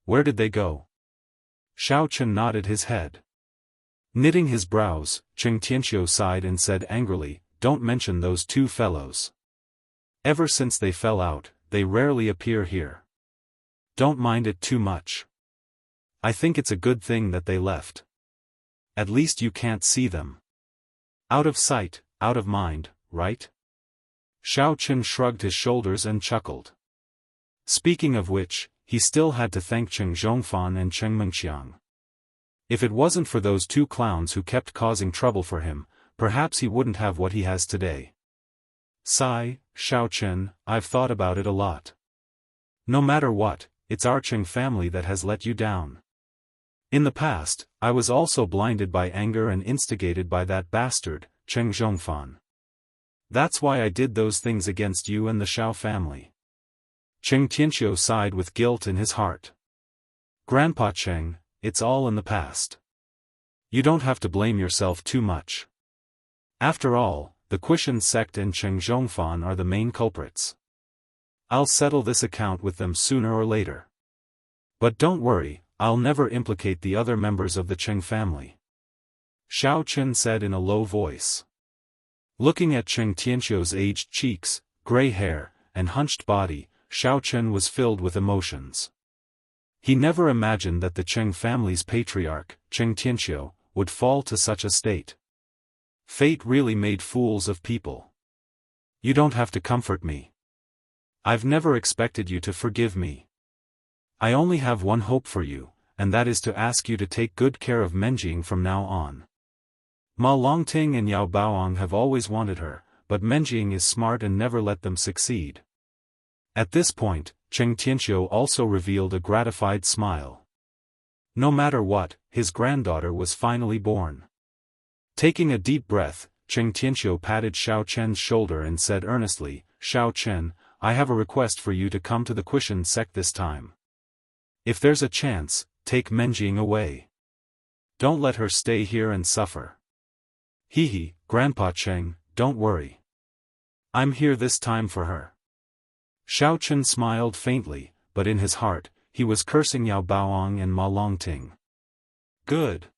Where did they go? Xiao Chen nodded his head. Knitting his brows, Cheng Tianqiu sighed and said angrily, don't mention those two fellows. Ever since they fell out, they rarely appear here. Don't mind it too much. I think it's a good thing that they left. At least you can't see them. Out of sight, out of mind, right? Xiao Chen shrugged his shoulders and chuckled. Speaking of which, he still had to thank Cheng Xiaofan and Cheng Mengqiang. If it wasn't for those two clowns who kept causing trouble for him, perhaps he wouldn't have what he has today. Sigh, Xiao Chen, I've thought about it a lot. No matter what, it's our Cheng family that has let you down. In the past, I was also blinded by anger and instigated by that bastard, Cheng Xiaofan. That's why I did those things against you and the Xiao family. Cheng Tianqiu sighed with guilt in his heart. Grandpa Cheng, it's all in the past. You don't have to blame yourself too much. After all, the Qishan sect and Cheng Xiaofan are the main culprits. I'll settle this account with them sooner or later. But don't worry, I'll never implicate the other members of the Cheng family. Xiao Chen said in a low voice. Looking at Cheng Tianqiu's aged cheeks, gray hair, and hunched body, Xiao Chen was filled with emotions. He never imagined that the Cheng family's patriarch, Cheng Tianqiu, would fall to such a state. Fate really made fools of people. You don't have to comfort me. I've never expected you to forgive me. I only have one hope for you, and that is to ask you to take good care of Menjing from now on. Ma Longting and Yao Baoang have always wanted her, but Menjing is smart and never let them succeed. At this point, Cheng Tianqiu also revealed a gratified smile. No matter what, his granddaughter was finally born. Taking a deep breath, Cheng Tianqiu patted Xiao Chen's shoulder and said earnestly, Xiao Chen, I have a request for you to come to the Qishan sect this time. If there's a chance, take Menjing away. Don't let her stay here and suffer. Grandpa Cheng, don't worry. I'm here this time for her. Xiao Chen smiled faintly, but in his heart, he was cursing Yao Baoang and Ma Longting. Good.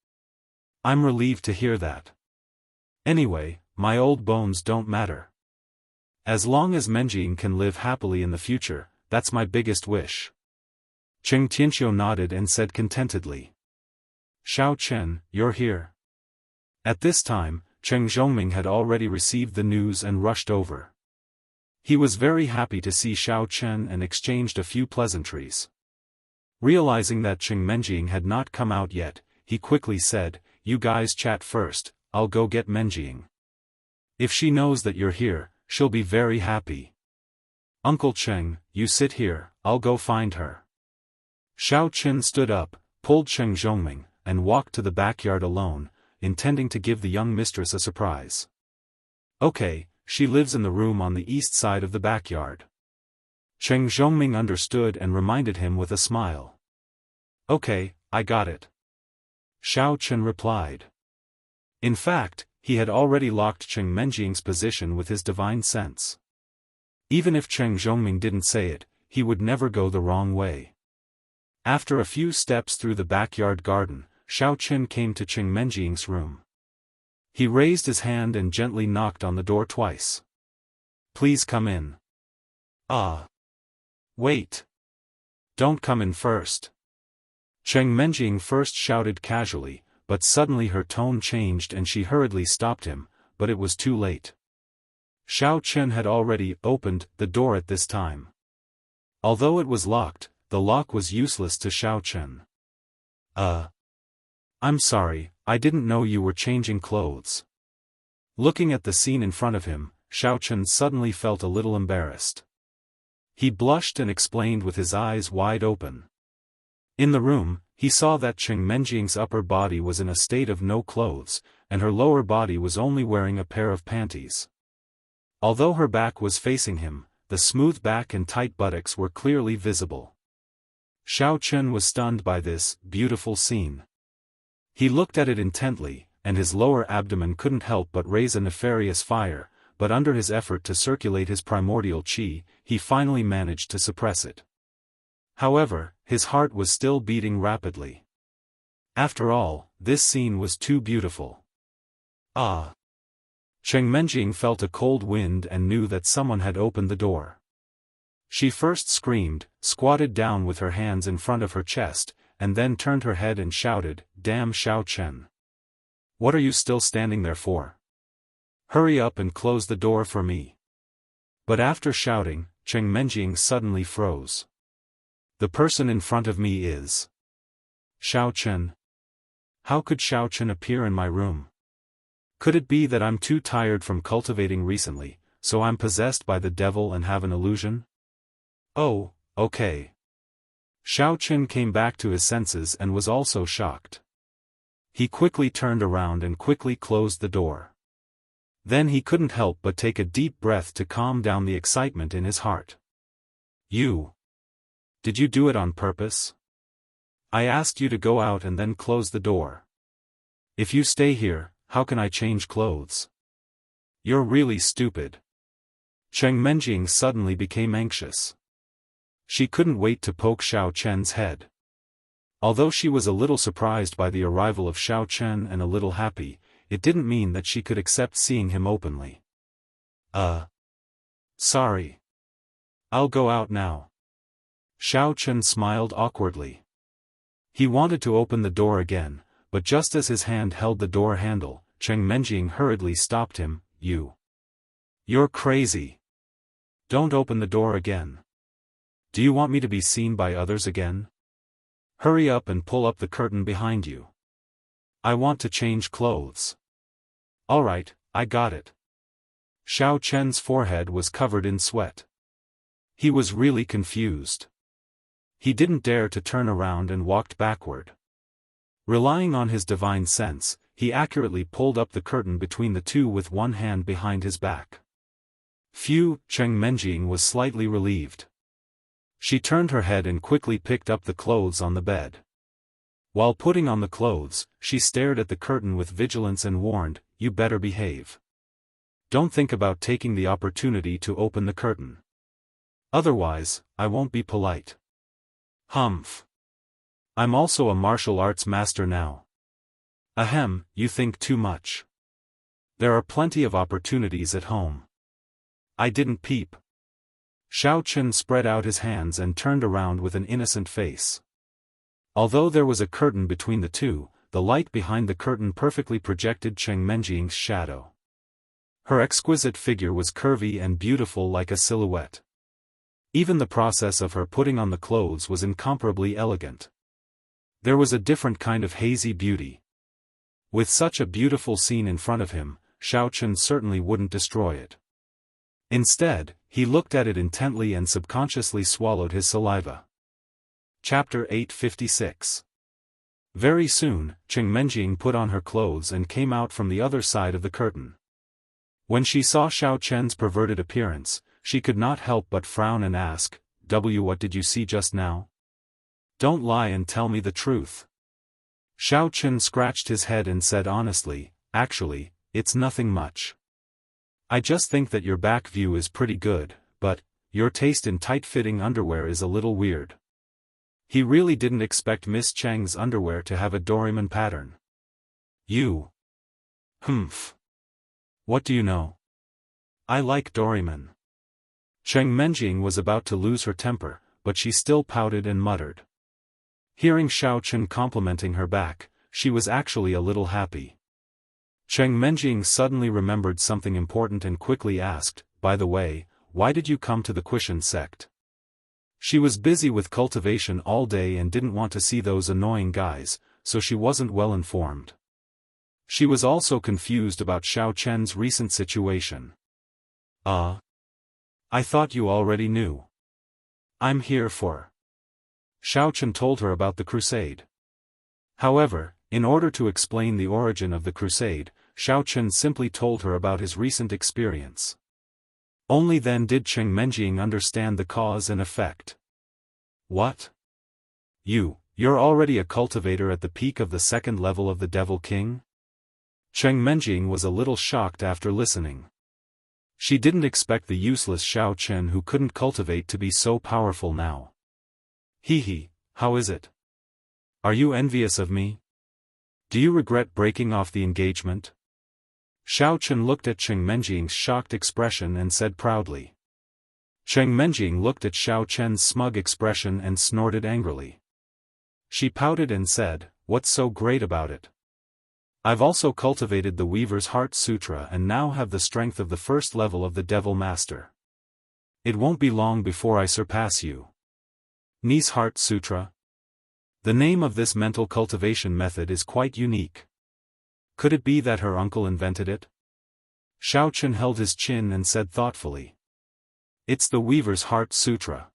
I'm relieved to hear that. Anyway, my old bones don't matter. As long as Menjing can live happily in the future, that's my biggest wish. Cheng Tianqiu nodded and said contentedly. Xiao Chen, you're here. At this time, Cheng Zhongming had already received the news and rushed over. He was very happy to see Xiao Chen and exchanged a few pleasantries. Realizing that Cheng Menjing had not come out yet, he quickly said, You guys chat first, I'll go get Menjing. If she knows that you're here, she'll be very happy. Uncle Cheng, you sit here, I'll go find her. Xiao Qin stood up, pulled Cheng Zhongming, and walked to the backyard alone, intending to give the young mistress a surprise. Okay, she lives in the room on the east side of the backyard. Cheng Zhongming understood and reminded him with a smile. Okay, I got it. Xiao Qin replied. In fact, he had already locked Cheng Menjing's position with his divine sense. Even if Cheng Zhongming didn't say it, he would never go the wrong way. After a few steps through the backyard garden, Xiao Qin came to Cheng Menjing's room. He raised his hand and gently knocked on the door twice. Please come in. Ah. Wait. Don't come in first. Cheng Menjing first shouted casually, but suddenly her tone changed and she hurriedly stopped him, but it was too late. Xiao Qin had already opened the door at this time. Although it was locked, the lock was useless to Xiao Qin. I'm sorry, I didn't know you were changing clothes. Looking at the scene in front of him, Xiao Qin suddenly felt a little embarrassed. He blushed and explained with his eyes wide open. In the room, he saw that Cheng Menjing's upper body was in a state of no clothes, and her lower body was only wearing a pair of panties. Although her back was facing him, the smooth back and tight buttocks were clearly visible. Xiao Qin was stunned by this beautiful scene. He looked at it intently, and his lower abdomen couldn't help but raise a nefarious fire, but under his effort to circulate his primordial qi, he finally managed to suppress it. However, his heart was still beating rapidly. After all, this scene was too beautiful. Ah! Cheng Menjing felt a cold wind and knew that someone had opened the door. She first screamed, squatted down with her hands in front of her chest, and then turned her head and shouted, "Damn Xiao Qin! What are you still standing there for? Hurry up and close the door for me." But after shouting, Cheng Menjing suddenly froze. The person in front of me is Xiao Qin. How could Xiao Qin appear in my room? Could it be that I'm too tired from cultivating recently, so I'm possessed by the devil and have an illusion? Oh, okay. Xiao Qin came back to his senses and was also shocked. He quickly turned around and quickly closed the door. Then he couldn't help but take a deep breath to calm down the excitement in his heart. Did you do it on purpose? I asked you to go out and then close the door. If you stay here, how can I change clothes? You're really stupid. Cheng Menjing suddenly became anxious. She couldn't wait to poke Xiao Qin's head. Although she was a little surprised by the arrival of Xiao Qin and a little happy, it didn't mean that she could accept seeing him openly. Sorry. I'll go out now. Xiao Qin smiled awkwardly. He wanted to open the door again, but just as his hand held the door handle, Cheng Menjing hurriedly stopped him. You're crazy. Don't open the door again. Do you want me to be seen by others again? Hurry up and pull up the curtain behind you. I want to change clothes. Alright, I got it. Xiao Qin's forehead was covered in sweat. He was really confused. He didn't dare to turn around and walked backward. Relying on his divine sense, he accurately pulled up the curtain between the two with one hand behind his back. Phew, Cheng Menjing was slightly relieved. She turned her head and quickly picked up the clothes on the bed. While putting on the clothes, she stared at the curtain with vigilance and warned, "You better behave. Don't think about taking the opportunity to open the curtain. Otherwise, I won't be polite." Humph. I'm also a martial arts master now. Ahem, you think too much. There are plenty of opportunities at home. I didn't peep. Xiao Qin spread out his hands and turned around with an innocent face. Although there was a curtain between the two, the light behind the curtain perfectly projected Cheng Menjing's shadow. Her exquisite figure was curvy and beautiful like a silhouette. Even the process of her putting on the clothes was incomparably elegant. There was a different kind of hazy beauty. With such a beautiful scene in front of him, Xiao Chen certainly wouldn't destroy it. Instead, he looked at it intently and subconsciously swallowed his saliva. Chapter 856. Very soon, Cheng Menjing put on her clothes and came out from the other side of the curtain. When she saw Xiao Chen's perverted appearance, she could not help but frown and ask, What did you see just now? Don't lie and tell me the truth. Xiao Chen scratched his head and said honestly, Actually, it's nothing much. I just think that your back view is pretty good, but your taste in tight-fitting underwear is a little weird. He really didn't expect Miss Cheng's underwear to have a Doraemon pattern. You. Humph. What do you know? I like Doraemon. Cheng Menjing was about to lose her temper, but she still pouted and muttered. Hearing Xiao Chen complimenting her back, she was actually a little happy. Cheng Menjing suddenly remembered something important and quickly asked, By the way, why did you come to the Quishan sect? She was busy with cultivation all day and didn't want to see those annoying guys, so she wasn't well informed. She was also confused about Xiao Chen's recent situation. I thought you already knew. I'm here for. Xiao Chen told her about the crusade. However, in order to explain the origin of the crusade, Xiao Chen simply told her about his recent experience. Only then did Cheng Menjing understand the cause and effect. What? You're already a cultivator at the peak of the second level of the Devil King? Cheng Menjing was a little shocked after listening. She didn't expect the useless Xiao Chen who couldn't cultivate to be so powerful now. How is it? Are you envious of me? Do you regret breaking off the engagement? Xiao Chen looked at Cheng Menjing's shocked expression and said proudly. Cheng Menjing looked at Xiao Chen's smug expression and snorted angrily. She pouted and said, What's so great about it? I've also cultivated the Weaver's Heart Sutra and now have the strength of the first level of the Devil Master. It won't be long before I surpass you. Ni's Heart Sutra? The name of this mental cultivation method is quite unique. Could it be that her uncle invented it? Xiao Chen held his chin and said thoughtfully. It's the Weaver's Heart Sutra.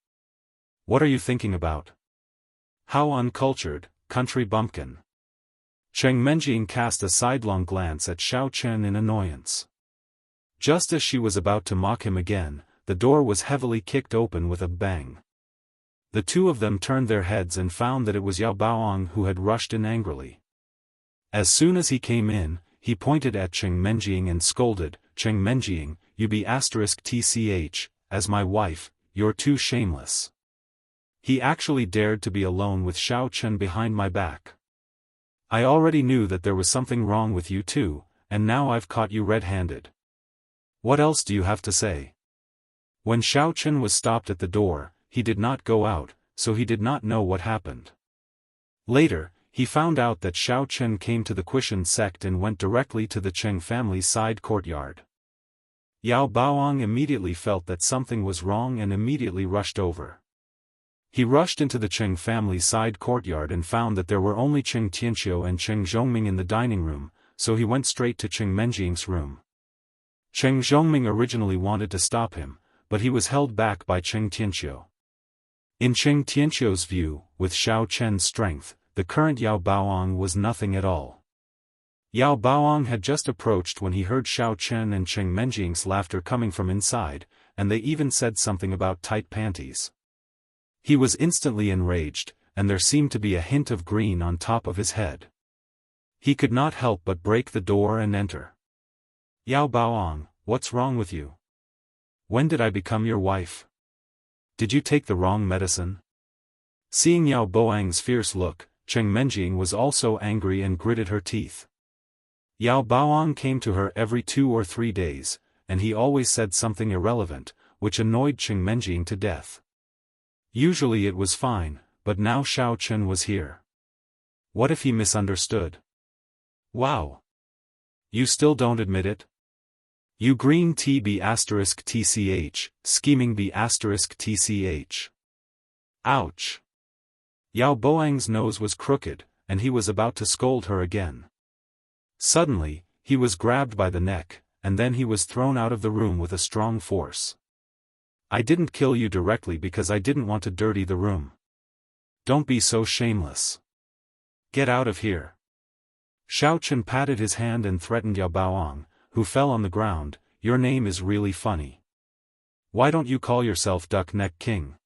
What are you thinking about? How uncultured, country bumpkin. Cheng Menjing cast a sidelong glance at Xiao Chen in annoyance. Just as she was about to mock him again, the door was heavily kicked open with a bang. The two of them turned their heads and found that it was Yao Baoang who had rushed in angrily. As soon as he came in, he pointed at Cheng Menjing and scolded, Cheng Menjing, you be *tch, as my wife, you're too shameless. He actually dared to be alone with Xiao Chen behind my back. I already knew that there was something wrong with you too, and now I've caught you red-handed. What else do you have to say? When Xiao Chen was stopped at the door, he did not go out, so he did not know what happened. Later, he found out that Xiao Chen came to the Quishan sect and went directly to the Cheng family's side courtyard. Yao Baoang immediately felt that something was wrong and immediately rushed over. He rushed into the Cheng family's side courtyard and found that there were only Cheng Tianqiu and Cheng Zhongming in the dining room, so he went straight to Cheng Menjing's room. Cheng Zhongming originally wanted to stop him, but he was held back by Cheng Tianqiu. In Cheng Tianqiu's view, with Xiao Chen's strength, the current Yao Baoang was nothing at all. Yao Baoang had just approached when he heard Xiao Chen and Cheng Menjing's laughter coming from inside, and they even said something about tight panties. He was instantly enraged, and there seemed to be a hint of green on top of his head. He could not help but break the door and enter. Yao Baoang, what's wrong with you? When did I become your wife? Did you take the wrong medicine? Seeing Yao Baoang's fierce look, Cheng Menjing was also angry and gritted her teeth. Yao Baoang came to her every 2 or 3 days, and he always said something irrelevant, which annoyed Cheng Menjing to death. Usually it was fine, but now Xiao Chen was here. What if he misunderstood? Wow! You still don't admit it? You green tea be *tch, scheming be *tch. Ouch! Yao Baoang's nose was crooked, and he was about to scold her again. Suddenly, He was grabbed by the neck, and then he was thrown out of the room with a strong force. I didn't kill you directly because I didn't want to dirty the room. Don't be so shameless. Get out of here. Xiaofan patted his hand and threatened Yao Baoang, who fell on the ground. Your name is really funny. Why don't you call yourself Duck Neck King?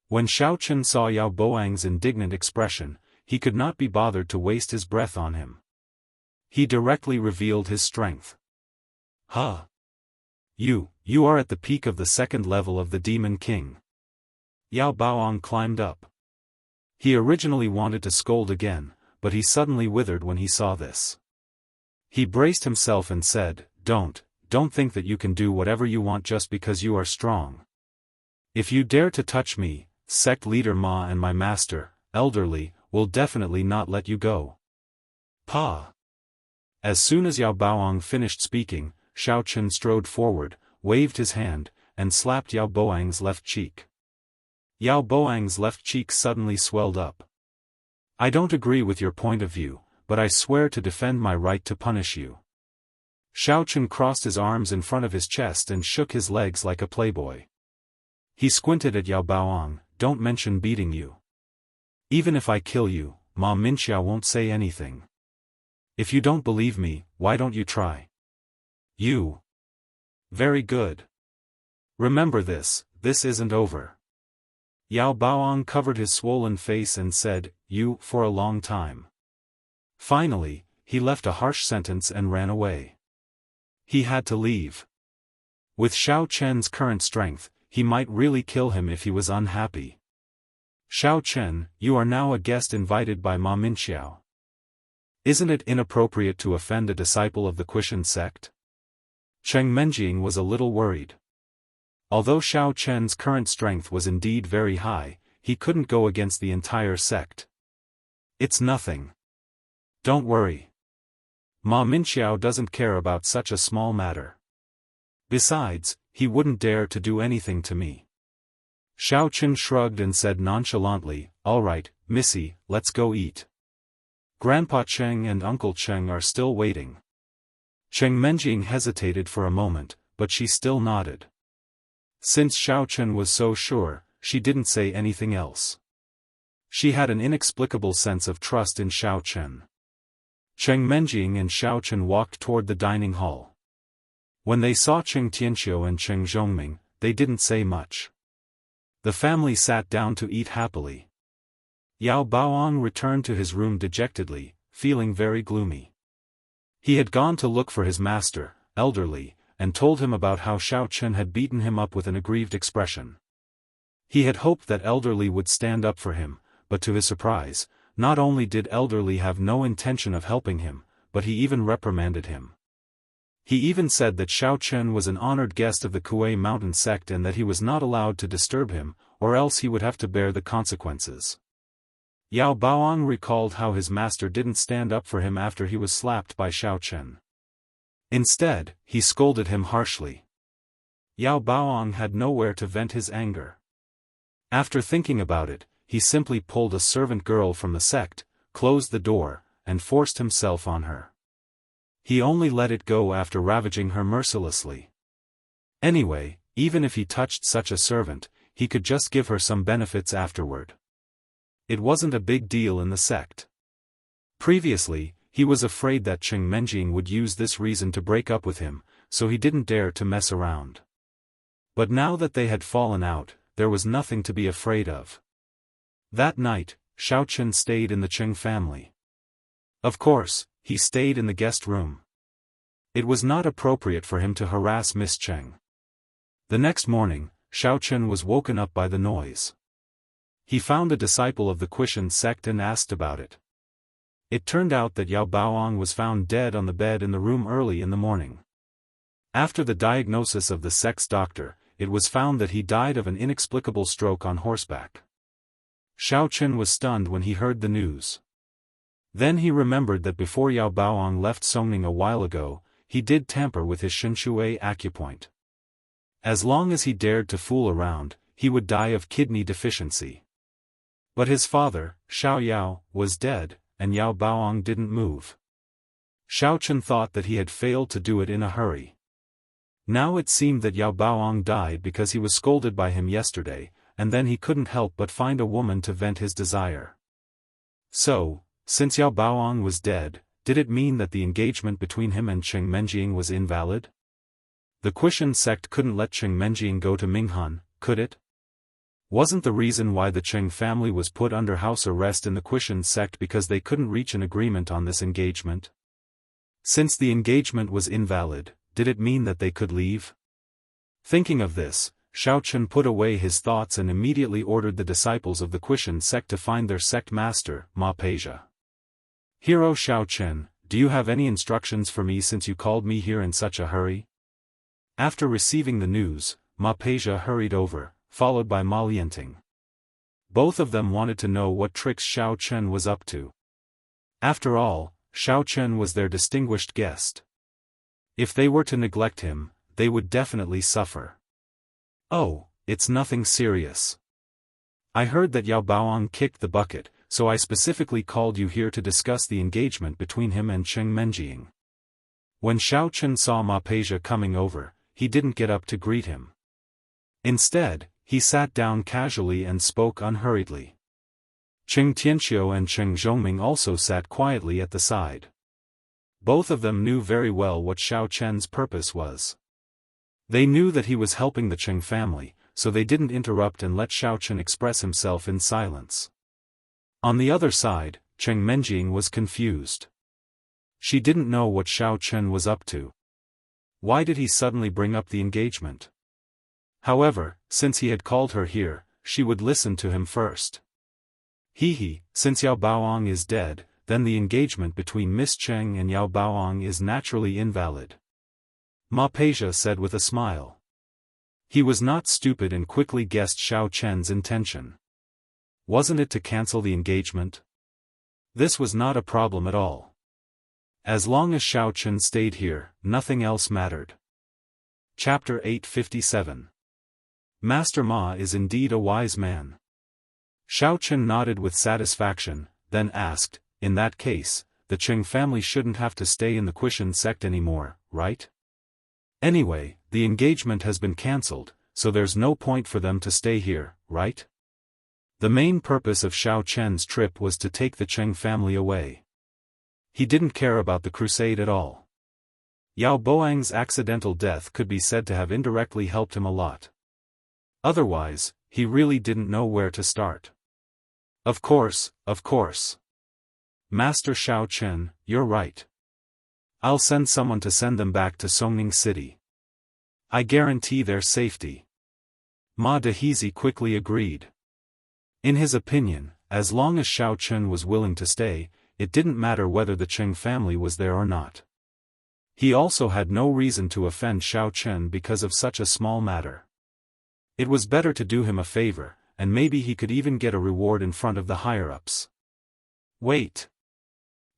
When Xiaofan saw Yao Baoang's indignant expression, he could not be bothered to waste his breath on him. He directly revealed his strength. Huh? You are at the peak of the second level of the Demon King. Yao Baoang climbed up. He originally wanted to scold again, but he suddenly withered when he saw this. He braced himself and said, Don't think that you can do whatever you want just because you are strong. If you dare to touch me, sect leader Ma and my master, elderly, will definitely not let you go. Pa! As soon as Yao Baoang finished speaking, Xiaofan strode forward, waved his hand, and slapped Yao Baoang's left cheek. Yao Baoang's left cheek suddenly swelled up. I don't agree with your point of view, but I swear to defend my right to punish you. Xiaofan crossed his arms in front of his chest and shook his legs like a playboy. He squinted at Yao Baoang. Don't mention beating you. Even if I kill you, Ma Minxiao won't say anything. If you don't believe me, why don't you try? You. Very good. Remember this isn't over. Yao Baoang covered his swollen face and said, You, for a long time. Finally, he left a harsh sentence and ran away. He had to leave. With Xiaofan's current strength, he might really kill him if he was unhappy. Xiaofan, you are now a guest invited by Ma Minxiao. Isn't it inappropriate to offend a disciple of the Quishan sect? Cheng Menjing was a little worried. Although Xiaofan's current strength was indeed very high, he couldn't go against the entire sect. It's nothing. Don't worry. Ma Minxiao doesn't care about such a small matter. Besides, he wouldn't dare to do anything to me. Xiaofan shrugged and said nonchalantly, All right, Missy, let's go eat. Grandpa Cheng and Uncle Cheng are still waiting. Cheng Menjing hesitated for a moment, but she still nodded. Since Xiaofan was so sure, she didn't say anything else. She had an inexplicable sense of trust in Xiaofan. Cheng Menjing and Xiaofan walked toward the dining hall. When they saw Cheng Tianqiu and Cheng Zhongming, they didn't say much. The family sat down to eat happily. Yao Baoang returned to his room dejectedly, feeling very gloomy. He had gone to look for his master, elderly, and told him about how Xiaofan had beaten him up with an aggrieved expression. He had hoped that elderly would stand up for him, but to his surprise, not only did elderly have no intention of helping him, but he even reprimanded him. He even said that Xiaofan was an honored guest of the Kuei Mountain sect and that he was not allowed to disturb him, or else he would have to bear the consequences. Yao Baoang recalled how his master didn't stand up for him after he was slapped by Xiaofan. Instead, he scolded him harshly. Yao Baoang had nowhere to vent his anger. After thinking about it, he simply pulled a servant girl from the sect, closed the door, and forced himself on her. He only let it go after ravaging her mercilessly. Anyway, even if he touched such a servant, he could just give her some benefits afterward. It wasn't a big deal in the sect. Previously, he was afraid that Cheng Menjing would use this reason to break up with him, so he didn't dare to mess around. But now that they had fallen out, there was nothing to be afraid of. That night, Xiaofan stayed in the Cheng family. Of course, he stayed in the guest room. It was not appropriate for him to harass Miss Cheng. The next morning, Xiaofan was woken up by the noise. He found a disciple of the Quishan sect and asked about it. It turned out that Yao Baoang was found dead on the bed in the room early in the morning. After the diagnosis of the sect's doctor, it was found that he died of an inexplicable stroke on horseback. Xiaofan was stunned when he heard the news. Then he remembered that before Yao Baoang left Songning a while ago, he did tamper with his Shinshui acupoint. As long as he dared to fool around, he would die of kidney deficiency. But his father, Xiao Yao, was dead, and Yao Baoang didn't move. Xiaofan thought that he had failed to do it in a hurry. Now it seemed that Yao Baoang died because he was scolded by him yesterday, and then he couldn't help but find a woman to vent his desire. So, since Yao Baoang was dead, did it mean that the engagement between him and Cheng Menjing was invalid? The Quishan sect couldn't let Cheng Menjing go to Minghan, could it? Wasn't the reason why the Cheng family was put under house arrest in the Quishan sect because they couldn't reach an agreement on this engagement? Since the engagement was invalid, did it mean that they could leave? Thinking of this, Xiaofan put away his thoughts and immediately ordered the disciples of the Quishan sect to find their sect master, Ma Peja. "Hero Xiaofan, do you have any instructions for me since you called me here in such a hurry?" After receiving the news, Ma Peja hurried over, followed by Ma Lianting. Both of them wanted to know what tricks Xiaofan was up to. After all, Xiaofan was their distinguished guest. If they were to neglect him, they would definitely suffer. "Oh, it's nothing serious. I heard that Yao Baoang kicked the bucket, so I specifically called you here to discuss the engagement between him and Cheng Menjing." When Xiaofan saw Ma Peja coming over, he didn't get up to greet him. Instead, he sat down casually and spoke unhurriedly. Cheng Tianxiu and Cheng Zhongming also sat quietly at the side. Both of them knew very well what Xiaofan's purpose was. They knew that he was helping the Cheng family, so they didn't interrupt and let Xiaofan express himself in silence. On the other side, Cheng Menjing was confused. She didn't know what Xiaofan was up to. Why did he suddenly bring up the engagement? However, since he had called her here, she would listen to him first. Since Yao Baoang is dead, then the engagement between Miss Cheng and Yao Baoang is naturally invalid. Ma Peja said with a smile. He was not stupid and quickly guessed Xiaofan's intention. Wasn't it to cancel the engagement? This was not a problem at all. As long as Xiaofan stayed here, nothing else mattered. Chapter 857. Master Ma is indeed a wise man. Xiaofan nodded with satisfaction, then asked, "In that case, the Cheng family shouldn't have to stay in the Quishan sect anymore, right? Anyway, the engagement has been cancelled, so there's no point for them to stay here, right?" The main purpose of Xiaofan's trip was to take the Cheng family away. He didn't care about the crusade at all. Yao Baoang's accidental death could be said to have indirectly helped him a lot. Otherwise, he really didn't know where to start. Of course. Master Xiaofan, you're right. I'll send someone to send them back to Songning City. I guarantee their safety. Ma Dehizi quickly agreed. In his opinion, as long as Xiaofan was willing to stay, it didn't matter whether the Cheng family was there or not. He also had no reason to offend Xiaofan because of such a small matter. It was better to do him a favor, and maybe he could even get a reward in front of the higher-ups. Wait.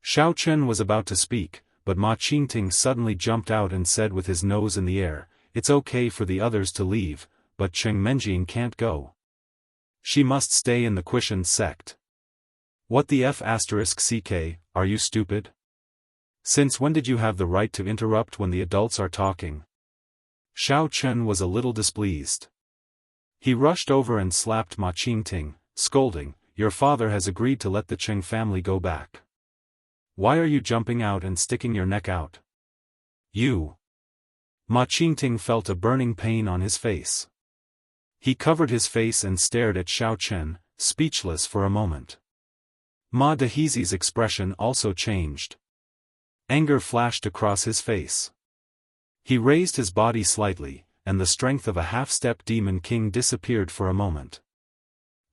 Xiaofan was about to speak, but Ma Qingting suddenly jumped out and said with his nose in the air, "It's okay for the others to leave, but Cheng Menjing can't go. She must stay in the Quishan sect." What the f***ck, are you stupid? Since when did you have the right to interrupt when the adults are talking? Xiaofan was a little displeased. He rushed over and slapped Ma Qingting, scolding, "Your father has agreed to let the Cheng family go back. Why are you jumping out and sticking your neck out? You." Ma Qingting felt a burning pain on his face. He covered his face and stared at Xiaofan, speechless for a moment. Ma Dehizi's expression also changed. Anger flashed across his face. He raised his body slightly, and the strength of a half-step demon king disappeared for a moment.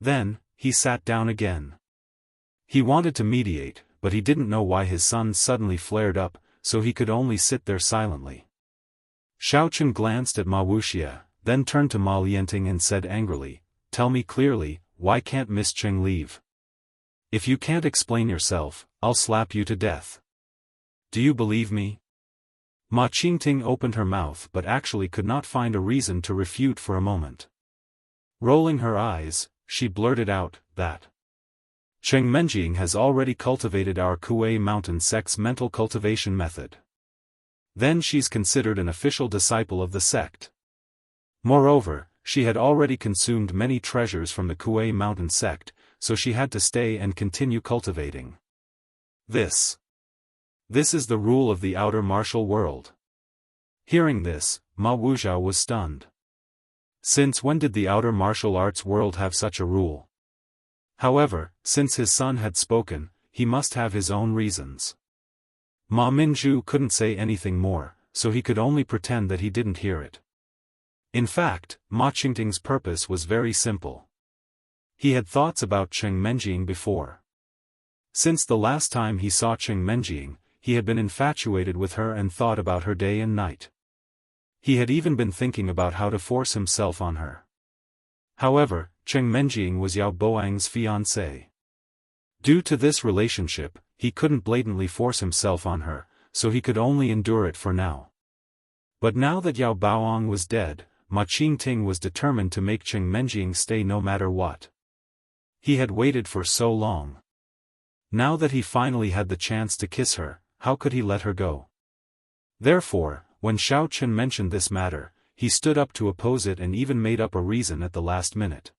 Then, he sat down again. He wanted to mediate, but he didn't know why his son suddenly flared up, so he could only sit there silently. Xiaofan glanced at Ma Wuxia, then turned to Ma Lianting and said angrily, "Tell me clearly, why can't Miss Cheng leave? If you can't explain yourself, I'll slap you to death. Do you believe me?" Ma Qingting opened her mouth but actually could not find a reason to refute for a moment. Rolling her eyes, she blurted out, "That." Cheng Menjing has already cultivated our Kuei Mountain sect's mental cultivation method. Then she's considered an official disciple of the sect. Moreover, she had already consumed many treasures from the Kuei Mountain sect, so she had to stay and continue cultivating. This is the rule of the outer martial world. Hearing this, Ma Wuxiao was stunned. Since when did the outer martial arts world have such a rule? However, since his son had spoken, he must have his own reasons. Ma Minju couldn't say anything more, so he could only pretend that he didn't hear it. In fact, Ma Qingting's purpose was very simple. He had thoughts about Cheng Menjing before. Since the last time he saw Cheng Menjing, he had been infatuated with her and thought about her day and night. He had even been thinking about how to force himself on her. However, Cheng Menjing was Yao Boang's fiancée. Due to this relationship, he couldn't blatantly force himself on her, so he could only endure it for now. But now that Yao Baoang was dead, Ma Qingting was determined to make Cheng Menjing stay no matter what. He had waited for so long. Now that he finally had the chance to kiss her, how could he let her go? Therefore, when Xiao Chen mentioned this matter, he stood up to oppose it and even made up a reason at the last minute.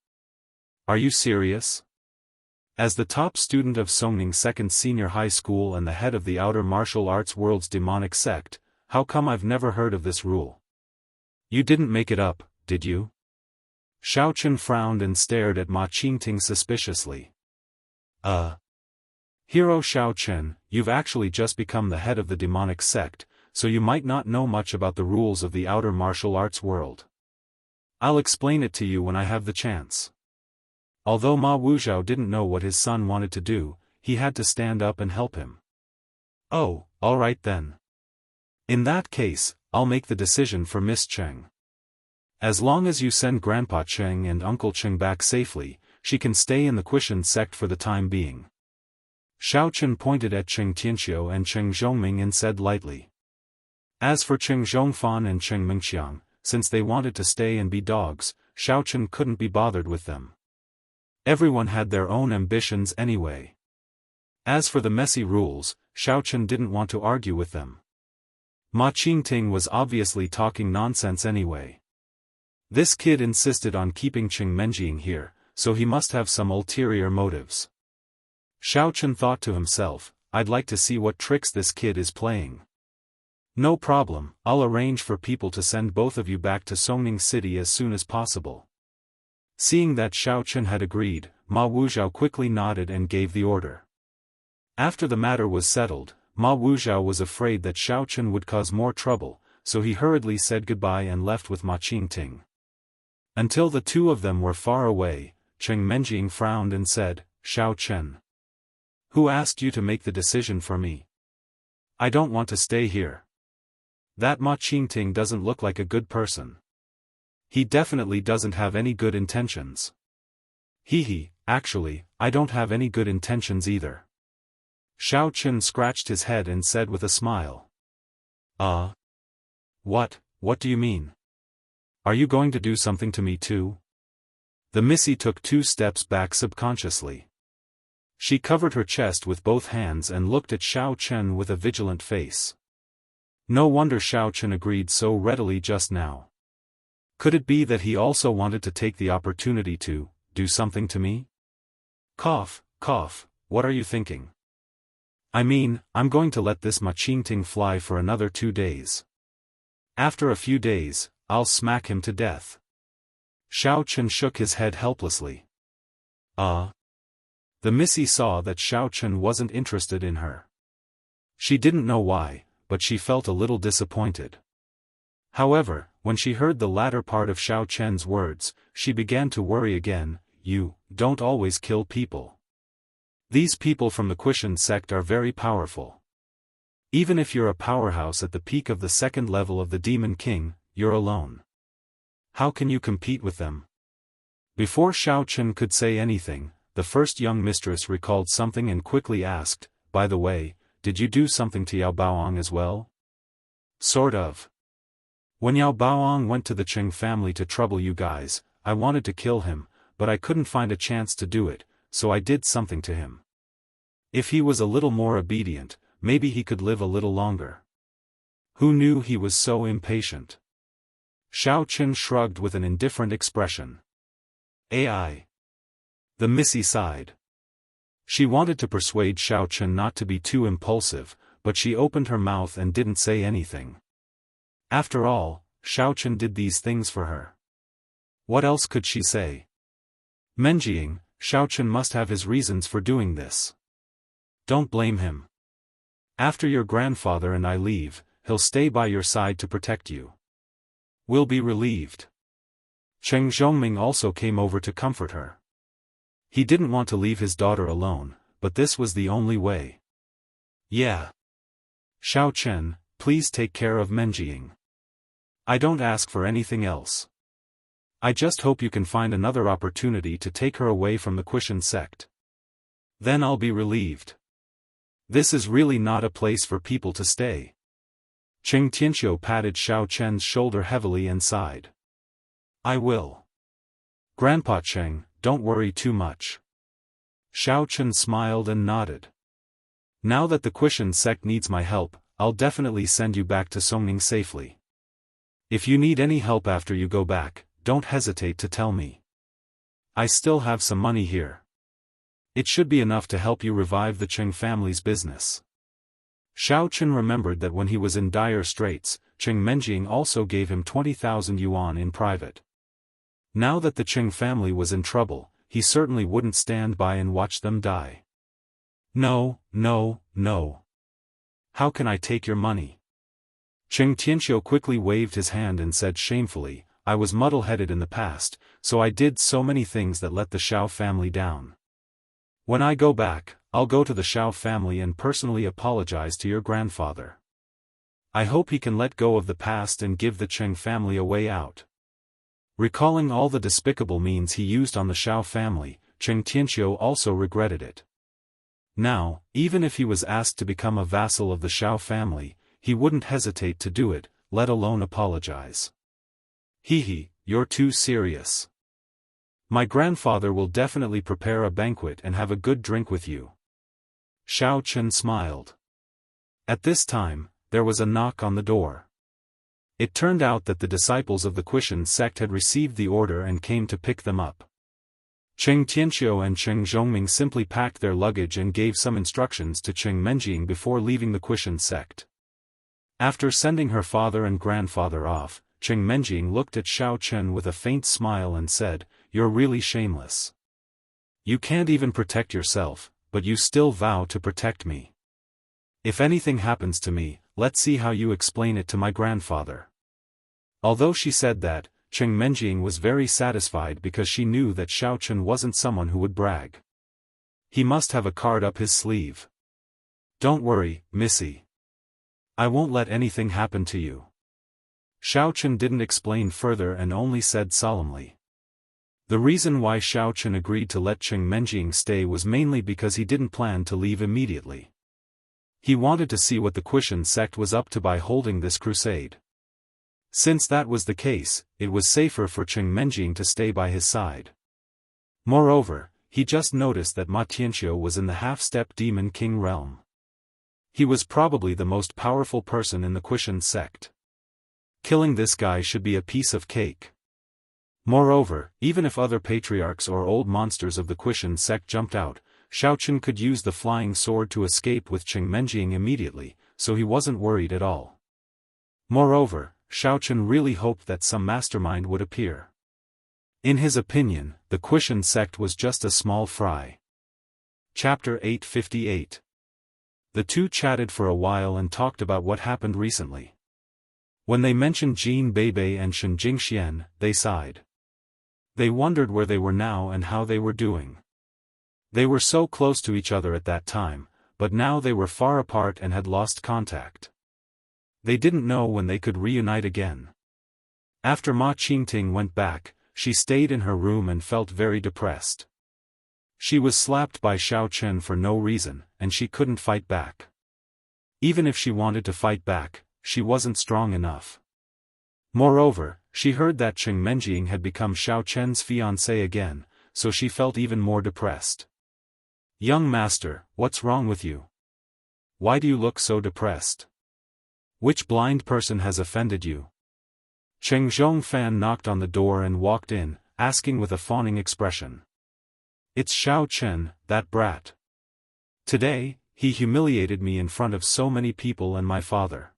Are you serious? As the top student of Songning Second Senior High School and the head of the outer martial arts world's demonic sect, how come I've never heard of this rule? You didn't make it up, did you? Xiao Chen frowned and stared at Ma Qingting suspiciously. Hero Xiao Chen, you've actually just become the head of the demonic sect, so you might not know much about the rules of the outer martial arts world. I'll explain it to you when I have the chance. Although Ma Wuxiao didn't know what his son wanted to do, he had to stand up and help him. Oh, all right then. In that case, I'll make the decision for Miss Cheng. As long as you send Grandpa Cheng and Uncle Cheng back safely, she can stay in the Quishan sect for the time being. Xiao Chen pointed at Cheng Tianxiu and Cheng Zhongming and said lightly. As for Cheng Zhongfan and Cheng Mingxiang, since they wanted to stay and be dogs, Xiao Chen couldn't be bothered with them. Everyone had their own ambitions anyway. As for the messy rules, Xiao Chen didn't want to argue with them. Ma Qingting was obviously talking nonsense anyway. This kid insisted on keeping Cheng Menjing here, so he must have some ulterior motives. Xiao Chen thought to himself, I'd like to see what tricks this kid is playing. No problem, I'll arrange for people to send both of you back to Songning City as soon as possible. Seeing that Xiao Chen had agreed, Ma Wuxiao quickly nodded and gave the order. After the matter was settled, Ma Wuxiao was afraid that Xiao Chen would cause more trouble, so he hurriedly said goodbye and left with Ma Qingting. Until the two of them were far away, Cheng Menjing frowned and said, Xiao Chen. Who asked you to make the decision for me? I don't want to stay here. That Ma Qingting doesn't look like a good person. He definitely doesn't have any good intentions. Actually, I don't have any good intentions either. Xiao Chen scratched his head and said with a smile. What do you mean? Are you going to do something to me too? The Missy took 2 steps back subconsciously. She covered her chest with both hands and looked at Xiao Chen with a vigilant face. No wonder Xiao Chen agreed so readily just now. Could it be that he also wanted to take the opportunity to do something to me? Cough, what are you thinking? I mean, I'm going to let this Ma Qingting fly for another 2 days. After a few days, I'll smack him to death. Xiao Chen shook his head helplessly. The Missy saw that Xiao Chen wasn't interested in her. She didn't know why, but she felt a little disappointed. However, when she heard the latter part of Xiao Chen's words, she began to worry again. You don't always kill people. These people from the Quishan sect are very powerful. Even if you're a powerhouse at the peak of the 2nd level of the Demon King, you're alone. How can you compete with them? Before Xiao Chen could say anything, the first young mistress recalled something and quickly asked, by the way, did you do something to Yao Baoang as well? Sort of. When Yao Baoang went to the Cheng family to trouble you guys, I wanted to kill him, but I couldn't find a chance to do it, so I did something to him. If he was a little more obedient, maybe he could live a little longer. Who knew he was so impatient? Xiao Chen shrugged with an indifferent expression. AI. The Missy sighed. She wanted to persuade Xiao Chen not to be too impulsive, but she opened her mouth and didn't say anything. After all, Xiao Chen did these things for her. What else could she say? Menjing, Xiao Chen must have his reasons for doing this. Don't blame him. After your grandfather and I leave, he'll stay by your side to protect you. We'll be relieved. Cheng Zhongming also came over to comfort her. He didn't want to leave his daughter alone, but this was the only way. Yeah. Xiao Chen, please take care of Menjing. I don't ask for anything else. I just hope you can find another opportunity to take her away from the Qishan sect. Then I'll be relieved. This is really not a place for people to stay. Cheng Tianqiu patted Xiao Chen's shoulder heavily and sighed. I will. Grandpa Cheng, don't worry too much. Xiao Chen smiled and nodded. Now that the Qishan sect needs my help, I'll definitely send you back to Songning safely. If you need any help after you go back, don't hesitate to tell me. I still have some money here. It should be enough to help you revive the Cheng family's business. Xiao Chen remembered that when he was in dire straits, Cheng Menjing also gave him 20,000 yuan in private. Now that the Cheng family was in trouble, he certainly wouldn't stand by and watch them die. No, no, no. How can I take your money? Cheng Tianqiu quickly waved his hand and said shamefully, I was muddle-headed in the past, so I did so many things that let the Xiao family down. When I go back, I'll go to the Xiao family and personally apologize to your grandfather. I hope he can let go of the past and give the Cheng family a way out. Recalling all the despicable means he used on the Xiao family, Cheng Tianqiu also regretted it. Now, even if he was asked to become a vassal of the Xiao family, he wouldn't hesitate to do it, let alone apologize. Hee, you're too serious. My grandfather will definitely prepare a banquet and have a good drink with you. Xiao Chen smiled. At this time, there was a knock on the door. It turned out that the disciples of the Qishan sect had received the order and came to pick them up. Cheng Tianqiu and Cheng Zhongming simply packed their luggage and gave some instructions to Cheng Menjing before leaving the Qishan sect. After sending her father and grandfather off, Cheng Menjing looked at Xiao Chen with a faint smile and said, You're really shameless. You can't even protect yourself, but you still vow to protect me. If anything happens to me, let's see how you explain it to my grandfather. Although she said that, Cheng Menjing was very satisfied because she knew that Xiao Chen wasn't someone who would brag. He must have a card up his sleeve. Don't worry, Missy. I won't let anything happen to you. Xiao Chen didn't explain further and only said solemnly. The reason why Xiao Chen agreed to let Cheng Menjing stay was mainly because he didn't plan to leave immediately. He wanted to see what the Qishan sect was up to by holding this crusade. Since that was the case, it was safer for Cheng Menjing to stay by his side. Moreover, he just noticed that Ma Tianqiu was in the half-step Demon King realm. He was probably the most powerful person in the Qishan sect. Killing this guy should be a piece of cake. Moreover, even if other patriarchs or old monsters of the Qishan sect jumped out, Xiao Chen could use the flying sword to escape with Cheng Menjing immediately, so he wasn't worried at all. Moreover, Xiao Chen really hoped that some mastermind would appear. In his opinion, the Qishan sect was just a small fry. Chapter 858. The two chatted for a while and talked about what happened recently. When they mentioned Jin Beibei and Shen Jingxian, they sighed. They wondered where they were now and how they were doing. They were so close to each other at that time, but now they were far apart and had lost contact. They didn't know when they could reunite again. After Ma Qingting went back, she stayed in her room and felt very depressed. She was slapped by Xiao Chen for no reason, and she couldn't fight back. Even if she wanted to fight back, she wasn't strong enough. Moreover, she heard that Cheng Menjing had become Xiao Chen's fiancé again, so she felt even more depressed. Young master, what's wrong with you? Why do you look so depressed? Which blind person has offended you? Xiaofan knocked on the door and walked in, asking with a fawning expression. It's Xiao Chen, that brat. Today, he humiliated me in front of so many people and my father.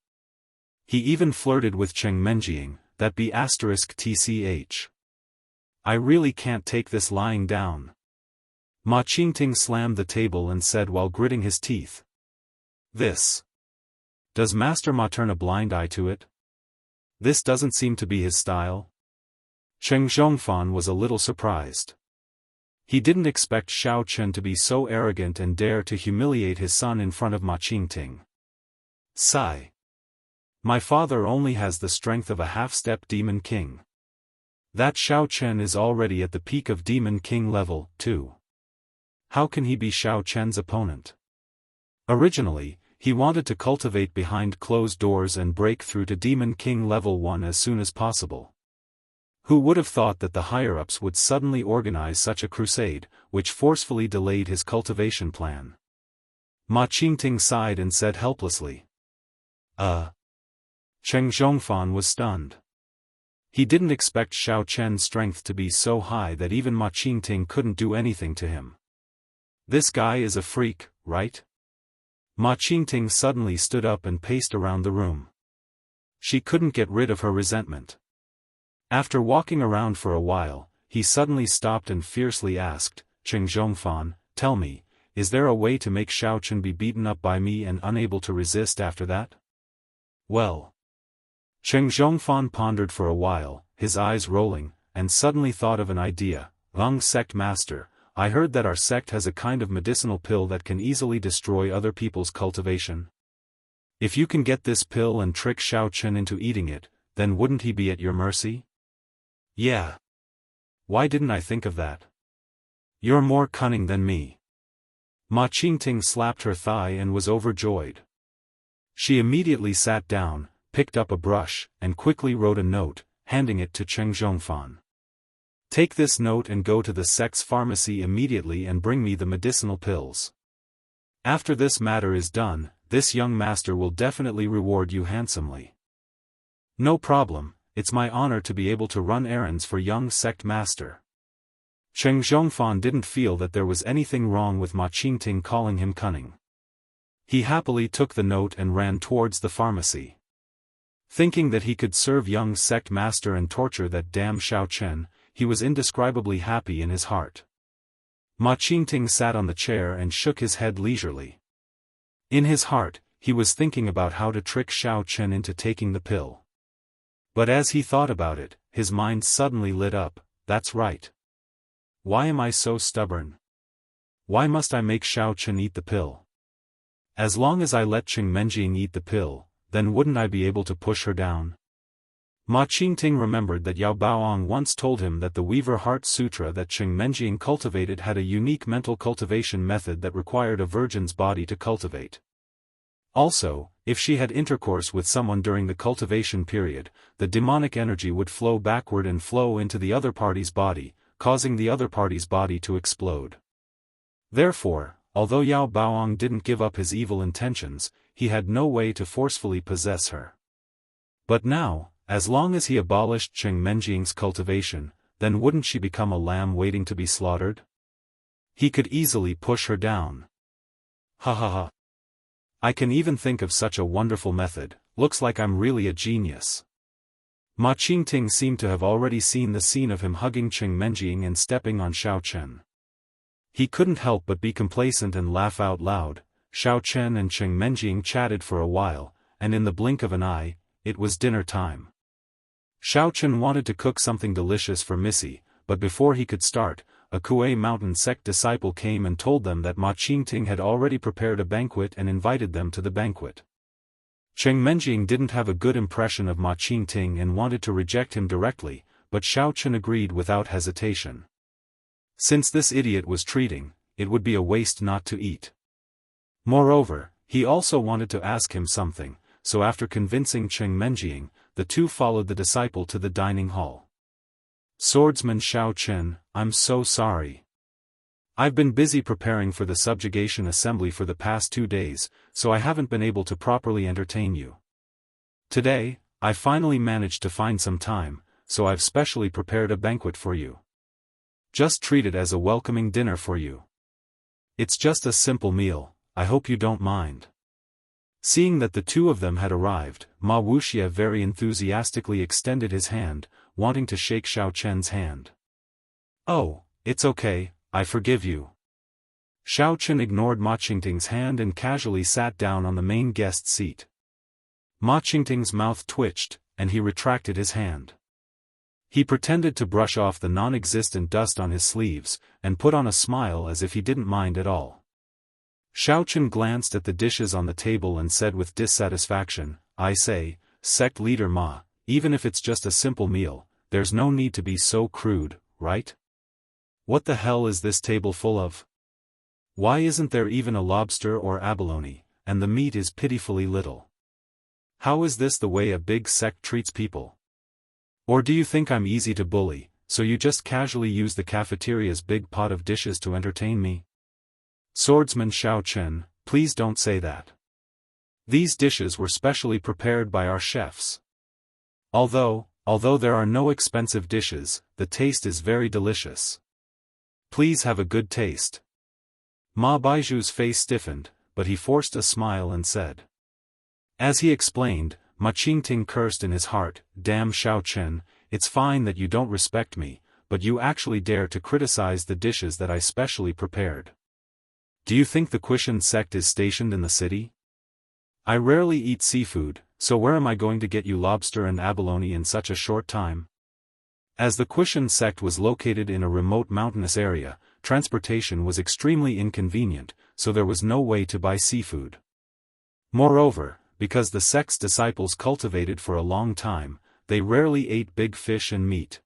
He even flirted with Cheng Menjing, that be asterisk tch. I really can't take this lying down. Ma Qingting slammed the table and said while gritting his teeth. This. Does Master Ma turn a blind eye to it? This doesn't seem to be his style. Xiaofan was a little surprised. He didn't expect Xiao Chen to be so arrogant and dare to humiliate his son in front of Ma Qingting. Sigh. My father only has the strength of a half-step demon king. That Xiao Chen is already at the peak of demon king level, too. How can he be Xiao Chen's opponent? Originally, he wanted to cultivate behind closed doors and break through to demon king level 1 as soon as possible. Who would have thought that the higher-ups would suddenly organize such a crusade, which forcefully delayed his cultivation plan? Ma Qingting sighed and said helplessly. Xiaofan was stunned. He didn't expect Xiao Chen's strength to be so high that even Ma Qingting couldn't do anything to him. This guy is a freak, right? Ma Qingting suddenly stood up and paced around the room. She couldn't get rid of her resentment. After walking around for a while, he suddenly stopped and fiercely asked, Xiaofan, tell me, is there a way to make Xiao Chen be beaten up by me and unable to resist after that? Well. Xiaofan pondered for a while, his eyes rolling, and suddenly thought of an idea. Sect master, I heard that our sect has a kind of medicinal pill that can easily destroy other people's cultivation. If you can get this pill and trick Xiao Chen into eating it, then wouldn't he be at your mercy? Yeah. Why didn't I think of that? You're more cunning than me. Ma Qingting slapped her thigh and was overjoyed. She immediately sat down, picked up a brush, and quickly wrote a note, handing it to Xiaofan. Take this note and go to the sect's pharmacy immediately and bring me the medicinal pills. After this matter is done, this young master will definitely reward you handsomely. No problem. It's my honor to be able to run errands for young sect master. Xiaofan didn't feel that there was anything wrong with Ma Qingting calling him cunning. He happily took the note and ran towards the pharmacy. Thinking that he could serve young sect master and torture that damn Xiao Chen, he was indescribably happy in his heart. Ma Qingting sat on the chair and shook his head leisurely. In his heart, he was thinking about how to trick Xiao Chen into taking the pill. But as he thought about it, his mind suddenly lit up. That's right. Why am I so stubborn? Why must I make Xiao Chen eat the pill? As long as I let Cheng Menjing eat the pill, then wouldn't I be able to push her down? Ma Qingting remembered that Yao Baoang once told him that the Weaver Heart Sutra that Cheng Menjing cultivated had a unique mental cultivation method that required a virgin's body to cultivate. Also, if she had intercourse with someone during the cultivation period, the demonic energy would flow backward and flow into the other party's body, causing the other party's body to explode. Therefore, although Yao Baoang didn't give up his evil intentions, he had no way to forcefully possess her. But now, as long as he abolished Cheng Menjing's cultivation, then wouldn't she become a lamb waiting to be slaughtered? He could easily push her down. Ha ha ha. I can even think of such a wonderful method. Looks like I'm really a genius. Ma Qingting seemed to have already seen the scene of him hugging Cheng Menjing and stepping on Xiao Chen. He couldn't help but be complacent and laugh out loud. Xiao Chen and Cheng Menjing chatted for a while, and in the blink of an eye, it was dinner time. Xiao Chen wanted to cook something delicious for Missy, but before he could start, a Kuei Mountain sect disciple came and told them that Ma Qingting had already prepared a banquet and invited them to the banquet. Cheng Menjing didn't have a good impression of Ma Qingting and wanted to reject him directly, but Xiao Chen agreed without hesitation. Since this idiot was treating, it would be a waste not to eat. Moreover, he also wanted to ask him something, so after convincing Cheng Menjing, the two followed the disciple to the dining hall. Swordsman Xiao Chen, I'm so sorry. I've been busy preparing for the subjugation assembly for the past 2 days, so I haven't been able to properly entertain you. Today, I finally managed to find some time, so I've specially prepared a banquet for you. Just treat it as a welcoming dinner for you. It's just a simple meal, I hope you don't mind. Seeing that the two of them had arrived, Ma Wuxia very enthusiastically extended his hand, wanting to shake Xiaochen's hand. Oh, it's okay, I forgive you. Xiaochen ignored Ma Qingting's hand and casually sat down on the main guest seat. Ma Qingting's mouth twitched, and he retracted his hand. He pretended to brush off the non-existent dust on his sleeves, and put on a smile as if he didn't mind at all. Xiaochen glanced at the dishes on the table and said with dissatisfaction, I say, sect leader Ma, even if it's just a simple meal, there's no need to be so crude, right? What the hell is this table full of? Why isn't there even a lobster or abalone, and the meat is pitifully little? How is this the way a big sect treats people? Or do you think I'm easy to bully, so you just casually use the cafeteria's big pot of dishes to entertain me? Swordsman Xiaochen, please don't say that. These dishes were specially prepared by our chefs. Although there are no expensive dishes, the taste is very delicious. Please have a good taste. Ma Baiju's face stiffened, but he forced a smile and said. As he explained, Ma Qingting cursed in his heart, damn Xiaochen, it's fine that you don't respect me, but you actually dare to criticize the dishes that I specially prepared. Do you think the Quishan sect is stationed in the city? I rarely eat seafood, so where am I going to get you lobster and abalone in such a short time? As the Quishan sect was located in a remote mountainous area, transportation was extremely inconvenient, so there was no way to buy seafood. Moreover, because the sect's disciples cultivated for a long time, they rarely ate big fish and meat.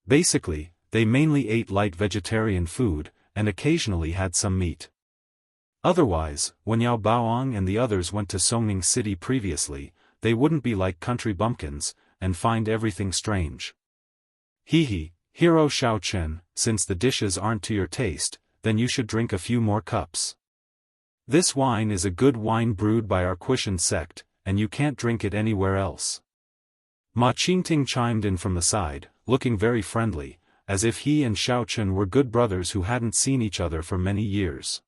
Basically, they mainly ate light vegetarian food, and occasionally had some meat. Otherwise, when Yao Baoang and the others went to Songning City previously, they wouldn't be like country bumpkins, and find everything strange. Hee, Hero Xiaochen, since the dishes aren't to your taste, then you should drink a few more cups. This wine is a good wine brewed by our Quishan sect, and you can't drink it anywhere else. Ma Qingting chimed in from the side, looking very friendly, as if he and Xiaochen were good brothers who hadn't seen each other for many years.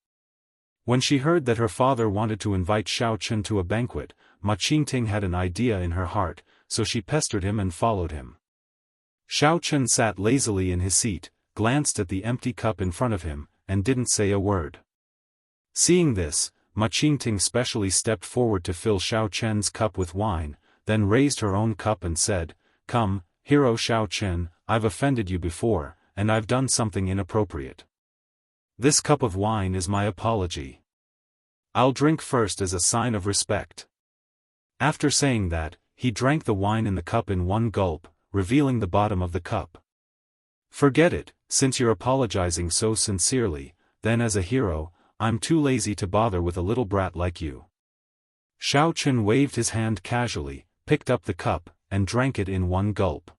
When she heard that her father wanted to invite Xiaochen to a banquet, Ma Qingting had an idea in her heart, so she pestered him and followed him. Xiaochen sat lazily in his seat, glanced at the empty cup in front of him, and didn't say a word. Seeing this, Ma Qingting specially stepped forward to fill Xiaochen's cup with wine, then raised her own cup and said, Come, Hero Xiaochen, I've offended you before, and I've done something inappropriate. This cup of wine is my apology. I'll drink first as a sign of respect. After saying that, he drank the wine in the cup in one gulp, revealing the bottom of the cup. Forget it, since you're apologizing so sincerely, then as a hero, I'm too lazy to bother with a little brat like you. Xiaochen waved his hand casually, picked up the cup, and drank it in one gulp.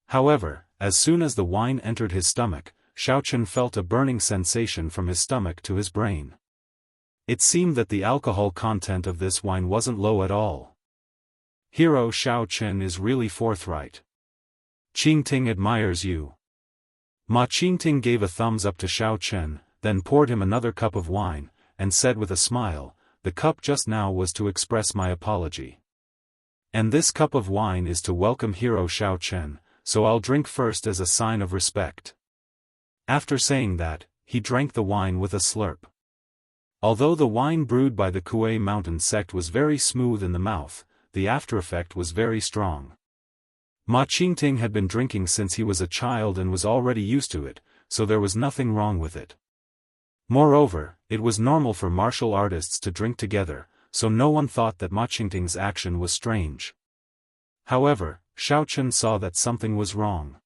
However, as soon as the wine entered his stomach, Xiaochen felt a burning sensation from his stomach to his brain. It seemed that the alcohol content of this wine wasn't low at all. Hero Xiaochen is really forthright. Qingting admires you. Ma Qingting gave a thumbs up to Xiaochen, then poured him another cup of wine, and said with a smile, the cup just now was to express my apology. And this cup of wine is to welcome Hero Xiaochen, so I'll drink first as a sign of respect. After saying that, he drank the wine with a slurp. Although the wine brewed by the Kuei Mountain sect was very smooth in the mouth, the after-effect was very strong. Ma Qingting had been drinking since he was a child and was already used to it, so there was nothing wrong with it. Moreover, it was normal for martial artists to drink together, so no one thought that Ma Qingting's action was strange. However, Xiaochen saw that something was wrong.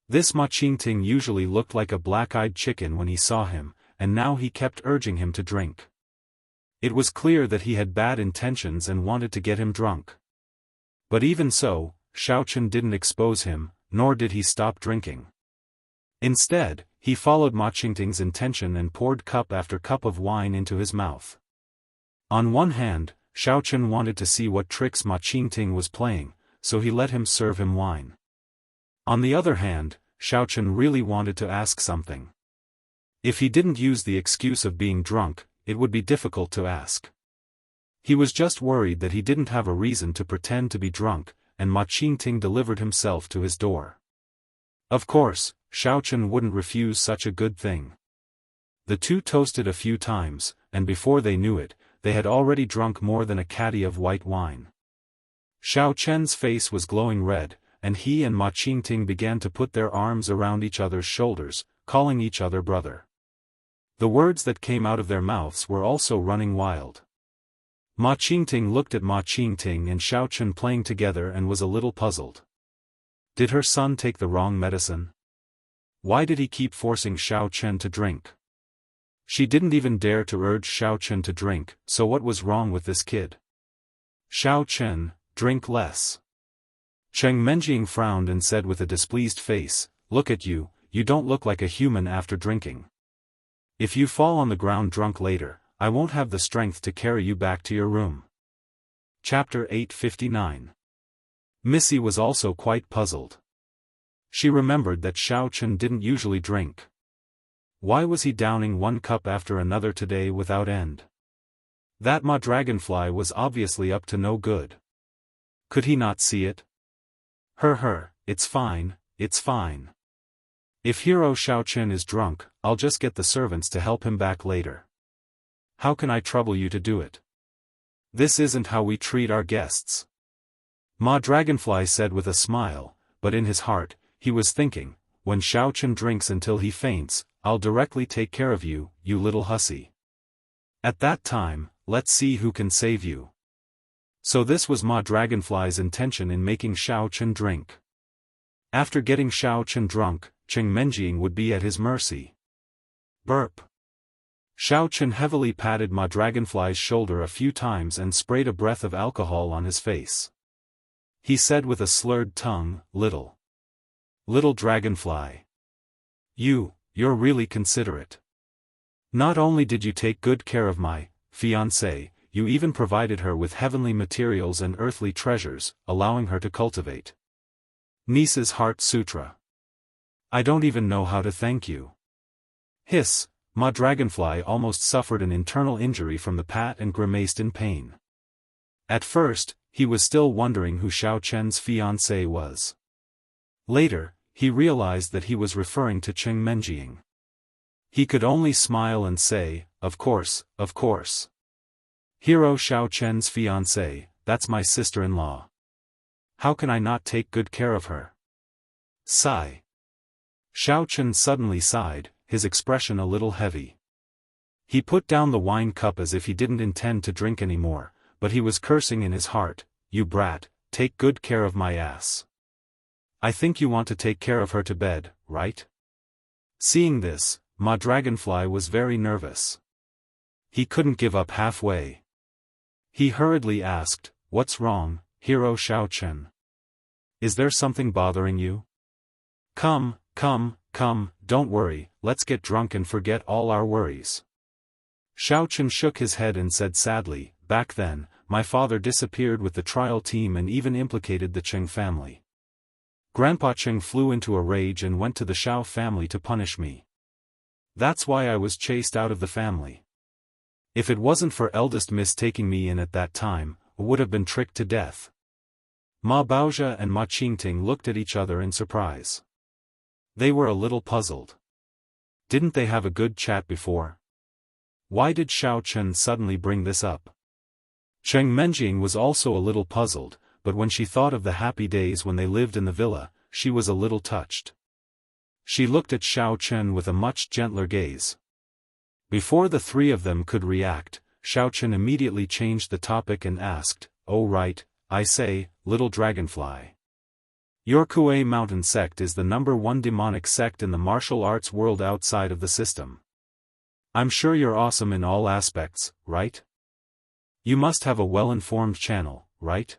This Ma Qingting usually looked like a black-eyed chicken when he saw him, and now he kept urging him to drink. It was clear that he had bad intentions and wanted to get him drunk. But even so, Xiaochen didn't expose him, nor did he stop drinking. Instead, he followed Ma Qingting's intention and poured cup after cup of wine into his mouth. On one hand, Xiaochen wanted to see what tricks Ma Qingting was playing, so he let him serve him wine. On the other hand, Xiaochen really wanted to ask something. If he didn't use the excuse of being drunk, it would be difficult to ask. He was just worried that he didn't have a reason to pretend to be drunk, and Ma Qingting delivered himself to his door. Of course, Xiaochen wouldn't refuse such a good thing. The two toasted a few times, and before they knew it, they had already drunk more than a caddy of white wine. Xiaochen's face was glowing red, and he and Ma Qingting began to put their arms around each other's shoulders, calling each other brother. The words that came out of their mouths were also running wild. Ma Qingting looked at Ma Qingting and Xiaochen playing together and was a little puzzled. Did her son take the wrong medicine? Why did he keep forcing Xiaochen to drink? She didn't even dare to urge Xiaochen to drink, so what was wrong with this kid? Xiaochen, drink less. Cheng Menjing frowned and said with a displeased face, "Look at you, you don't look like a human after drinking. If you fall on the ground drunk later, I won't have the strength to carry you back to your room." Chapter 859. Missy was also quite puzzled. She remembered that Xiaochen didn't usually drink. Why was he downing one cup after another today without end? That Ma Dragonfly was obviously up to no good. Could he not see it? It's fine, it's fine. If Hero Xiaochen is drunk, I'll just get the servants to help him back later. How can I trouble you to do it? This isn't how we treat our guests. Ma Dragonfly said with a smile, but in his heart, he was thinking, when Xiaochen drinks until he faints, I'll directly take care of you, you little hussy. At that time, let's see who can save you. So this was Ma Dragonfly's intention in making Xiaochen drink. After getting Xiaochen drunk, Cheng Menjing would be at his mercy. Burp. Xiaochen heavily patted Ma Dragonfly's shoulder a few times and sprayed a breath of alcohol on his face. He said with a slurred tongue, Little Dragonfly. You're really considerate. Not only did you take good care of my fiancée, you even provided her with heavenly materials and earthly treasures, allowing her to cultivate Niece's Heart Sutra. I don't even know how to thank you. Hiss, Ma Dragonfly almost suffered an internal injury from the pat and grimaced in pain. At first, he was still wondering who Xiaochen's fiancée was. Later, he realized that he was referring to Cheng Menjing. He could only smile and say, of course. Hero Xiaochen's fiancée, that's my sister-in-law. How can I not take good care of her? Sigh. Xiaochen suddenly sighed, his expression a little heavy. He put down the wine cup as if he didn't intend to drink any more, but he was cursing in his heart, you brat, take good care of my ass. I think you want to take care of her to bed, right? Seeing this, Ma Dragonfly was very nervous. He couldn't give up halfway. He hurriedly asked, what's wrong, Hero Xiaochen? Is there something bothering you? Come, don't worry, let's get drunk and forget all our worries. Xiaochen shook his head and said sadly, back then, my father disappeared with the trial team and even implicated the Cheng family. Grandpa Cheng flew into a rage and went to the Xiao family to punish me. That's why I was chased out of the family. If it wasn't for eldest miss taking me in at that time, I would have been tricked to death. Ma Baozha and Ma Qingting looked at each other in surprise. They were a little puzzled. Didn't they have a good chat before? Why did Xiaochen suddenly bring this up? Cheng Menjing was also a little puzzled, but when she thought of the happy days when they lived in the villa, she was a little touched. She looked at Xiaochen with a much gentler gaze. Before the three of them could react, Xiaochen immediately changed the topic and asked, oh right, I say, little dragonfly. Your Kuei Mountain sect is the #1 demonic sect in the martial arts world outside of the system. I'm sure you're awesome in all aspects, right? You must have a well-informed channel, right?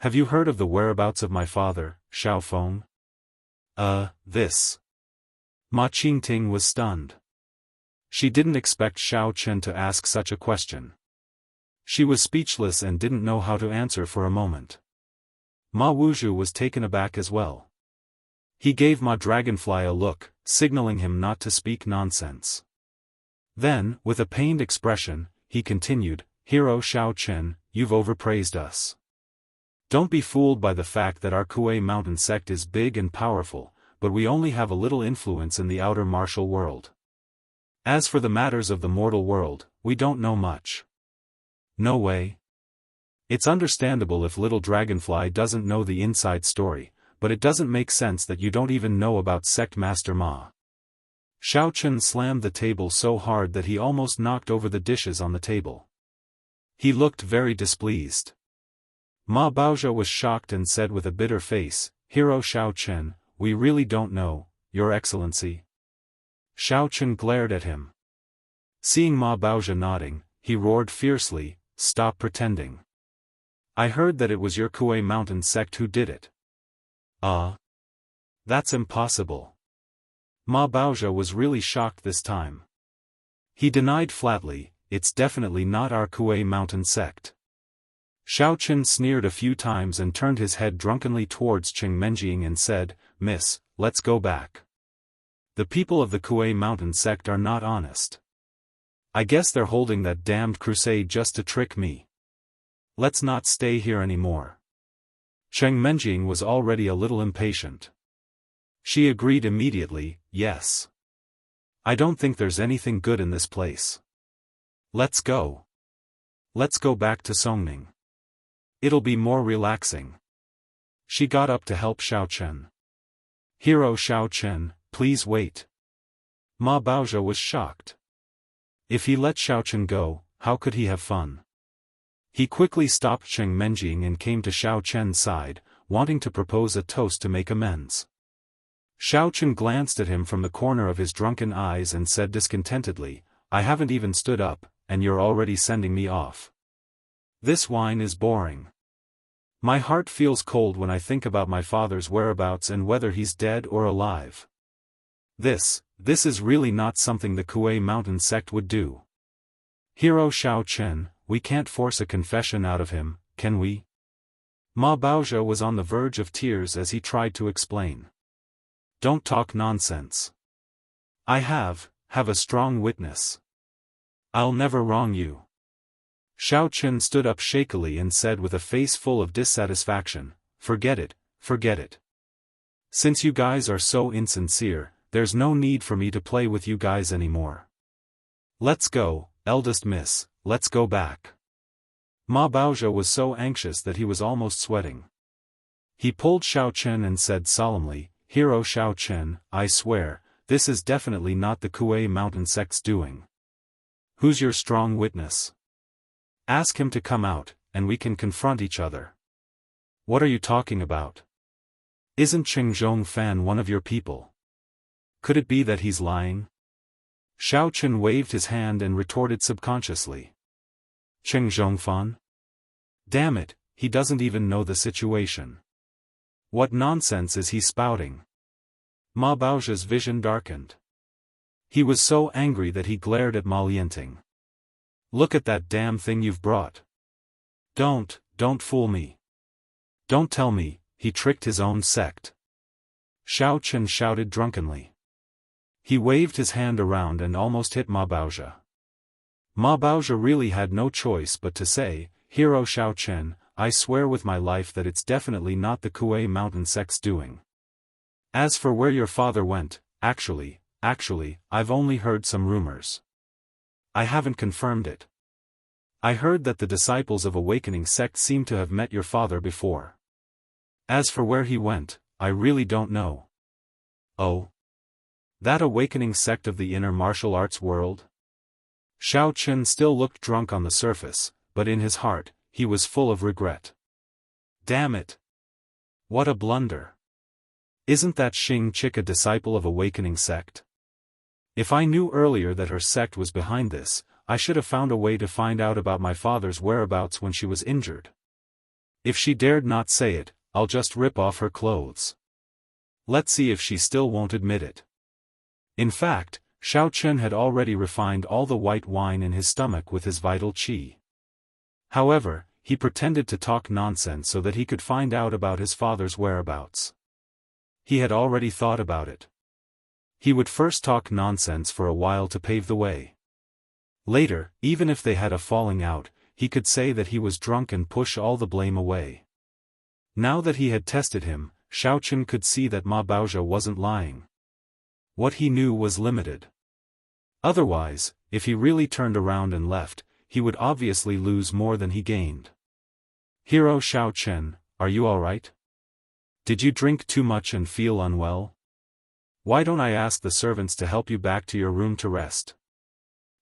Have you heard of the whereabouts of my father, Xiaofan? This. Ma Qingting was stunned. She didn't expect Xiao Chen to ask such a question. She was speechless and didn't know how to answer for a moment. Ma Wuzhu was taken aback as well. He gave Ma Dragonfly a look, signaling him not to speak nonsense. Then, with a pained expression, he continued, "Hero Xiao Chen, you've overpraised us. Don't be fooled by the fact that our Kuei Mountain sect is big and powerful, but we only have a little influence in the outer martial world. As for the matters of the mortal world, we don't know much." "No way. It's understandable if little Dragonfly doesn't know the inside story, but it doesn't make sense that you don't even know about Sect Master Ma." Xiao Chen slammed the table so hard that he almost knocked over the dishes on the table. He looked very displeased. Ma Baozhou was shocked and said with a bitter face, "Hero Xiao Chen, we really don't know, Your Excellency." Xiao Chen glared at him. Seeing Ma Baozhou nodding, he roared fiercely, "Stop pretending. I heard that it was your Kuei Mountain sect who did it." That's impossible." Ma Baozhou was really shocked this time. He denied flatly, "It's definitely not our Kuei Mountain sect." Xiao Chen sneered a few times and turned his head drunkenly towards Cheng Menjing and said, "Miss, let's go back. The people of the Kuei Mountain sect are not honest. I guess they're holding that damned crusade just to trick me. Let's not stay here anymore." Cheng Menjing was already a little impatient. She agreed immediately, "Yes. I don't think there's anything good in this place. Let's go. Let's go back to Songning. It'll be more relaxing." She got up to help Xiao Chen. "Hero Xiao Chen, please wait." Ma Baozhou was shocked. If he let Xiao Chen go, how could he have fun? He quickly stopped Cheng Menjing and came to Xiao Chen's side, wanting to propose a toast to make amends. Xiao Chen glanced at him from the corner of his drunken eyes and said discontentedly, "I haven't even stood up, and you're already sending me off. This wine is boring. My heart feels cold when I think about my father's whereabouts and whether he's dead or alive. This is really not something the Kuei Mountain sect would do. Hero Xiao Chen, we can't force a confession out of him, can we?" Ma Baozhou was on the verge of tears as he tried to explain. "Don't talk nonsense. I have a strong witness. I'll never wrong you." Xiao Chen stood up shakily and said with a face full of dissatisfaction, Forget it. Since you guys are so insincere, there's no need for me to play with you guys anymore. Let's go, eldest miss, let's go back." Ma Baozhou was so anxious that he was almost sweating. He pulled Xiao Chen and said solemnly, "Hero Xiao Chen, I swear, this is definitely not the Kuei Mountain sect's doing. Who's your strong witness? Ask him to come out, and we can confront each other." "What are you talking about? Isn't Cheng Zhongfan one of your people? Could it be that he's lying?" Xiao Chen waved his hand and retorted subconsciously. "Cheng Zhongfan? Damn it, he doesn't even know the situation. What nonsense is he spouting?" Ma Baozhou's vision darkened. He was so angry that he glared at Ma Lianting. "Look at that damn thing you've brought. Don't fool me. Don't tell me, he tricked his own sect." Xiao Chen shouted drunkenly. He waved his hand around and almost hit Ma Baozhou. Ma Baozhou really had no choice but to say, "Hero Xiao Chen, I swear with my life that it's definitely not the Kuei Mountain sect's doing. As for where your father went, actually, I've only heard some rumors. I haven't confirmed it. I heard that the disciples of Awakening sect seem to have met your father before. As for where he went, I really don't know." "Oh? That Awakening sect of the inner martial arts world?" Xiao Chen still looked drunk on the surface, but in his heart, he was full of regret. Damn it! What a blunder! Isn't that Xing Chick a disciple of Awakening sect? If I knew earlier that her sect was behind this, I should have found a way to find out about my father's whereabouts when she was injured. If she dared not say it, I'll just rip off her clothes. Let's see if she still won't admit it. In fact, Xiaofan had already refined all the white wine in his stomach with his vital qi. However, he pretended to talk nonsense so that he could find out about his father's whereabouts. He had already thought about it. He would first talk nonsense for a while to pave the way. Later, even if they had a falling out, he could say that he was drunk and push all the blame away. Now that he had tested him, Xiaofan could see that Ma Baozhi wasn't lying. What he knew was limited. Otherwise, if he really turned around and left, he would obviously lose more than he gained. Hero Xiaofan, are you alright? Did you drink too much and feel unwell? Why don't I ask the servants to help you back to your room to rest?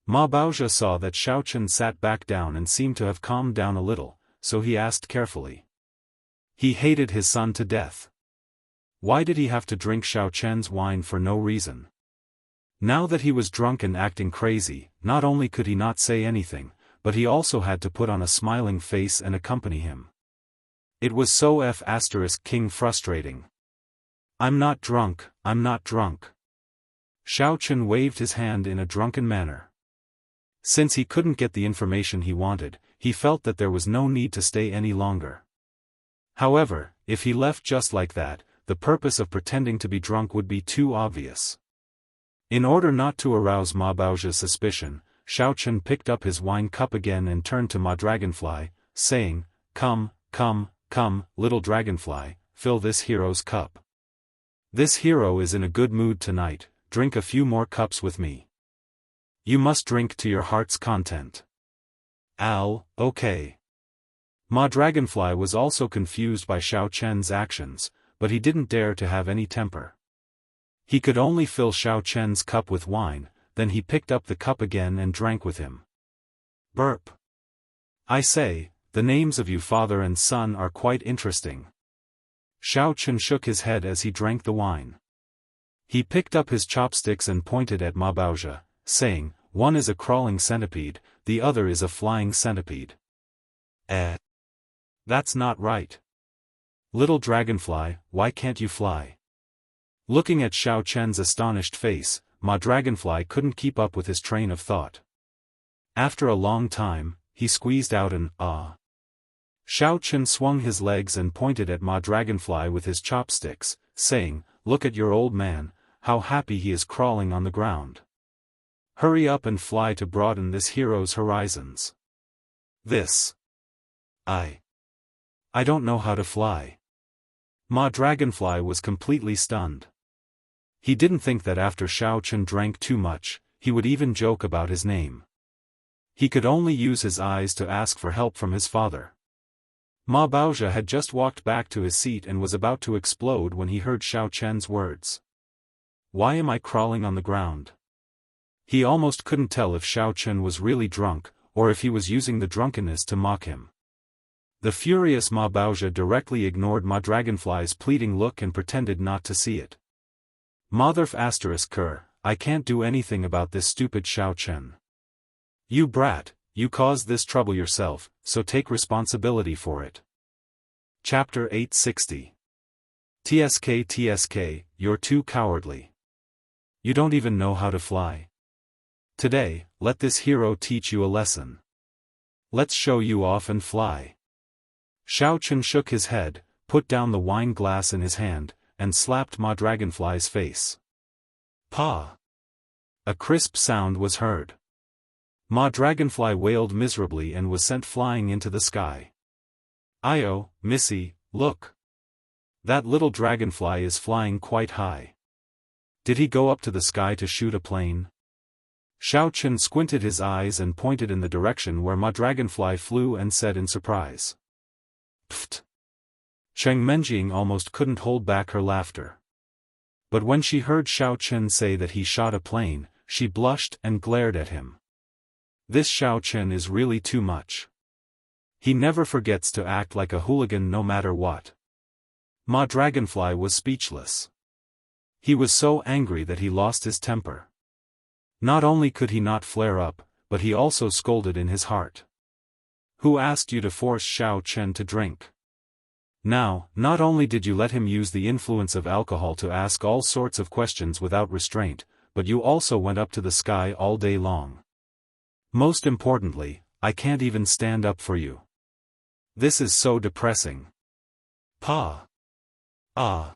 Ma Baozhi saw that Xiaofan sat back down and seemed to have calmed down a little, so he asked carefully. He hated his son to death. Why did he have to drink Xiaofan's wine for no reason? Now that he was drunk and acting crazy, not only could he not say anything, but he also had to put on a smiling face and accompany him. It was so King frustrating. I'm not drunk, I'm not drunk. Xiaofan waved his hand in a drunken manner. Since he couldn't get the information he wanted, he felt that there was no need to stay any longer. However, if he left just like that, the purpose of pretending to be drunk would be too obvious. In order not to arouse Ma Baozhi's suspicion, Xiaofan picked up his wine cup again and turned to Ma Dragonfly, saying, Come, come, come, little dragonfly, fill this hero's cup. This hero is in a good mood tonight, drink a few more cups with me. You must drink to your heart's content. Okay. Ma Dragonfly was also confused by Xiaofan's actions, but he didn't dare to have any temper. He could only fill Xiaofan's cup with wine, then he picked up the cup again and drank with him. Burp. I say, the names of you father and son are quite interesting. Xiaofan shook his head as he drank the wine. He picked up his chopsticks and pointed at Ma Baozhi, saying, one is a crawling centipede, the other is a flying centipede. That's not right. Little dragonfly, why can't you fly? Looking at Xiaofan's astonished face, Ma Dragonfly couldn't keep up with his train of thought. After a long time, he squeezed out an ah. Xiaofan swung his legs and pointed at Ma Dragonfly with his chopsticks, saying, look at your old man, how happy he is crawling on the ground. Hurry up and fly to broaden this hero's horizons. I don't know how to fly. Ma Dragonfly was completely stunned. He didn't think that after Xiaofan drank too much, he would even joke about his name. He could only use his eyes to ask for help from his father. Ma Baozhi had just walked back to his seat and was about to explode when he heard Xiaofan's words. Why am I crawling on the ground? He almost couldn't tell if Xiaofan was really drunk, or if he was using the drunkenness to mock him. The furious Ma Baozhi directly ignored Ma Dragonfly's pleading look and pretended not to see it. Motherf***, I can't do anything about this stupid Xiaofan. You brat, you caused this trouble yourself, so take responsibility for it. Chapter 860. TSK, you're too cowardly. You don't even know how to fly. Today, let this hero teach you a lesson. Let's show you off and fly. Xiaofan shook his head, put down the wine glass in his hand, and slapped Ma Dragonfly's face. Pa! A crisp sound was heard. Ma Dragonfly wailed miserably and was sent flying into the sky. Io, Missy, look! That little dragonfly is flying quite high. Did he go up to the sky to shoot a plane? Xiaofan squinted his eyes and pointed in the direction where Ma Dragonfly flew and said in surprise. Pfft! Cheng Menjing almost couldn't hold back her laughter. But when she heard Xiaofan say that he shot a plane, she blushed and glared at him. This Xiaofan is really too much. He never forgets to act like a hooligan no matter what. Ma Dragonfly was speechless. He was so angry that he lost his temper. Not only could he not flare up, but he also scolded in his heart. Who asked you to force Xiaofan to drink? Now, not only did you let him use the influence of alcohol to ask all sorts of questions without restraint, but you also went up to the sky all day long. Most importantly, I can't even stand up for you. This is so depressing. Pa! Ah!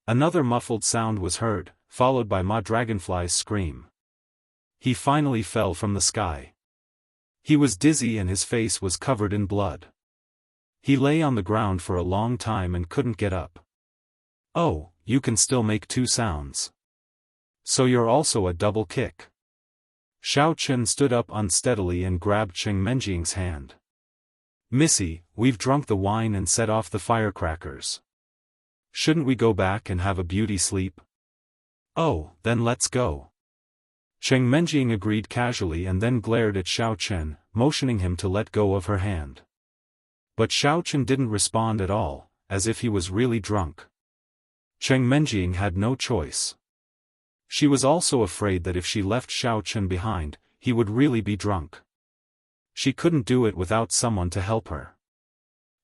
Another muffled sound was heard, followed by Ma Dragonfly's scream. He finally fell from the sky. He was dizzy and his face was covered in blood. He lay on the ground for a long time and couldn't get up. Oh, you can still make two sounds. So you're also a double kick. Xiao Chen stood up unsteadily and grabbed Cheng Menjing's hand. Missy, we've drunk the wine and set off the firecrackers. Shouldn't we go back and have a beauty sleep? Oh, then let's go. Cheng Menjing agreed casually and then glared at Xiao Chen, motioning him to let go of her hand. But Xiao Chen didn't respond at all, as if he was really drunk. Cheng Menjing had no choice. She was also afraid that if she left Xiao Chen behind, he would really be drunk. She couldn't do it without someone to help her.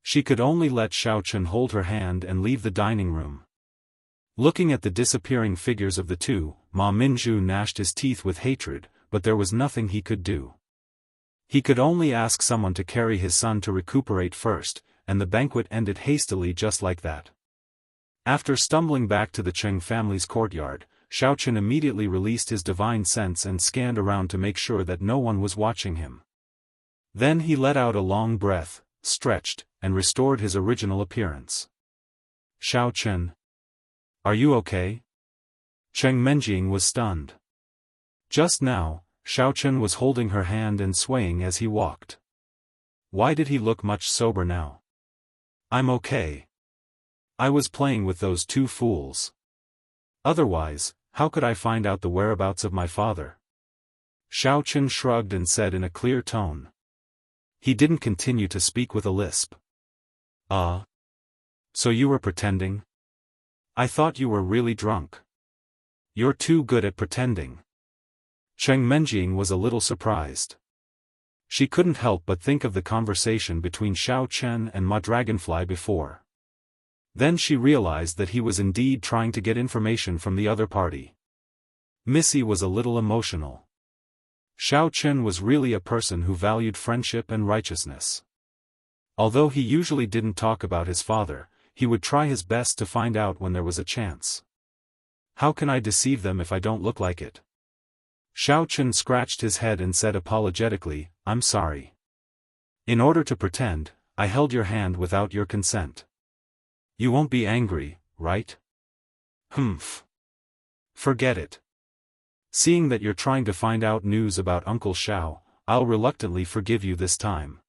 She could only let Xiao Chen hold her hand and leave the dining room. Looking at the disappearing figures of the two, Ma Minzhu gnashed his teeth with hatred, but there was nothing he could do. He could only ask someone to carry his son to recuperate first, and the banquet ended hastily just like that. After stumbling back to the Cheng family's courtyard, Xiao Chen immediately released his divine sense and scanned around to make sure that no one was watching him. Then he let out a long breath, stretched, and restored his original appearance. Xiao Chen. Are you okay? Cheng Menjing was stunned. Just now, Xiao Chen was holding her hand and swaying as he walked. Why did he look much sober now? I'm okay. I was playing with those two fools. Otherwise, how could I find out the whereabouts of my father? Xiao Chen shrugged and said in a clear tone. He didn't continue to speak with a lisp. So you were pretending? I thought you were really drunk. You're too good at pretending. Cheng Menjing was a little surprised. She couldn't help but think of the conversation between Xiao Chen and Ma Dragonfly before. Then she realized that he was indeed trying to get information from the other party. Missy was a little emotional. Xiao Chen was really a person who valued friendship and righteousness. Although he usually didn't talk about his father, he would try his best to find out when there was a chance. How can I deceive them if I don't look like it? Xiao Chen scratched his head and said apologetically, I'm sorry. In order to pretend, I held your hand without your consent. You won't be angry, right? Humph. Forget it. Seeing that you're trying to find out news about Uncle Xiao, I'll reluctantly forgive you this time.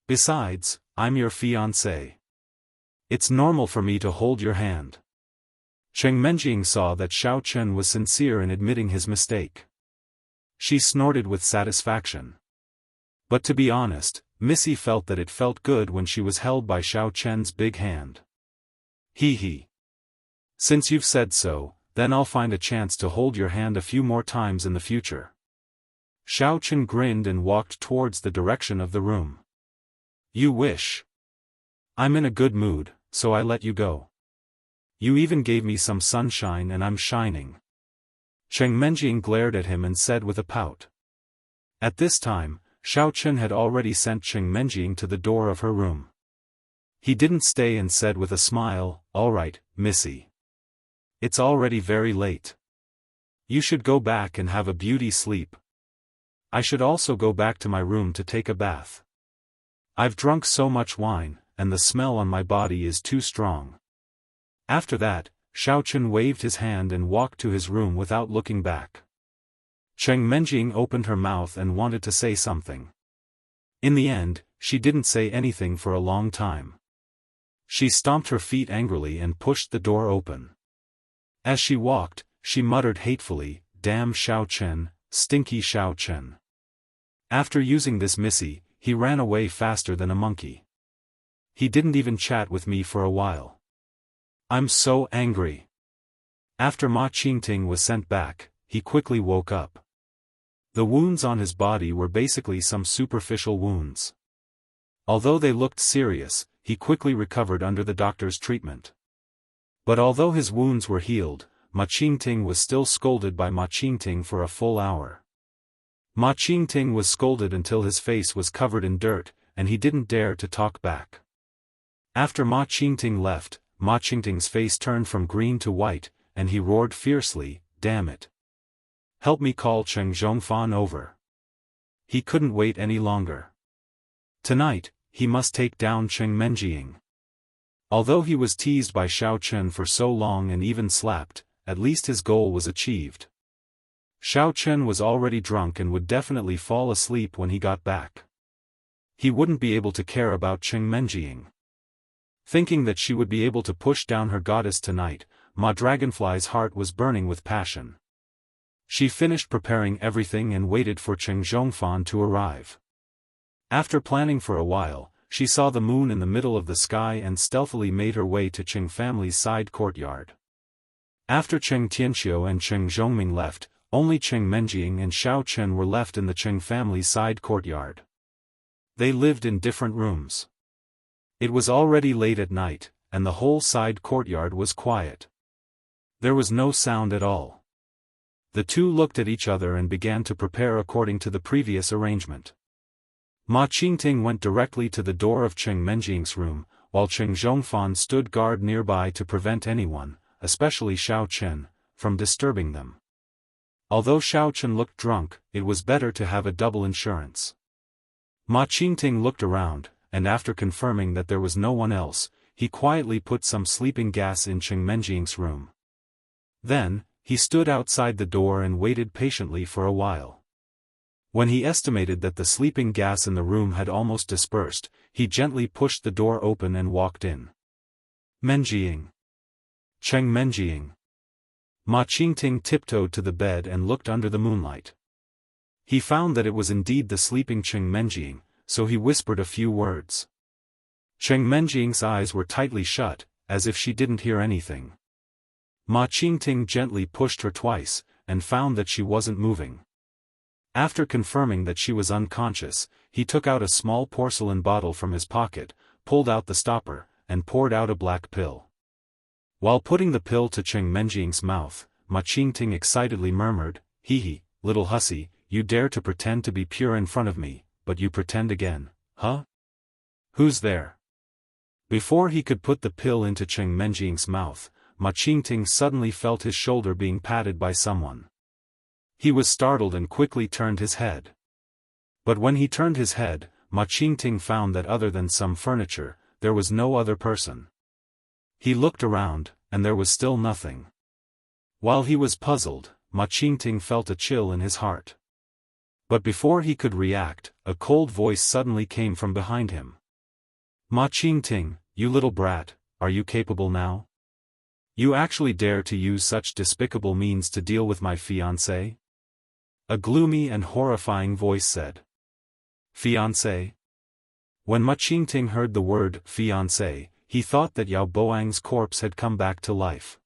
Besides, I'm your fiancé. It's normal for me to hold your hand. Cheng Menjing saw that Xiao Chen was sincere in admitting his mistake. She snorted with satisfaction. But to be honest, Missy felt that it felt good when she was held by Xiao Chen's big hand. Hee. Since you've said so, then I'll find a chance to hold your hand a few more times in the future. Xiao Chen grinned and walked towards the direction of the room. You wish. I'm in a good mood, so I let you go. You even gave me some sunshine and I'm shining. Cheng Menjing glared at him and said with a pout. At this time, Xiao Chen had already sent Cheng Menjing to the door of her room. He didn't stay and said with a smile, all right, Missy. It's already very late. You should go back and have a beauty sleep. I should also go back to my room to take a bath. I've drunk so much wine, and the smell on my body is too strong. After that, Xiao Chen waved his hand and walked to his room without looking back. Cheng Menjing opened her mouth and wanted to say something. In the end, she didn't say anything for a long time. She stomped her feet angrily and pushed the door open. As she walked, she muttered hatefully, damn Xiao Chen, stinky Xiao Chen. After using this Missy, he ran away faster than a monkey. He didn't even chat with me for a while. I'm so angry. After Ma Qingting was sent back, he quickly woke up. The wounds on his body were basically some superficial wounds. Although they looked serious, he quickly recovered under the doctor's treatment. But although his wounds were healed, Ma Qingting was still scolded by Ma Qingting for a full hour. Ma Qingting was scolded until his face was covered in dirt, and he didn't dare to talk back. After Ma Qingting left, Ma Qingting's face turned from green to white, and he roared fiercely, "Damn it! Help me call Xiaofan over." He couldn't wait any longer. Tonight, he must take down Cheng Menjing. Although he was teased by Xiao Chen for so long and even slapped, at least his goal was achieved. Xiao Chen was already drunk and would definitely fall asleep when he got back. He wouldn't be able to care about Cheng Menjing. Thinking that she would be able to push down her goddess tonight, Ma Dragonfly's heart was burning with passion. She finished preparing everything and waited for Cheng Xiaofan to arrive. After planning for a while, she saw the moon in the middle of the sky and stealthily made her way to Cheng family's side courtyard. After Cheng Tianxiu and Cheng Zhongming left, only Cheng Menjing and Xiao Chen were left in the Cheng family's side courtyard. They lived in different rooms. It was already late at night, and the whole side courtyard was quiet. There was no sound at all. The two looked at each other and began to prepare according to the previous arrangement. Ma Qingting went directly to the door of Cheng Menjing's room, while Cheng Xiaofan stood guard nearby to prevent anyone, especially Xiao Chen, from disturbing them. Although Xiao Chen looked drunk, it was better to have a double insurance. Ma Qingting looked around, and after confirming that there was no one else, he quietly put some sleeping gas in Cheng Menjing's room. Then, he stood outside the door and waited patiently for a while. When he estimated that the sleeping gas in the room had almost dispersed, he gently pushed the door open and walked in. Menjing. Cheng Menjing. Ma Qingting tiptoed to the bed and looked under the moonlight. He found that it was indeed the sleeping Cheng Menjing, so he whispered a few words. Cheng Menjing's eyes were tightly shut, as if she didn't hear anything. Ma Qingting gently pushed her twice, and found that she wasn't moving. After confirming that she was unconscious, he took out a small porcelain bottle from his pocket, pulled out the stopper, and poured out a black pill. While putting the pill to Cheng Menjing's mouth, Ma Qingting excitedly murmured, "Hee hee, little hussy, you dare to pretend to be pure in front of me, but you pretend again, huh? Who's there?" Before he could put the pill into Cheng Menjing's mouth, Ma Qingting suddenly felt his shoulder being patted by someone. He was startled and quickly turned his head. But when he turned his head, Ma Qingting found that other than some furniture, there was no other person. He looked around, and there was still nothing. While he was puzzled, Ma Qingting felt a chill in his heart. But before he could react, a cold voice suddenly came from behind him. "Ma Qingting, you little brat, are you capable now? You actually dare to use such despicable means to deal with my fiancé?" A gloomy and horrifying voice said. "Fiancé?" When Ma Qingting heard the word fiancé, he thought that Yao Boang's corpse had come back to life.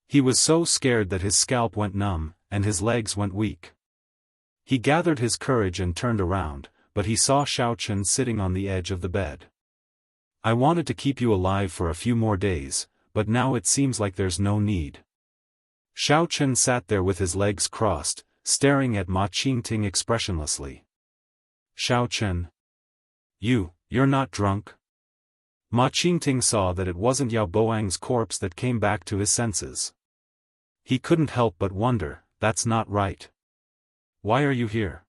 He was so scared that his scalp went numb, and his legs went weak. He gathered his courage and turned around, but he saw Xiao Chen sitting on the edge of the bed. "I wanted to keep you alive for a few more days, but now it seems like there's no need." Xiao Chen sat there with his legs crossed, staring at Ma Qingting expressionlessly. "Xiao Chen. You're not drunk?" Ma Qingting saw that it wasn't Yao Boang's corpse that came back to his senses. He couldn't help but wonder, that's not right. Why are you here?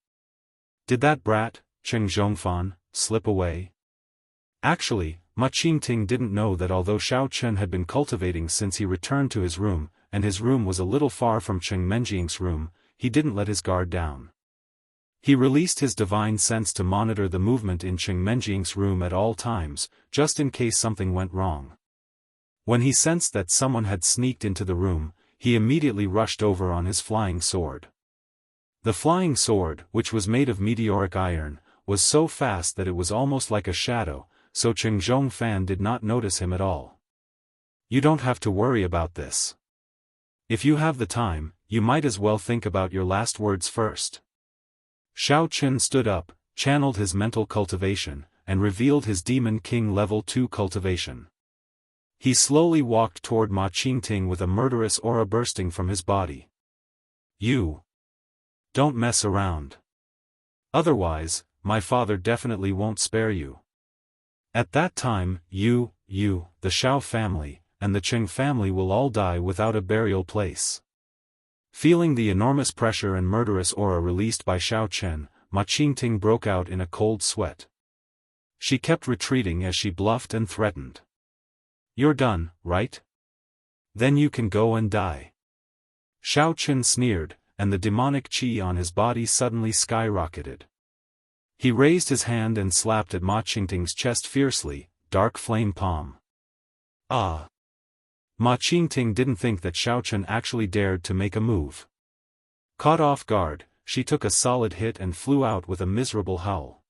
Did that brat, Cheng Xiaofan, slip away? Actually, Ma Qingting didn't know that although Xiao Chen had been cultivating since he returned to his room, and his room was a little far from Cheng Menjing's room, he didn't let his guard down. He released his divine sense to monitor the movement in Cheng Menjing's room at all times, just in case something went wrong. When he sensed that someone had sneaked into the room, he immediately rushed over on his flying sword. The flying sword, which was made of meteoric iron, was so fast that it was almost like a shadow, so Cheng Xiaofan did not notice him at all. "You don't have to worry about this. If you have the time, you might as well think about your last words first." Xiao Chen stood up, channeled his mental cultivation, and revealed his Demon King level 2 cultivation. He slowly walked toward Ma Qingting with a murderous aura bursting from his body. You don't mess around. Otherwise, my father definitely won't spare you. At that time, you, the Xiao family, and the Qing family will all die without a burial place. Feeling the enormous pressure and murderous aura released by Xiao Chen, Ma Qingting broke out in a cold sweat. She kept retreating as she bluffed and threatened. You're done, right? Then you can go and die. Xiao Chen sneered, and the demonic qi on his body suddenly skyrocketed. He raised his hand and slapped at Ma Qingting's chest fiercely, dark flame palm. Ah! Ma Qingting didn't think that Xiao Chen actually dared to make a move. Caught off guard, she took a solid hit and flew out with a miserable howl.